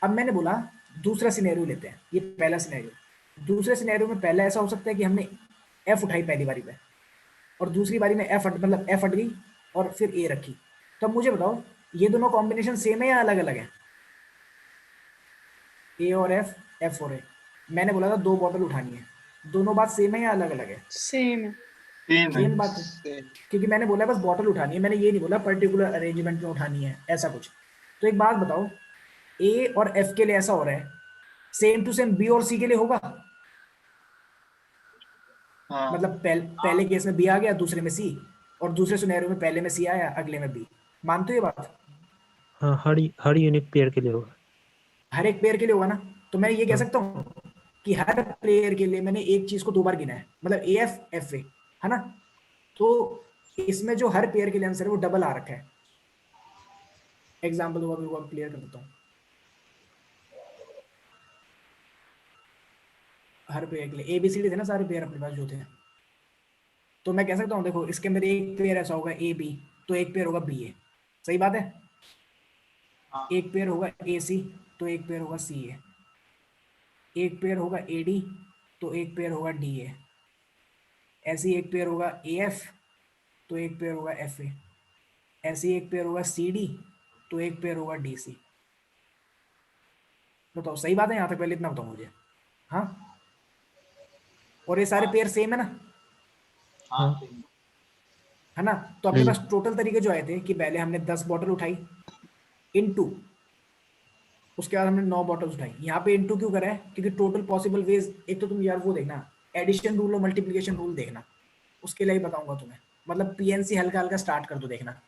अब मैंने बोला दूसरा सिनेरियो लेते हैं, ये पहला सिनेरियो, दूसरे सिनेरियो में पहला ऐसा हो सकता है कि हमने F उठाई पहली बारी में, और दूसरी बारी में F हट गई और फिर A रखी। तो अब मुझे बताओ ये दोनों कॉम्बिनेशन सेम है या अलग अलग है? A और F, F और A, मैंने बोला था 2 बॉटल उठानी है, दोनों बात सेम है या अलग अलग है? सेम है। सेम बात है, क्योंकि मैंने बोला बस बॉटल उठानी है, मैंने ये नहीं बोला पर्टिकुलर अरेंजमेंट में उठानी है ऐसा कुछ। तो एक बात बताओ, A और F के लिए ऐसा हो रहा है, सेम टू सेम B और C के लिए होगा? हाँ मतलब पहले केस में B आ गया, दूसरे में C, और दूसरे सिनेरियो में पहले में C आया, अगले में B। मानते हो ये बात? हाँ, हर यूनिक पेयर के लिए होगा। हर एक पेयर के लिए होगा ना। तो मैं ये कह हाँ। सकता हूँ कि हर प्लेयर के लिए मैंने एक चीज को 2 बार गिना है, मतलब AF FA, है ना। तो इसमें जो हर पेयर के लिए आंसर है वो डबल आ रखा है। एग्जाम्पल हुआ क्लियर कर देता हूँ। हर पेयर के लिए ABCD थे ना सारे पेयर अपने पास जो थे, तो मैं कह सकता हूँ देखो इसके अंदर एक पेयर ऐसा होगा AB, तो एक पेयर होगा BA, सही बात है। एक पेयर होगा AC, तो एक पेयर होगा CA, एक पेयर होगा AD, तो एक पेयर होगा DA, ऐसे ही एक पेयर होगा AF, तो एक पेयर होगा FA, ऐसे ही एक पेयर होगा CD, तो एक पेयर होगा DC। बताओ सही बात है यहाँ तक? पहले इतना बताओ मुझे। हाँ, और ये सारे पेयर सेम है ना, हाँ। है ना। तो अपने पास टोटल तरीके जो आए थे कि पहले हमने 10 बॉटल उठाई इनटू, उसके बाद हमने 9 बॉटल्स उठाई। यहाँ पे इनटू क्यों करा है? क्योंकि टोटल पॉसिबल वेज, एक तो तुम यार वो देखना एडिशन रूल और मल्टीप्लिकेशन रूल देखना, उसके लिए ही बताऊंगा तुम्हें। मतलब PNC हल्का हल्का स्टार्ट कर दो देखना।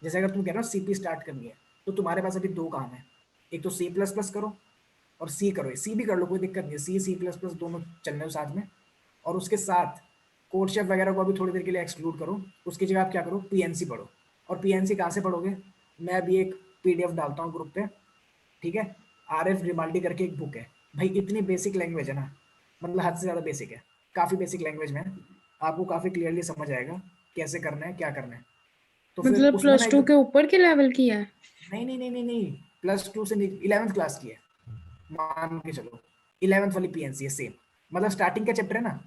जैसे अगर तुम कह रहे हो CP स्टार्ट करनी है, तो तुम्हारे पास अभी 2 काम है, एक तो C++ करो और C करो, C भी कर लो कोई दिक्कत नहीं है, C++ दोनों चलने हो साथ में। और उसके साथ कोड शेफ वगैरह को अभी थोड़ी देर के लिए एक्सक्लूड करो, उसकी जगह आप क्या करो, PNC पढ़ो। और PNC कहाँ से पढ़ोगे? मैं अभी एक PDF डालता हूँ ग्रुप पे, ठीक है, RF ग्रिमाल्डी करके एक बुक है भाई, इतनी बेसिक लैंग्वेज है ना, मतलब हद से ज़्यादा बेसिक है, काफ़ी बेसिक लैंग्वेज में आपको काफ़ी क्लियरली समझ आएगा कैसे करना है, क्या करना है। तो फिर मतलब उसमें ना +2 के ऊपर के लेवल की है? नहीं नहीं नहीं नहीं नहीं, +2 से नहीं, 11th क्लास की है, मान के चलो 11th वाली PNC है सेम। मतलब स्टार्टिंग का चैप्टर है ना,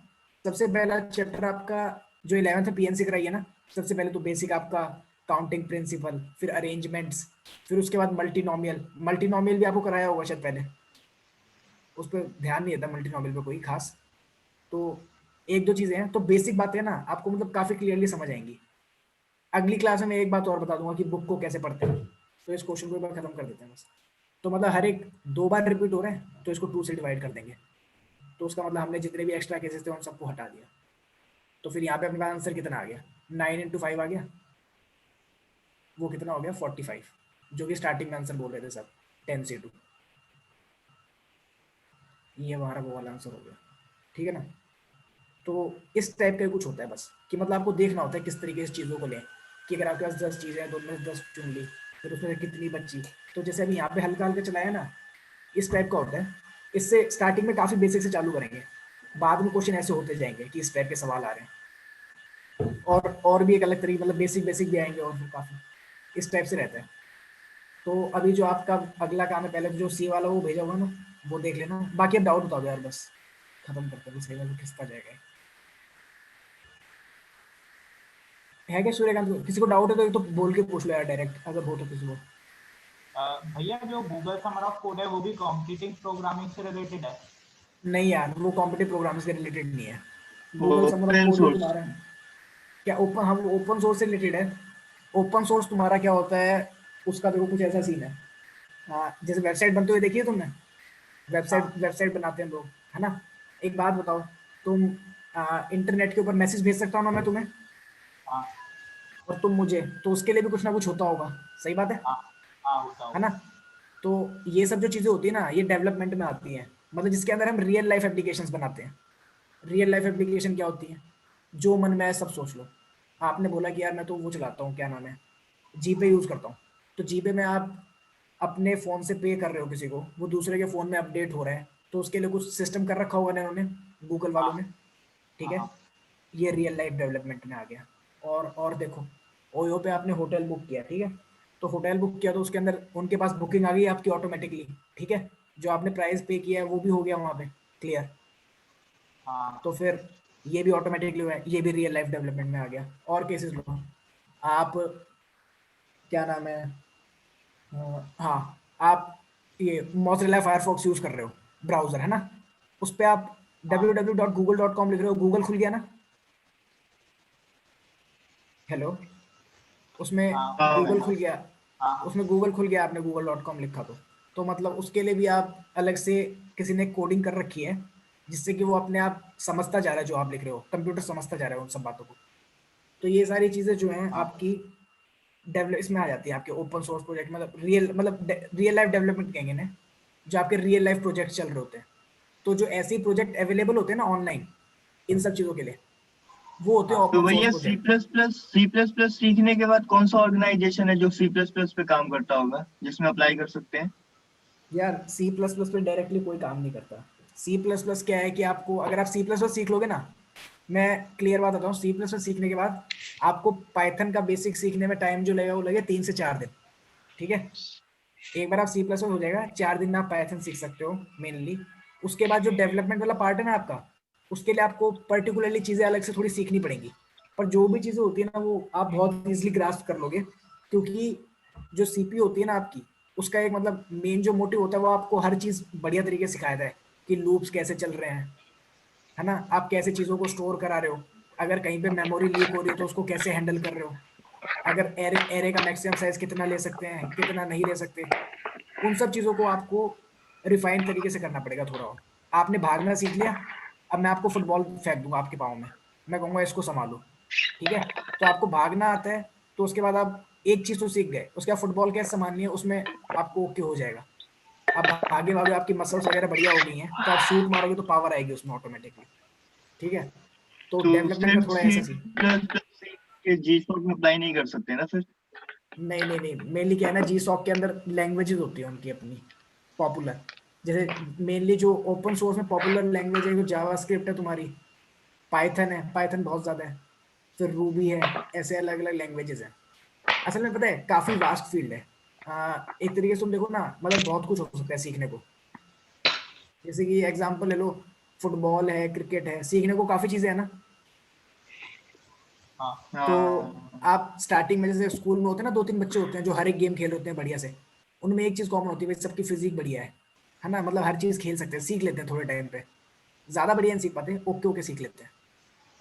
सबसे पहला चैप्टर आपका जो 11th में पीएनसी कराई है ना, सबसे पहले तो बेसिक आपका काउंटिंग प्रिंसिपल, फिर अरेंजमेंट्स, फिर उसके बाद मल्टीनोमियल भी आपको कराया होगा शायद पहले, उस पर ध्यान नहीं देता मल्टीनोमियल पे कोई खास। तो एक दो चीजें हैं, तो बेसिक बातें ना आपको मतलब काफी क्लियरली समझ आएंगी। अगली क्लास में मैं एक बात और बता दूंगा कि बुक को कैसे पढ़ते हैं, तो इस क्वेश्चन को एक बार खत्म कर देते हैं बस। तो मतलब हर एक 2 बार रिपीट हो रहे हैं तो इसको 2 से डिवाइड कर देंगे, तो उसका मतलब हमने जितने भी एक्स्ट्रा केसेस थे उन सबको हटा दिया। तो फिर यहाँ पे अपने पास आंसर कितना आ गया, 9 × 5 आ गया, वो कितना हो गया 45, जो कि स्टार्टिंग में आंसर बोल रहे थे सब 10 से 2, ये हमारा वो वाला आंसर हो गया। ठीक है ना। तो इस टाइप का कुछ होता है बस, कि मतलब आपको देखना होता है किस तरीके से चीज़ों को लें, कि अगर आपके पास 10 चीज़ें हैं तो उनमें से 10 चुन ली, फिर उसमें से कितनी बची। तो जैसे अभी यहाँ पे हल्का हल्का चलाया ना, इस टाइप का होता है। इससे स्टार्टिंग में काफ़ी बेसिक से चालू करेंगे, बाद में क्वेश्चन ऐसे होते जाएंगे कि इस टाइप के सवाल आ रहे हैं, और भी एक अलग तरीके मतलब बेसिक भी आएंगे, और काफ़ी इस टाइप से रहता है। तो अभी जो आपका अगला काम है, पहले जो सी वाला वो भेजा होगा ना, वो देख लेना। बाकी अब डाउट बता दो यार, बस खत्म करते हैं, सही वाला किसका जाएगा है क्या सूर्यकांत को? किसी को डाउट है तो बोल के पूछ लो यार डायरेक्ट, अगर हो तो किसी को। भैया जो गूगल समर ऑफ कोड है वो भी कॉम्पिटिटिव प्रोग्रामिंग से रिलेटेड है? नहीं यार, वो कॉम्पिटिटिव प्रोग्रामिंग से रिलेटेड नहीं है। Google summer of open code वो सोर्स। तुम्हारा क्या ओपन, हम ओपन सोर्स से रिलेटेड है। ओपन सोर्स तुम्हारा क्या होता है, उसका देखो कुछ ऐसा सीन है। हाँ, जैसे वेबसाइट बनते हुए देखी है तुमने, वेबसाइट बनाते हैं लोग, है ना। एक बात बताओ, तुम इंटरनेट के ऊपर मैसेज भेज सकता हूँ ना मैं तुम्हें, हाँ और तुम मुझे, तो उसके लिए भी कुछ ना कुछ होता होगा, सही बात है होता है ना। तो ये सब जो चीज़ें होती है ना, ये डेवलपमेंट में आती हैं, मतलब जिसके अंदर हम रियल लाइफ एप्लीकेशंस बनाते हैं। रियल लाइफ एप्लीकेशन क्या होती है, जो मन में है सब सोच लो। आपने बोला कि यार मैं तो वो चलाता हूँ, क्या नाम है, जीपे यूज़ करता हूँ। तो जीपे में आप अपने फ़ोन से पे कर रहे हो किसी को, वो दूसरे के फ़ोन में अपडेट हो रहा है, तो उसके लिए कुछ सिस्टम कर रखा होगा ना उन्होंने, गूगल वालों ने। ठीक है, ये रियल लाइफ डेवलपमेंट में आ गया। और देखो, ओयो पे आपने होटल बुक किया, ठीक है, तो होटल बुक किया तो उसके अंदर उनके पास बुकिंग आ गई आपकी ऑटोमेटिकली। ठीक है, जो आपने प्राइस पे किया है वो भी हो गया वहाँ पे क्लियर। तो फिर ये भी ऑटोमेटिकली हुआ है, ये भी रियल लाइफ डेवलपमेंट में आ गया। और केसेस लो आप, क्या नाम है, हाँ, आप ये मोज़िला फायरफॉक्स यूज़ कर रहे हो, ब्राउज़र है ना, उस पे आप www.google.com लिख रहे हो, गूगल खुल गया ना। हेलो, उसमें गूगल खुल गया, उसमें गूगल खुल गया, आपने google.com लिखा तो मतलब उसके लिए भी आप अलग से किसी ने कोडिंग कर रखी है, जिससे कि वो अपने आप समझता जा रहा है जो आप लिख रहे हो, कंप्यूटर समझता जा रहा है उन सब बातों को। तो ये सारी चीज़ें जो हैं आपकी डेवलप इसमें आ जाती है, आपके ओपन सोर्स प्रोजेक्ट, मतलब रियल लाइफ डेवलपमेंट कहेंगे ना, जो आपके रियल लाइफ प्रोजेक्ट चल रहे होते हैं। तो जो ऐसे प्रोजेक्ट अवेलेबल होते हैं ना ऑनलाइन इन सब चीज़ों के लिए, वो होते हैं तो ओपन सोर्स भैया प्रोजेक्ट। सी प्लस प्लस सीखने के बाद कौन सा ऑर्गेनाइजेशन है जो सी प्लस प्लस पे काम करता होगा जिसमें अप्लाई कर सकते हैं? यार सी प्लस प्लस पे डायरेक्टली कोई काम नहीं करता। सी प्लस प्लस क्या है कि आपको, अगर आप सी प्लस प्लस सीख लोगे ना, मैं क्लियर बात बताऊँ, सी प्लस प्लस सीखने के बाद आपको पाइथन का बेसिक सीखने में टाइम जो लगेगा वो लगेगा 3 से 4 दिन। ठीक है, एक बार आप सी प्लस प्लस हो जाएगा, 4 दिन में आप पाइथन सीख सकते हो मेनली। उसके बाद जो डेवलपमेंट वाला पार्ट है ना आपका, उसके लिए आपको पर्टिकुलरली चीज़ें अलग से थोड़ी सीखनी पड़ेंगी। पर जो भी चीज़ें होती है ना वो आप बहुत ईजिली ग्रास्प कर लोगे, क्योंकि जो सीपीयू होती है ना आपकी, उसका एक मतलब मेन जो मोटिव होता है वो आपको हर चीज़ बढ़िया तरीके से सिखाता है कि लूप्स कैसे चल रहे हैं, है ना, आप कैसे चीज़ों को स्टोर करा रहे हो, अगर कहीं पे मेमोरी लीक हो रही है तो उसको कैसे हैंडल कर रहे हो, अगर एरे का मैक्सिमम साइज कितना ले सकते हैं, कितना नहीं ले सकते, उन सब चीज़ों को आपको रिफाइंड तरीके से करना पड़ेगा थोड़ा और। आपने भागना सीख लिया, अब मैं आपको फुटबॉल फेंक दूंगा आपके पाँव में, मैं कहूँगा इसको संभालो, ठीक है, तो आपको भागना आता है, तो उसके बाद आप एक चीज़ तो सीख गए, उसके बाद फुटबॉल कैसे संभालनी है उसमें आपको ओके हो जाएगा। अब आगे भागे, आपकी मसल्स वगैरह बढ़िया हो गई हैं, तो आप शूट मारोगे तो पावर आएगी उसमें ऑटोमेटिकली। ठीक है, तो तो डेवलपमेंट का सिर्फ थोड़ा सी ऐसा सीन। प्लस प्लस सीख के जी शॉक में अप्लाई नहीं कर सकते ना फिर? नहीं, मेनली क्या है ना, जी सॉक के अंदर लैंग्वेजेस होती है उनकी अपनी पॉपुलर, जैसे मेनली जो ओपन सोर्स में पॉपुलर लैंग्वेज है, जो जावास्क्रिप्ट है तुम्हारी, पाइथन है, पाइथन बहुत ज़्यादा है, फिर रूबी है, ऐसे अलग अलग लैंग्वेजेस हैं। असल में पता है काफ़ी वास्ट फील्ड है। एक तरीके से तुम देखो ना, मतलब बहुत कुछ हो सकता है सीखने को। जैसे कि एग्जांपल ले लो, फुटबॉल है, क्रिकेट है, सीखने को काफी चीजें है ना। हाँ तो हाँ आप स्टार्टिंग में जैसे स्कूल में होते हैं ना, 2-3 बच्चे होते हैं जो हर एक गेम खेल होते हैं बढ़िया से, उनमें एक चीज कॉमन होती है भाई, सबकी फिजिक बढ़िया है ना, मतलब हर चीज खेल सकते हैं, सीख लेते हैं थोड़े टाइम पे, ज्यादा बढ़िया नहीं सीख पाते, ओके ओके सीख लेते हैं।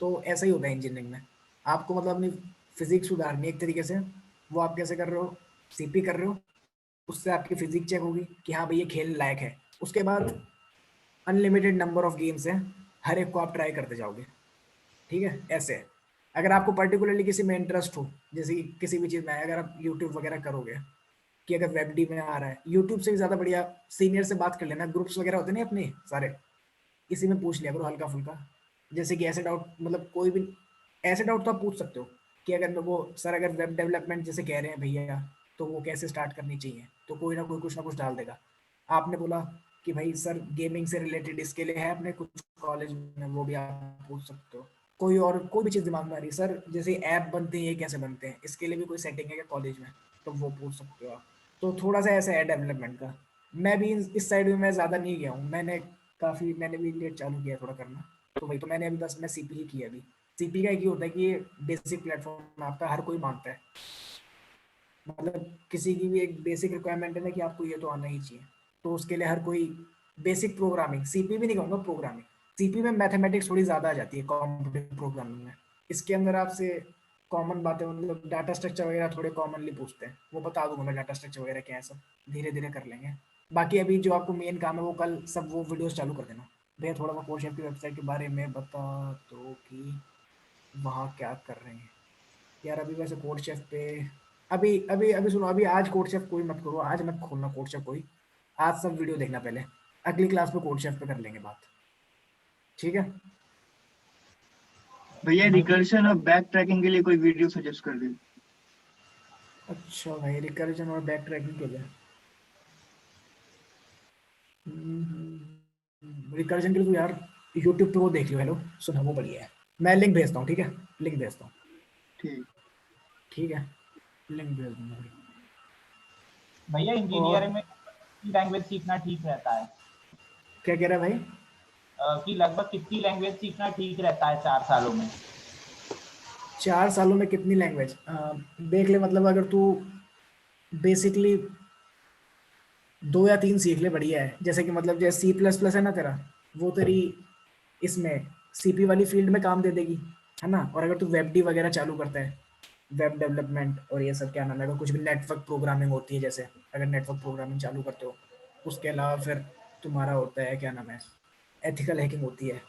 तो ऐसा ही होता है इंजीनियरिंग में, आपको मतलब अपनी फिजिक्स सुधारनी है एक तरीके से। वो आप कैसे कर रहे हो, सीपी कर रहे हो, उससे आपकी फिजिक चेक होगी कि हाँ भाई ये खेल लायक है। उसके बाद अनलिमिटेड नंबर ऑफ गेम्स हैं, हर एक को आप ट्राई करते जाओगे, ठीक है। ऐसे है। अगर आपको पर्टिकुलरली किसी में इंटरेस्ट हो, जैसे कि किसी भी चीज़ में, अगर आप यूट्यूब वगैरह करोगे, कि अगर वेब डी में आ रहा है, यूट्यूब से भी ज़्यादा बढ़िया सीनियर से बात कर लेना, ग्रुप्स वगैरह होते हैं ना अपने सारे, इसी में पूछ लिया करो हल्का फुल्का। जैसे कि ऐसे डाउट, मतलब कोई भी ऐसे डाउट तो आप पूछ सकते हो कि अगर वो सर अगर वेब डेवलपमेंट जैसे कह रहे हैं भैया, तो वो कैसे स्टार्ट करनी चाहिए, तो कोई ना कोई कुछ ना कुछ डाल देगा। आपने बोला कि भाई सर गेमिंग से रिलेटेड इसके लिए है अपने कुछ कॉलेज में, वो भी आप पूछ सकते हो। कोई और कोई भी चीज़ दिमाग में आ रही है, सर जैसे ऐप बनते हैं ये कैसे बनते हैं, इसके लिए भी कोई सेटिंग है क्या कॉलेज में, तो वो पूछ सकते हो आप। तो थोड़ा सा ऐसा है डेवलपमेंट का। मैं भी इस साइड में मैं ज़्यादा नहीं गया हूँ, मैंने भी लेट चालू किया थोड़ा करना। तो वही तो मैंने अभी बस मैं सीपी ही किया अभी। सीपी का एक ही होता है कि ये बेसिक प्लेटफॉर्म आपका हर कोई मांगता है, मतलब किसी की भी एक बेसिक रिक्वायरमेंट है ना कि आपको ये तो आना ही चाहिए। तो उसके लिए हर कोई बेसिक प्रोग्रामिंग, सीपी भी नहीं कहूँगा, प्रोग्रामिंग। सीपी में मैथमेटिक्स थोड़ी ज़्यादा आ जाती है कॉम्पिटिटिव प्रोग्रामिंग में। इसके अंदर आपसे कॉमन बातें, मतलब डाटा स्ट्रक्चर वगैरह थोड़े कॉमनली पूछते हैं, वो बता दूंगा मैं डाटा स्ट्रक्चर वगैरह क्या है, सब धीरे धीरे कर लेंगे। बाकी अभी जो आपको मेन काम है वो कल सब वो वीडियोस चालू कर देना। भैया थोड़ा सा कोर्स की वेबसाइट के बारे में बता दो कि वहाँ क्या कर रहे हैं यार। अभी वैसे कोड शेफ पे अभी अभी अभी सुनो, अभी आज कोड शेफ कोई मत करो, आज मत खोलना कोड शेफ कोई। आज सब वीडियो देखना पहले, अगली क्लास में कोड शेफ पे कर लेंगे बात, ठीक है। भैया रिकर्शन और बैक ट्रैकिंग के लिए कोई वीडियो सजेस्ट कर दे। अच्छा भाई, रिकर्जन और बैक ट्रैकिंग के लिए रिकर्जन के लिए तो यार यूट्यूब पे वो देख लो, हेलो सुना, वो बढ़िया है। मैं लिंक भेजता हूँ, ठीक है, लिंक भेजता हूँ, ठीक ठीक है, लिंक भेज दूंगा भाई। भैया और इंजीनियरिंग में लैंग्वेज सीखना ठीक रहता है? क्या कह रहा है भाई? कि लगभग कितनी लैंग्वेज सीखना ठीक रहता है 4 सालों में? 4 सालों में कितनी लैंग्वेज देख ले, मतलब अगर तू बेसिकली 2 या 3 सीख ले बढ़िया है। जैसे कि मतलब जैसे C++ है ना तेरा, वो तेरी इसमें सीपी वाली फील्ड में काम दे देगी, है ना। और अगर तू वेब डी वगैरह चालू करता है, वेब डेवलपमेंट और ये सब क्या नाम है, अगर कुछ भी नेटवर्क प्रोग्रामिंग होती है, जैसे अगर नेटवर्क प्रोग्रामिंग चालू करते हो, उसके अलावा फिर तुम्हारा होता है क्या नाम है, एथिकल हैकिंग होती है,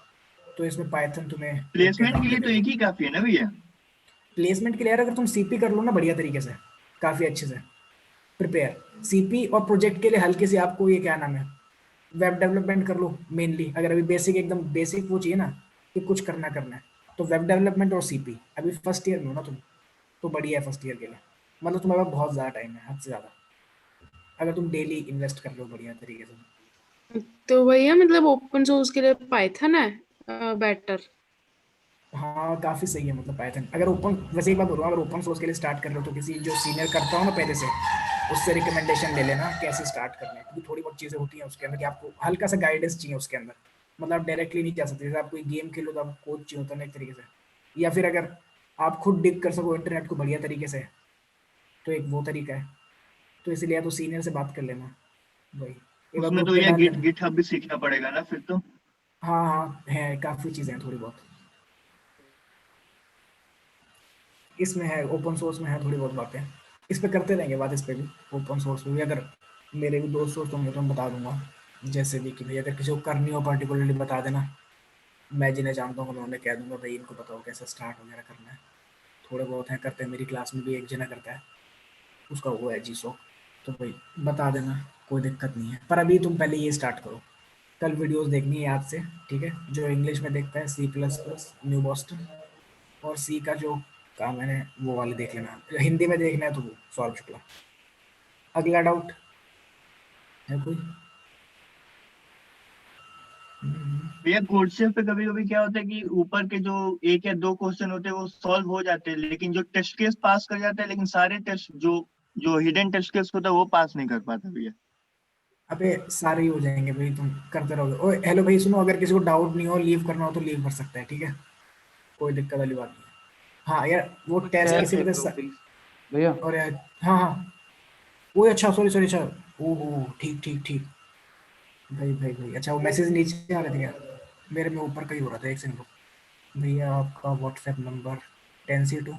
तो इसमें पाइथन तुम्हें ओके प्लेसमेंट काम के दे लिए तो देगी। एक ही काफी है ना भैया। प्लेसमेंट के लिए यार अगर तुम सीपी कर लो ना बढ़िया तरीके से, काफ़ी अच्छे से प्रिपेयर, सीपी और प्रोजेक्ट के लिए हल्की सी आपको ये क्या नाम है, वेब डेवलपमेंट कर लो मेनली। अगर अभी बेसिक एकदम बेसिक वो चाहिए ना कि कुछ करना करना है, तो वेब डेवलपमेंट और सीपी। अभी फर्स्ट ईयर में हो ना तुम, तो बढ़िया है फर्स्ट ईयर के लिए, मतलब तुम्हारे पास बहुत ज़्यादा टाइम है, हद से ज़्यादा, अगर तुम डेली इन्वेस्ट कर लो बढ़िया तरीके से। तो भैया मतलब ओपन सोर्स के लिए पाइथन है बेटर? हाँ काफ़ी सही है, मतलब पाइथन अगर ओपन, वैसे एक बात बोल रहा हूँ, अगर ओपन सोर्स के लिए स्टार्ट कर रहे हो तो किसी जो सीनियर करता हो ना पहले से, उससे रिकमेंडेशन ले लेना कैसे स्टार्ट करना है, क्योंकि थोड़ी बहुत चीज़ें होती हैं उसके अंदर कि आपको हल्का सा गाइडेंस चाहिए उसके अंदर। मतलब आप डायरेक्टली नहीं जा सकते, जैसे आप कोई गेम खेलो तो आप कोच चाहिए होता है ना एक तरीके से, या फिर अगर आप खुद डिग कर सको इंटरनेट को बढ़िया तरीके से, तो एक वो तरीका है। तो इसलिए आप तो सीनियर से बात कर लेना, वही एक बार उसमें ग्रुप तो पे भैया डाल गिट देना। गिटहब भी सीखना पड़ेगा ना फिर तो। हाँ हाँ है, काफ़ी चीज़ें हैं थोड़ी बहुत इसमें है, ओपन सोर्स में है थोड़ी बहुत बातें, इस पे करते रहेंगे बात, इस पे भी ओपन सोर्स में भी। अगर मेरे भी दोस्त दोस्त होंगे तो मैं बता दूंगा, जैसे भी कि भाई अगर किसी को करनी हो पर्टिकुलरली बता देना, मैं जिन्हें जानता हूँ मैं उन्हें कह दूंगा भाई इनको बताओ कैसे स्टार्ट वगैरह करना है। थोड़े बहुत हैं करते हैं, मेरी क्लास में भी एक जना करता है, उसका वो है जीसो, तो भाई बता देना, कोई दिक्कत नहीं है। पर अभी तुम पहले ये स्टार्ट करो, कल वीडियोस देखनी है याद से, ठीक है। जो इंग्लिश में देखता है C++, न्यू बॉस्टन, और सी का जो काम है वो वाले देख लेना, हिंदी में देखना है तो वो सौरभ शुक्ला। अगला डाउट है कोई? भैया कोर्सेज पे कभी कभी क्या होता है कि ऊपर के जो 1 या 2 क्वेश्चन होते हैं वो सॉल्व हो जाते हैं, लेकिन जो टेस्ट केस पास कर जाता है, लेकिन सारे टेस्ट जो जो हिडन टेस्ट केस होता है वो पास नहीं कर पाता भैया। अबे सारे ही हो जाएंगे भाई, तुम करते रहोगे। ओए हेलो भाई सुनो, अगर किसी को डाउट नहीं हो, लीव करना हो तो लीव कर सकता है, ठीक है, कोई दिक्कत वाली बात नहीं है। हाँ यार वो टेस्ट किसी वजह से भैया और यार हाँ हाँ ओए अच्छा सॉरी सॉरी अच्छा ओहो ठीक ठीक ठीक भाई भाई भाई अच्छा वो मैसेज नीचे आ रहे थे क्या? मेरे में ऊपर का ही हो रहा था, एक सेकंड रुको। भैया आपका व्हाट्सएप नंबर 10C2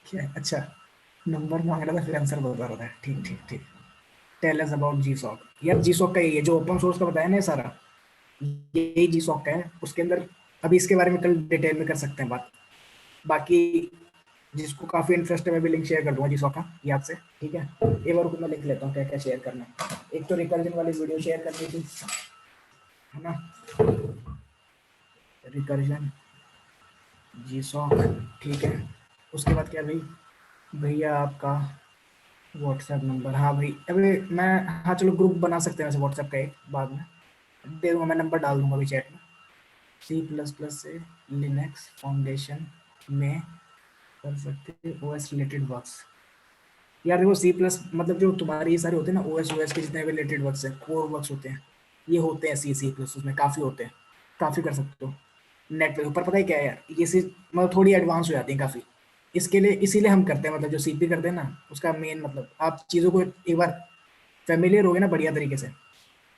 क्या है? अच्छा नंबर मांग रहा था फिर आंसर बता रहा था, ठीक ठीक ठीक। Tell us about GSoC. यार जीसॉक का ये जो ओपन सोर्स का बताया ना ये सारा, यही जीसॉक का है। उसके अंदर अभी इसके बारे में कल डिटेल में कर सकते हैं बात। बाकी जिसको काफी इंटरेस्ट है मैं भी लिंक शेयर कर दूंगा जीसॉक का याद से, ठीक है। एक बार को मैं लिख लेता हूँ क्या क्या शेयर करना है। एक तो रिकर्जन वाली वीडियो शेयर करनी थी, है ना, रिकर्जन जीसॉक, ठीक है। उसके बाद क्या भाई, भैया आपका व्हाट्सएप नंबर, हाँ भाई अबे मैं, हाँ चलो ग्रुप बना सकते हैं वैसे व्हाट्सएप का एक, बाद में दे दूंगा मैं, नंबर डाल दूंगा अभी चैट में। C++ से लिनक्स फाउंडेशन में कर सकते हैं ओएस रिलेटेड वर्क्स। यार देखो सी प्लस मतलब जो तुम्हारे ये सारे होते हैं ना ओएस के जितने भी रिलेटेड वर्क्स हैं, कोर वर्क्स होते हैं, ये होते हैं सी प्लस, उसमें काफ़ी होते हैं, काफ़ी कर सकते हो नेट पे ऊपर। पता है क्या है यार, ये चीज़ मतलब थोड़ी एडवांस हो जाती है काफ़ी, इसके लिए इसीलिए हम करते हैं, मतलब जो सीपी करते हैं ना उसका मेन मतलब आप चीज़ों को एक बार फेमिलियर हो गए ना बढ़िया तरीके से,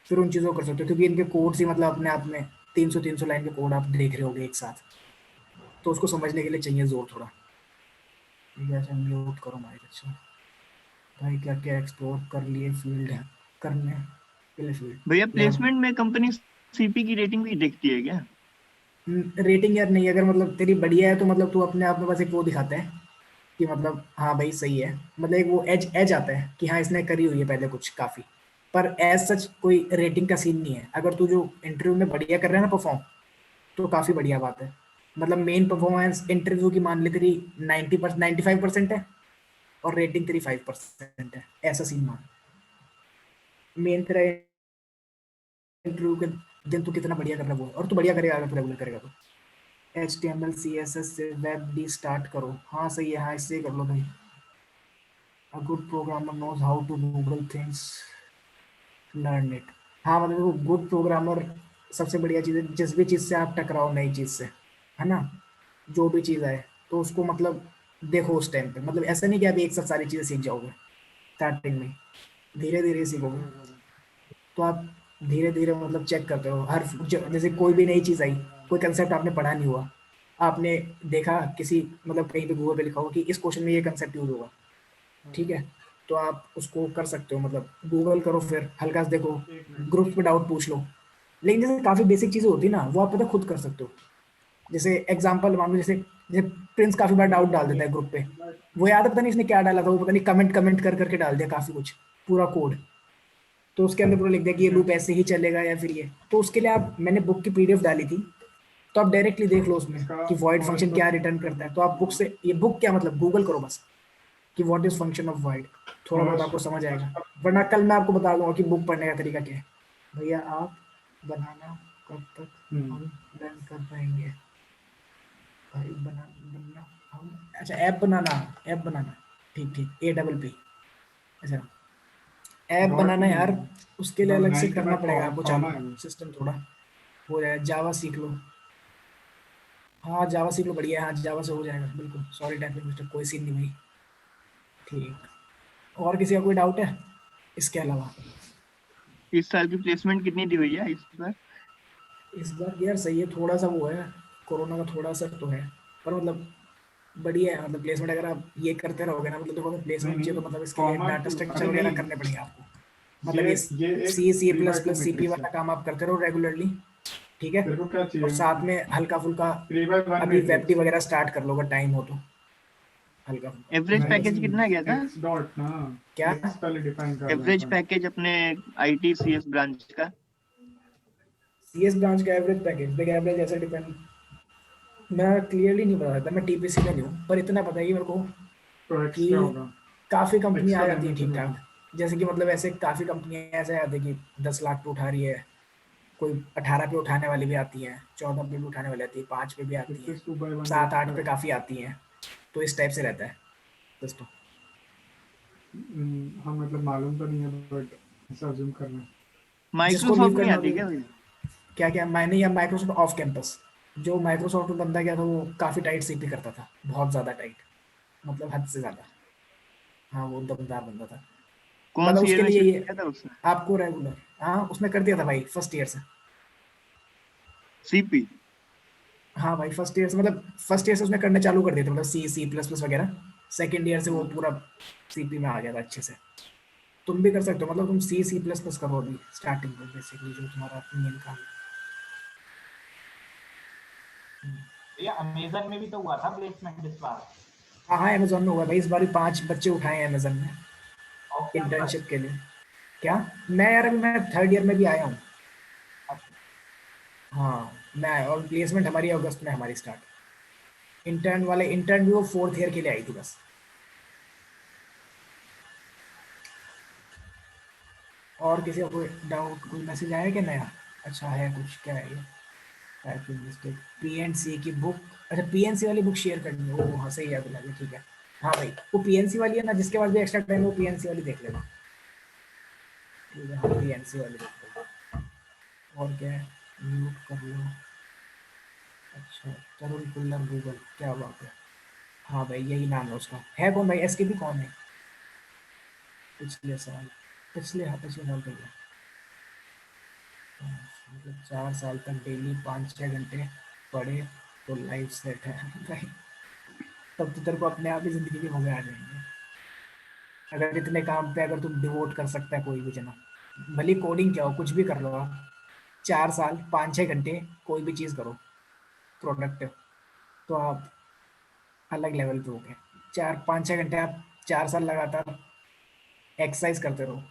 फिर उन चीज़ों को कर सकते हो, क्योंकि इनके कोड्स ही मतलब अपने आप में 300 लाइन के कोड आप देख रहे होगे एक साथ, तो उसको समझने के लिए चाहिए जोर थोड़ा। ठीक है अच्छा म्यूट करो माइक। अच्छा भाई क्या क्या एक्सप्लोर कर लिए फील्ड है करने के लिए फील्ड भैया यार। प्लेसमेंट में कंपनी सीपी की रेटिंग भी देखती है क्या? रेटिंग यार नहीं, अगर मतलब तेरी बढ़िया है तो मतलब तू अपने आप में बस एक वो दिखाता है कि मतलब हाँ भाई सही है, मतलब एक वो एज एज आता है कि हाँ इसने करी हुई है पहले कुछ काफ़ी, पर एज सच कोई रेटिंग का सीन नहीं है। अगर तू जो इंटरव्यू में बढ़िया कर रहा है ना परफॉर्म, तो काफ़ी बढ़िया बात है। मतलब मेन परफॉर्मेंस इंटरव्यू की मान ले तेरी 95% है और रेटिंग तेरी 5% है, ऐसा सीन मान। मेन तेरा इंटरव्यू के दिन तू कितना बढ़िया कर रहा है वो, और तू बढ़िया करेगा अगर तू रेगुलर करेगा तो। HTML CSS से वेब डी स्टार्ट करो, हाँ सही है, हाँ इससे ही कर लो भाई। A good programmer knows how to Google things learn it. हाँ मतलब वो गुड प्रोग्रामर सबसे बढ़िया चीज़ है, जिस भी चीज़ से आप टकराओ नई चीज़ से, है ना, जो भी चीज़ आए तो उसको मतलब देखो उस टाइम पे, मतलब ऐसा नहीं कि आप एक साथ सारी चीज़ें सीख जाओगे स्टार्टिंग में, धीरे धीरे सीखोगे। तो आप धीरे धीरे मतलब चेक करते रहो हर जैसे कोई भी नई चीज़ आई, कोई कंसेप्ट आपने पढ़ा नहीं हुआ, आपने देखा किसी मतलब कहीं पे गूगल पे लिखा होगा कि इस क्वेश्चन में ये कंसेप्ट यूज होगा, ठीक है, तो आप उसको कर सकते हो, मतलब गूगल करो फिर हल्का सा देखो, ग्रुप पे डाउट पूछ लो। लेकिन जैसे काफ़ी बेसिक चीज़ें होती है ना वो आप पता खुद कर सकते हो। जैसे एग्जाम्पल मान लो, जैसे जैसे प्रिंस काफ़ी बार डाउट डाल देता है ग्रुप पे, वो याद है पता नहीं इसने क्या डाला था, वो पता नहीं कमेंट कमेंट कर करके डाल दिया काफ़ी कुछ पूरा कोड, तो उसके अंदर पूरा लिख दिया कि ये लूप ऐसे ही चलेगा या फिर ये, तो उसके लिए आप मैंने बुक की PDF डाली थी, तो आप डायरेक्टली देख लो उसमें कि वॉइड फंक्शन क्या रिटर्न करता है, तो आप बुक से ये बुक क्या मतलब गूगल करो बस कि what is function of void, थोड़ा बहुत आपको समझ आएगा। वरना कल मैं आपको बता दूंगा कि बुक पढ़ने का तरीका क्या है। भैया आप बनाना कब तक हम लर्न कर पाएंगे? भाई बनना हम अच्छा ऐप बनाना ठीक ठीक APP। अच्छा ऐप बनाना यार, उसके लिए अलग से करना पड़ेगा आपको चालू सिस्टम थोड़ा हो जाएगा। जावा सीख लो, हाँ जावा सीख लो बढ़िया है, हाँ जावा से हो जाएगा बिल्कुल, सॉरी टाइपिंग मिस्टेक, कोई सीन नहीं भाई। ठीक, और किसी का कोई डाउट है इसके अलावा? इस साल की प्लेसमेंट कितनी दी भैया इस बार? इस बार यार सही है, थोड़ा सा वो है कोरोना का थोड़ा सा तो है, पर मतलब बढ़िया है। मतलब प्लेसमेंट अगर आप ये करते रहोगे ना, मतलब देखो प्लेसमेंट चाहिए तो मतलब इसके लिए डाटा स्ट्रक्चर वगैरह करने पड़ेंगे आपको, मतलब ये C++ CP वाला काम आप करते रहो रेगुलरली, ठीक है, और साथ में हल्का फुल्का अभी वेब डी वगैरह स्टार्ट कर लो अगर टाइम हो तो, हल्का एवरेज पैकेज कितना गया था? क्या एवरेज पैकेज अपने IT CS ब्रांच का? CS ब्रांच का एवरेज पैकेज देख, एवरेज ऐसे डिपेंड, मैं क्लियरली नहीं बता सकता, मैं TPC में नहीं हूँ, पर इतना पता है कि मेरे को कि काफ़ी कंपनियाँ आ जाती है ठीक ठाक, जैसे कि मतलब ऐसे काफ़ी कंपनियाँ ऐसे आती है कि 10 लाख पे उठा रही है, कोई 18 पे उठाने वाली भी आती है, 14 पे भी उठाने वाली आती है, 5 पे भी आती है, 7-8 पे काफ़ी आती हैं, तो इस टाइप से रहता है सिस्टम। हाँ मतलब मालूम तो नहीं है बट ऐसा assume करना है। जिसको माइक्रोसॉफ्ट लीव नहीं करना आती होगी क्या भैया? क्या क्या मैंने या माइक्रोसॉफ्ट ऑफ कैंपस जो माइक्रोसॉफ्ट में बंदा गया था वो काफी टाइट सीपी करता था, बहुत ज्यादा टाइट, मतलब हद से ज्यादा। हाँ वो दमदार बंदा था, कौन मतलब सी ईयर उसके में लिए शिफ्ट ये किया था उसने? आपको रेगुलर, हाँ उसने कर दिया था भाई फर्स्ट ईयर से। सीपी? हाँ भाई फर्स्ट ईयर से, मतलब फर्स्ट ईयर से उसने करने चालू कर दिया था, मतलब सी सी प्लस प्लस वगैरह। सेकेंड ईयर से वो पूरा सीपी में आ गया था अच्छे से। तुम भी कर सकते हो, मतलब तुम सी सी प्लस प्लस करो अभी स्टार्टिंग में, बेसिकली जो तुम्हारा मेन काम है। भैया अमेजन में भी तो हुआ था प्लेसमेंट इस बार। हाँ हाँ अमेजोन में हुआ भाई, इस बार भी 5 बच्चे उठाए हैं अमेजोन में ऑफ कैंपस। इंटर्नशिप के लिए। क्या? मैं यार अभी मैं थर्ड ईयर में भी आया हूँ। हाँ मैं, और प्लेसमेंट हमारी अगस्त में हमारी स्टार्ट। इंटर्न वाले इंटर्न भी वो फोर्थ ईयर के लिए आई थी बस। और किसी का कोई डाउट, कोई मैसेज आया क्या नया? अच्छा है कुछ, क्या है ये? टाइपिंग मिस्टेक, पीएनसी की बुक, अच्छा पीएनसी वाली बुक शेयर करनी है, वो हाँ सही याद दिला दिया, ठीक है। हाँ भाई वो पीएनसी वाली है ना, जिसके पास भी एक्स्ट्रा टाइम है वो पीएनसी वाली देख लेना। ठीक है हाँ पीएनसी वाली देख लेना। और क्या है, म्यूट कर लो। अच्छा तरुण कुल्लर गूगल, क्या बात है। हाँ भाई यही नाम है उसका। है कौन भाई, एसके भी कौन है? पिछले साल, पिछले साल तक है। मतलब 4 साल तक डेली 5-6 घंटे पढ़े तो लाइफ सेट है भाई। तब तो तेरे को अपने आप ही जिंदगी के मजे आ जाएंगे, अगर इतने काम पे अगर तुम डिवोट कर सकता है कोई भी जना। भले कोडिंग क्या हो, कुछ भी कर लो आप, 4 साल 5-6 घंटे कोई भी चीज़ करो प्रोडक्टिव, तो आप अलग लेवल पे हो गए। 4-5-6 घंटे आप 4 साल लगातार एक्सरसाइज करते रहो,